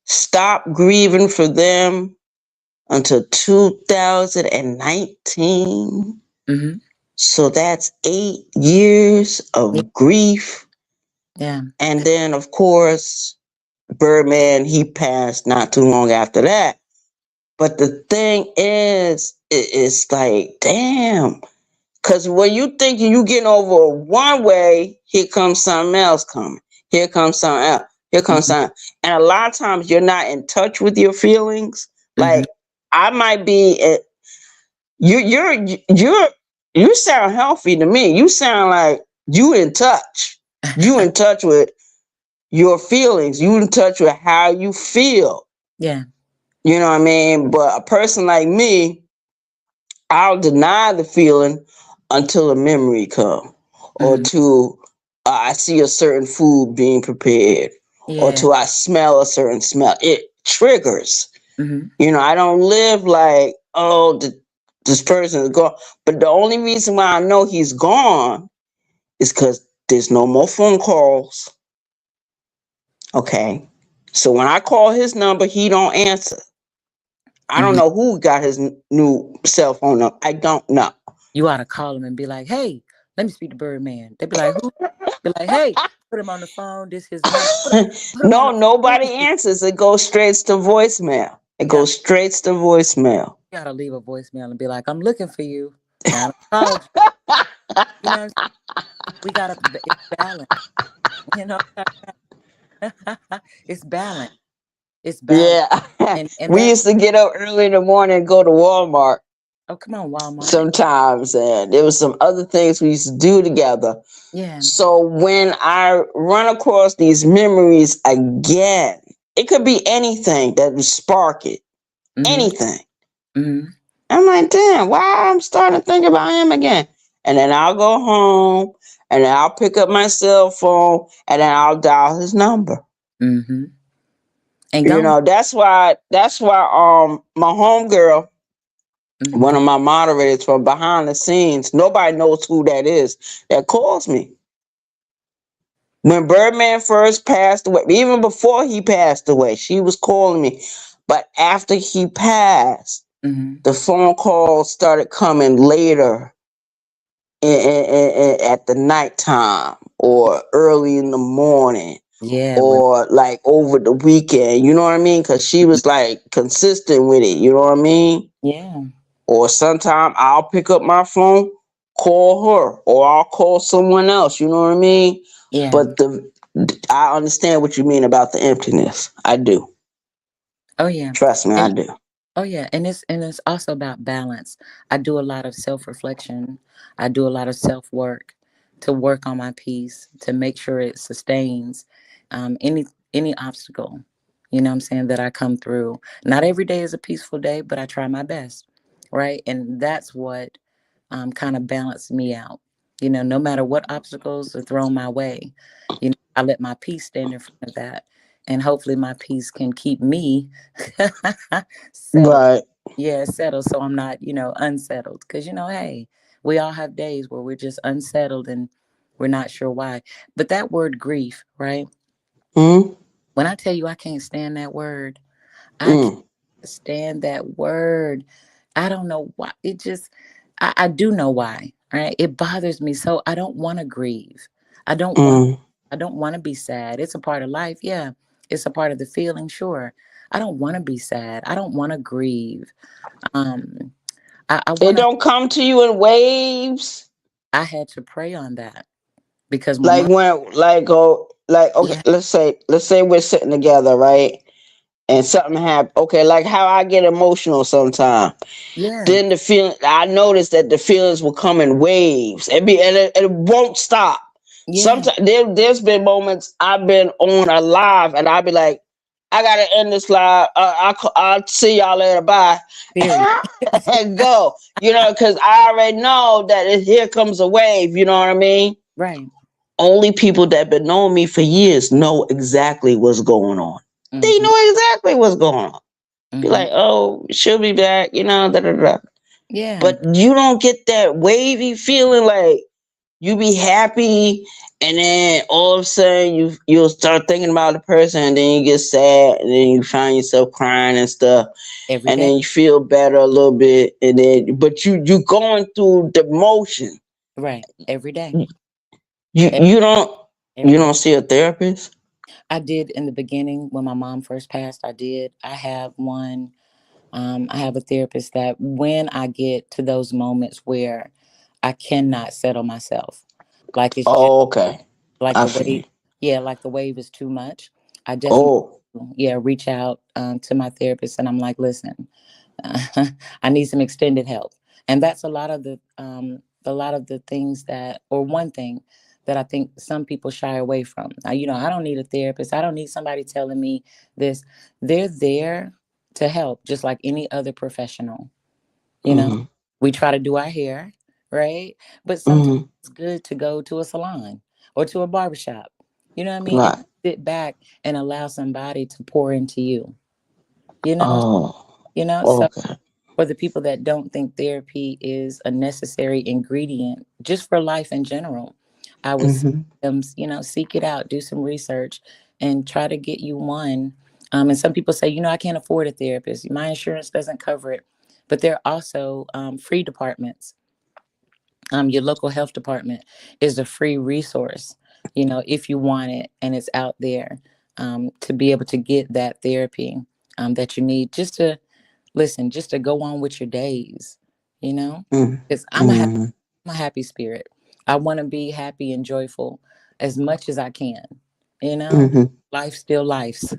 S1: stop grieving for them until 2019.
S2: mm-hmm,
S1: So that's 8 years
S2: yeah,
S1: of grief.
S2: yeah,
S1: And then, of course, Birdman, he passed not too long after that. But the thing is, it's like, damn. Because when you thinking you getting over one way, here comes something else coming. Here comes something else. Here comes
S2: mm-hmm,
S1: something. And a lot of times you're not in touch with your feelings.
S2: mm-hmm,
S1: Like I might be. You sound healthy to me. You sound like you in touch. You in touch with your feelings. You in touch with how you feel.
S2: yeah,
S1: You know what I mean? But a person like me, I'll deny the feeling until a memory come, or
S2: mm-hmm,
S1: to I see a certain food being prepared, or
S2: yeah,
S1: to I smell a certain smell. It triggers.
S2: mm-hmm,
S1: I don't live like, oh, this person is gone. But the only reason why I know he's gone is because there's no more phone calls. Okay. So when I call his number, he don't answer. I don't
S2: mm-hmm.
S1: know who got his new cell phone number. I don't know.
S2: You ought to call him and be like, hey, let me speak to Birdman. They'd be like, who? Be like, hey, put him on the phone. This his number. Put him on
S1: No,
S2: the phone. Let
S1: nobody
S2: me speak.
S1: answers. It goes straight to voicemail. It
S2: You gotta,
S1: goes straight to voicemail.
S2: you gotta leave a voicemail and be like, I'm looking for you. And I called you. You know what I'm saying? We gotta, it's balance. You know, it's balance. It's balance.
S1: Yeah.
S2: And
S1: We
S2: that,
S1: used to get up early in the morning and go to Walmart
S2: oh, come on, Walmart.
S1: sometimes, and there was some other things we used to do together.
S2: Yeah.
S1: So when I run across these memories again, it could be anything that would spark it.
S2: Mm-hmm.
S1: Anything.
S2: Mm-hmm.
S1: I'm like, damn, why I'm starting to think about him again? and then I'll go home, and then I'll pick up my cell phone, and then I'll dial his number.
S2: Mm-hmm. And
S1: You
S2: go.
S1: know, that's why my homegirl,
S2: Mm-hmm.
S1: one of my moderators from behind the scenes, nobody knows who that is, that calls me. When Birdman first passed away, even before he passed away, she was calling me. But after he passed,
S2: Mm-hmm.
S1: the phone calls started coming later at the nighttime or early in the morning
S2: Yeah.
S1: or like over the weekend. You know what I mean? Because she was like consistent with it. You know what I mean?
S2: Yeah.
S1: Or sometime I'll pick up my phone, call her, or I'll call someone else. You know what I mean?
S2: Yeah.
S1: But I understand what you mean about the emptiness. I do.
S2: Oh yeah.
S1: Trust me, I
S2: And
S1: do.
S2: oh yeah, and it's also about balance. I do a lot of self-reflection. I do a lot of self-work to work on my peace, to make sure it sustains any obstacle, you know what I'm saying, that I come through. Not every day is a peaceful day, but I try my best. Right? And that's what kind of balanced me out. You know, no matter what obstacles are thrown my way, you know, I let my peace stand in front of that. And hopefully my peace can keep me settled.
S1: Right.
S2: Yeah, settled so I'm not, you know, unsettled. Because, you know, hey, we all have days where we're just unsettled and we're not sure why. But that word grief, right?
S1: Mm-hmm.
S2: When I tell you I can't stand that word, I can't
S1: Mm.
S2: stand that word. I don't know why. It just, I do know why, right? It bothers me. So I don't want to grieve. I don't want,
S1: Mm.
S2: I don't want to be sad. It's a part of life. Yeah. It's a part of the feeling. Sure. I don't want to be sad. I don't want to grieve. Um, I
S1: It
S2: want to,
S1: don't come to you in waves.
S2: I had to pray on that because when
S1: Like
S2: my,
S1: when like okay,
S2: yeah,
S1: let's say we're sitting together, right? And something happened. Okay, like how I get emotional sometimes.
S2: yeah,
S1: Then the feeling, I noticed that the feelings will come in waves. It won't stop.
S2: yeah,
S1: Sometimes there's been moments I've been on a live and I'll be like, I gotta end this live. I'll see y'all later. Bye.
S2: period.
S1: And go. You know, because I already know that here comes a wave. You know what I mean?
S2: Right.
S1: Only people that been knowing me for years know exactly what's going on. They
S2: Mm-hmm.
S1: know exactly what's going on. Be
S2: Mm-hmm.
S1: like, oh, she'll be back. You know, da da da.
S2: Yeah.
S1: But you don't get that wavy feeling like you be happy and then all of a sudden you'll start thinking about the person and then you get sad and then you find yourself crying and stuff
S2: Every
S1: and
S2: day.
S1: then you feel better a little bit and then but you going through the motion.
S2: Right. Every day.
S1: You you,
S2: Every,
S1: you don't you
S2: every day.
S1: don't see a therapist?
S2: I did in the beginning when my mom first passed. I did. I have one. I have a therapist that when I get to those moments where I cannot settle myself, like it's just
S1: Oh, okay.
S2: like
S1: I
S2: the
S1: feel
S2: wave.
S1: you.
S2: Yeah, like the wave is too much. I definitely,
S1: Oh.
S2: yeah, reach out to my therapist and I'm like, listen, I need some extended help. And that's a lot of the things that, or one thing that I think some people shy away from. Now, you know, I don't need a therapist. I don't need somebody telling me this. They're there to help, just like any other professional. You know,
S1: Mm-hmm.
S2: we try to do our hair, right? But sometimes
S1: Mm-hmm.
S2: it's good to go to a salon or to a barbershop. You know what I mean? And
S1: Right.
S2: sit back and allow somebody to pour into you. You know,
S1: Oh,
S2: So
S1: okay.
S2: for the people that don't think therapy is a necessary ingredient just for life in general, I would say,
S1: Mm-hmm.
S2: you know, seek it out, do some research, and try to get you one. And some people say, you know, I can't afford a therapist. My insurance doesn't cover it. But there are also free departments. Your local health department is a free resource, you know, if you want it and it's out there to be able to get that therapy that you need just to listen, just to go on with your days, you know, because
S1: Mm-hmm.
S2: I'm a happy spirit. I want to be happy and joyful as much as I can, you know,
S1: Mm-hmm.
S2: life still lives,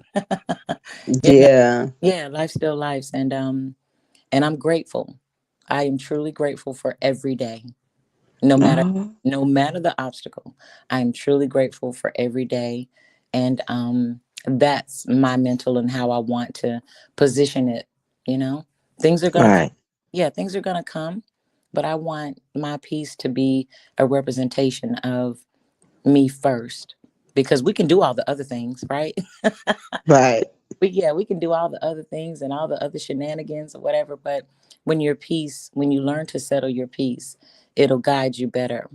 S2: you know,
S1: Yeah.
S2: yeah, life still lives. And I'm grateful. I am truly grateful for every day, no matter,
S1: Oh,
S2: no matter the obstacle. I am truly grateful for every day. And, that's my mental and how I want to position it, you know, things are going to
S1: right.
S2: yeah, things are going to come, but I want my piece to be a representation of me first, because we can do all the other things, right?
S1: Right.
S2: But yeah, we can do all the other things and all the other shenanigans or whatever. But when your piece, when you learn to settle your piece, it'll guide you better,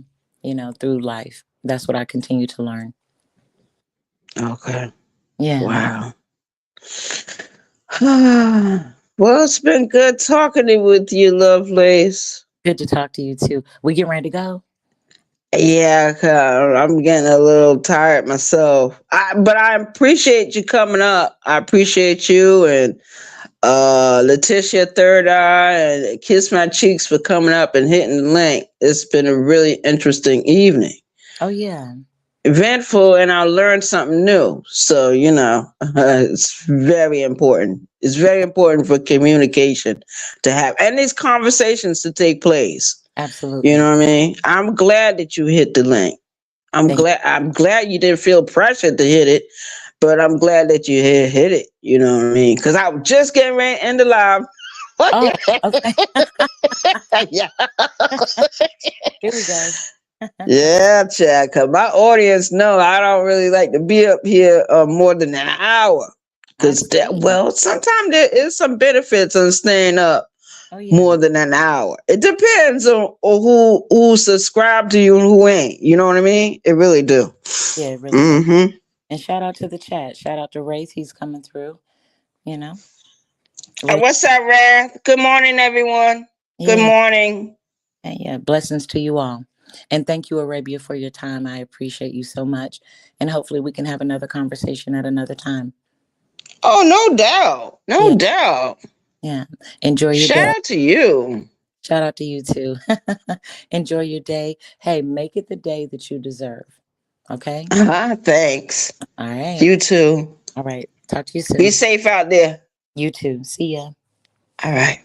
S2: through life. That's what I continue to learn.
S1: Okay.
S2: Yeah.
S1: Wow. Well, it's been good talking with you, Lovelace.
S2: Good to talk to you too. We getting ready to go?
S1: Yeah, 'cause I'm getting a little tired myself. But I appreciate you coming up. I appreciate you and Letitia Third Eye and Kiss My Cheeks for coming up and hitting the link. It's been a really interesting evening.
S2: Oh yeah.
S1: Eventful, and I learned something new. So, it's very important. It's very important for communication to have and these conversations to take place. You
S2: Absolutely.
S1: know what I mean? I'm glad that you hit the link.
S2: Thank you.
S1: I'm glad you didn't feel pressured to hit it, but I'm glad that you hit it. You know what I mean? Because I was just getting ready to end the live.
S2: Oh, okay.
S1: Yeah.
S2: Here we go.
S1: Yeah, Chad. Cause my audience know I don't really like to be up here more than an hour.
S2: I
S1: Cause
S2: see.
S1: sometimes there is some benefits on staying up
S2: Oh yeah.
S1: more than an hour. It depends on who subscribed to you and who ain't. You know what I mean? It really do.
S2: Yeah, it really does.
S1: Mm-hmm.
S2: And shout out to the chat. Shout out to Race. He's coming through. Race.
S1: What's up, Rand? Good morning, everyone. Good
S2: Yeah.
S1: morning.
S2: Yeah. Blessings to you all. And thank you, Arabia, for your time. I appreciate you so much. And hopefully we can have another conversation at another time.
S1: Oh, no doubt. No doubt.
S2: Yeah. Enjoy your
S1: Shout
S2: day.
S1: out to you.
S2: Shout out to you too. Enjoy your day. Hey, make it the day that you deserve. Okay?
S1: Thanks.
S2: All right.
S1: You too.
S2: All right. Talk to you soon.
S1: Be safe out there.
S2: You too. See ya.
S1: All right.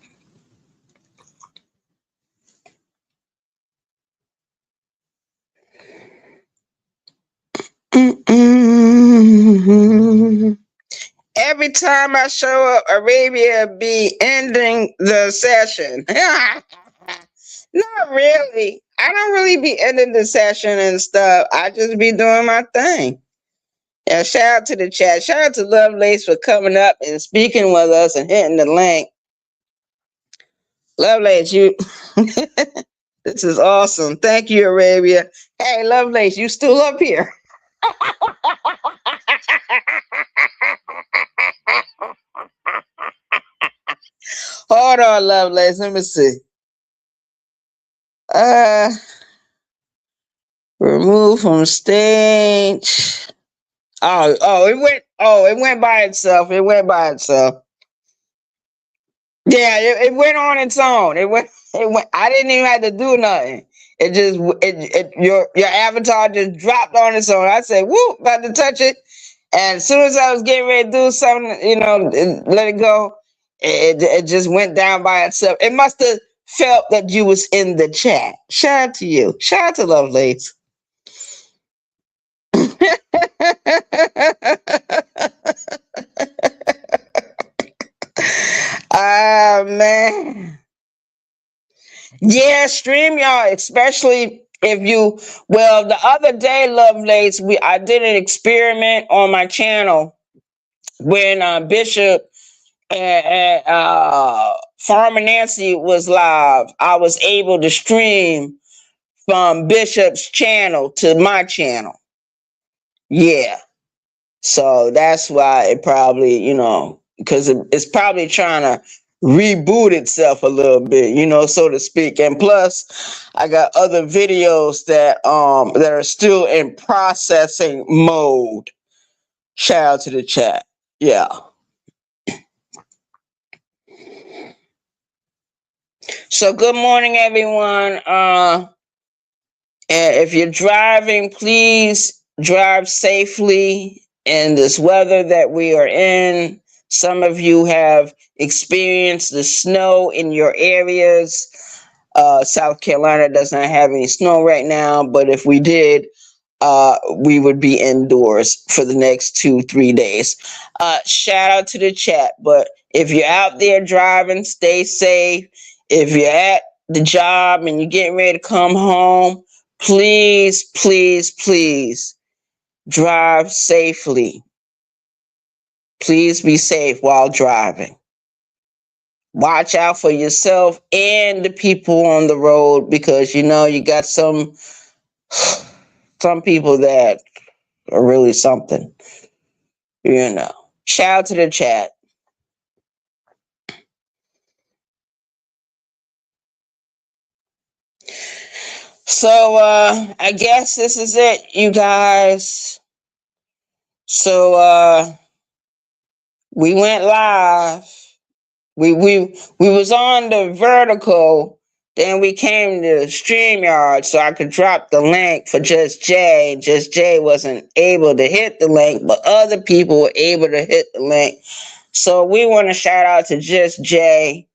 S1: Mm-mm. Every time I show up, Arabia be ending the session. Not really. I don't really be ending the session and stuff. I just be doing my thing. Yeah, shout out to the chat. Shout out to Lovelace for coming up and speaking with us and hitting the link. Lovelace, you this is awesome. Thank you, Arabia. Hey, Lovelace, you still up here? Hold on, Lovelace. Let me see. Remove from stage. It went by itself. It went by itself. Yeah, it went on its own. It went. I didn't even have to do nothing. It just your avatar just dropped on its own. I said, "Whoop!" About to touch it, and as soon as I was getting ready to do something, let it go. It just went down by itself. It must have felt that you was in the chat. Shout out to you. Shout out to Lovelace. Ah, man. Yeah, StreamYard, especially if the other day, Lovelace, I did an experiment on my channel when Bishop and Farmer Nancy was live. I was able to stream from Bishop's channel to my channel. Yeah. So that's why it probably, because it's probably trying to reboot itself a little bit, so to speak. And plus, I got other videos that are still in processing mode. Shout out to the chat. Yeah. So good morning, everyone. And if you're driving, please drive safely in this weather that we are in. Some of you have experienced the snow in your areas. South Carolina does not have any snow right now, but if we did, we would be indoors for the next 2-3 days. Shout out to the chat, but if you're out there driving, stay safe. If you're at the job and you're getting ready to come home, please, please, please drive safely. Please be safe while driving. Watch out for yourself and the people on the road, because you know you got some people that are really something. You know. Shout out to the chat. So I guess this is it, you guys. So we went live. We was on the vertical, then we came to StreamYard so I could drop the link for Just Jay. Just Jay wasn't able to hit the link, but other people were able to hit the link. So we want to shout out to Just Jay,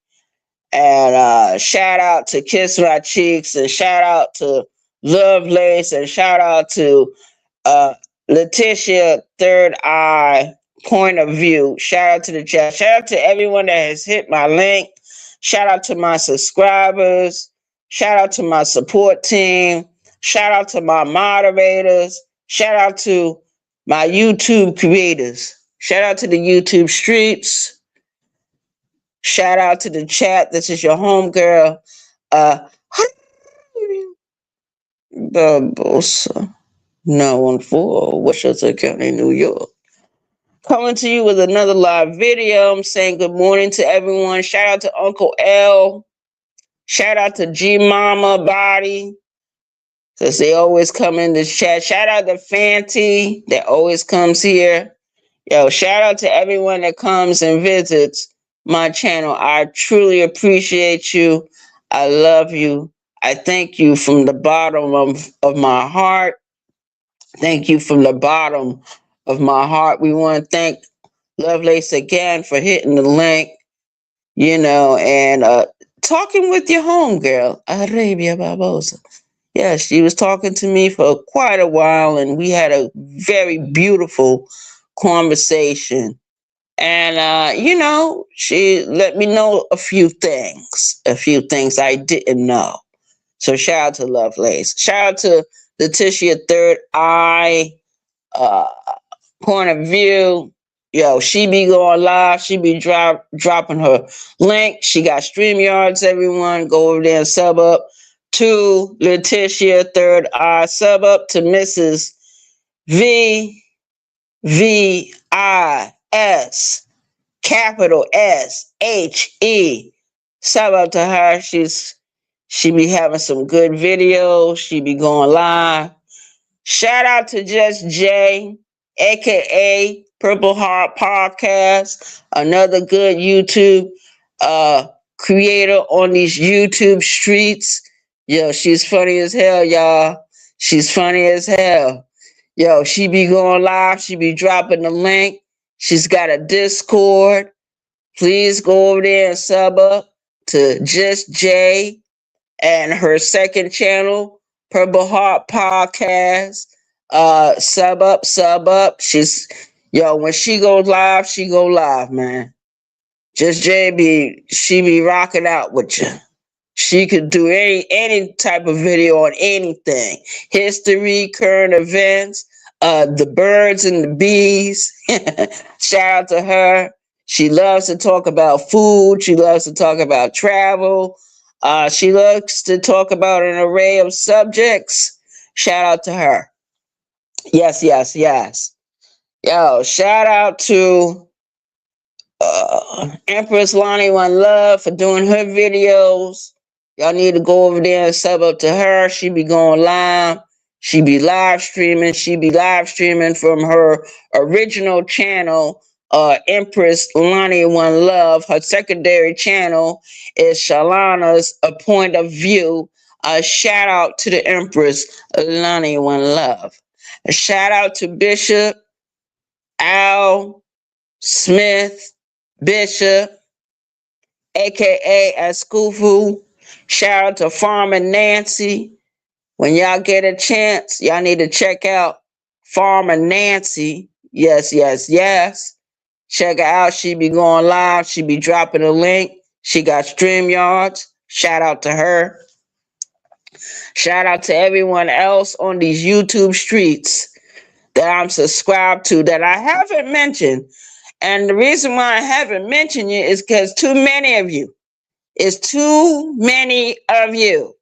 S1: and shout out to Kiss My Cheeks, and shout out to Lovelace, and shout out to Letitia Third Eye Point of View. Shout out to the chat. Shout out to everyone that has hit my link. Shout out to my subscribers. Shout out to my support team. Shout out to my moderators. Shout out to my YouTube creators. Shout out to the YouTube streets. Shout out to the chat. This is your homegirl, Barbosa 914, Westchester County, New York. Coming to you with another live video. I'm saying good morning to everyone. Shout out to Uncle L. Shout out to G Mama Body, because they always come in this chat. Shout out to Fanty that always comes here. Yo, shout out to everyone that comes and visits my channel. I truly appreciate you. I love you. I thank you from the bottom of my heart. Thank you from the bottom of my heart. We want to thank Lovelace again for hitting the link, you know, and talking with your homegirl, Arabia Barbosa. Yeah, she was talking to me for quite a while, and we had a very beautiful conversation. And, you know, she let me know a few things I didn't know. So shout out to Lovelace. Shout out to Letitia Third Eye Point of View. Yo, she be going live. She be dropping her link. She got StreamYards, everyone. Go over there and sub up to Letitia Third Eye. Sub up to Mrs. VVIS, capital SHE. Sub up to her. She be having some good videos. She be going live. Shout out to Just Jay, aka Purple Heart Podcast, another good YouTube creator on these YouTube streets. Yo, she's funny as hell, y'all. She's funny as hell. Yo, she be going live. She be dropping the link. She's got a Discord. Please go over there and sub up to Just Jay and her second channel, Purple Heart Podcast. Sub up. When she goes live, she go live, man. Just Jay she be rocking out with you. She could do any type of video on anything. History, current events, the birds and the bees. Shout out to her. She loves to talk about food. She loves to talk about travel. She loves to talk about an array of subjects. Shout out to her. Yes. Yo, shout out to Empress Lonnie One Love for doing her videos. Y'all need to go over there and sub up to her. She be going live. She be live streaming. She be live streaming from her original channel, Empress Lonnie One Love. Her secondary channel is Shalana's A Point of View. Shout out to the Empress Lonnie One Love. A shout out to Bishop Al Smith Bishop, aka Askufu. Shout out to Farmer Nancy. When y'all get a chance, y'all need to check out Farmer Nancy. Yes. Check her out. She be going live. She be dropping a link. She got StreamYards. Shout out to her. Shout out to everyone else on these YouTube streets that I'm subscribed to that I haven't mentioned. And the reason why I haven't mentioned you is because too many of you. It's too many of you.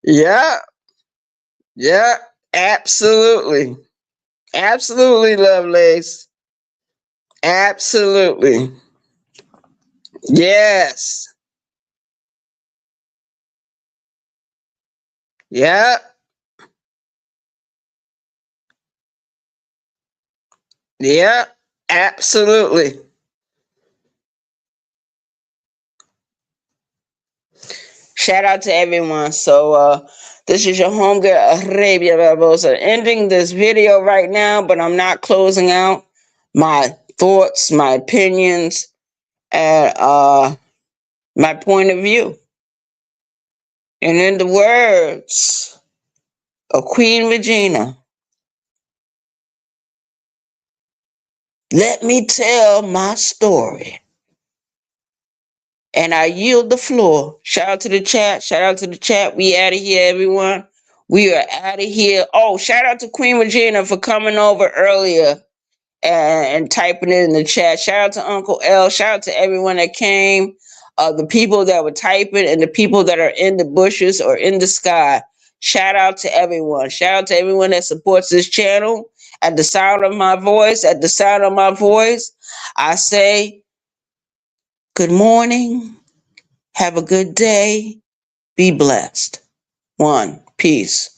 S1: Yeah, yeah, absolutely. Absolutely, Lovelace. Absolutely. Yes. Yeah. Yeah. Absolutely. Shout out to everyone. So this is your homegirl Arabia Barbosa ending this video right now, but I'm not closing out my thoughts, my opinions, and my point of view. And in the words of Queen Regina, let me tell my story. And I yield the floor. Shout out to the chat. Shout out to the chat. We out of here, everyone. We are out of here. Oh, shout out to Queen Regina for coming over earlier and typing it in the chat. Shout out to Uncle L. Shout out to everyone that came. The people that were typing and the people that are in the bushes or in the sky. Shout out to everyone. Shout out to everyone that supports this channel. At the sound of my voice, I say good morning. Have a good day. Be blessed. One. Peace.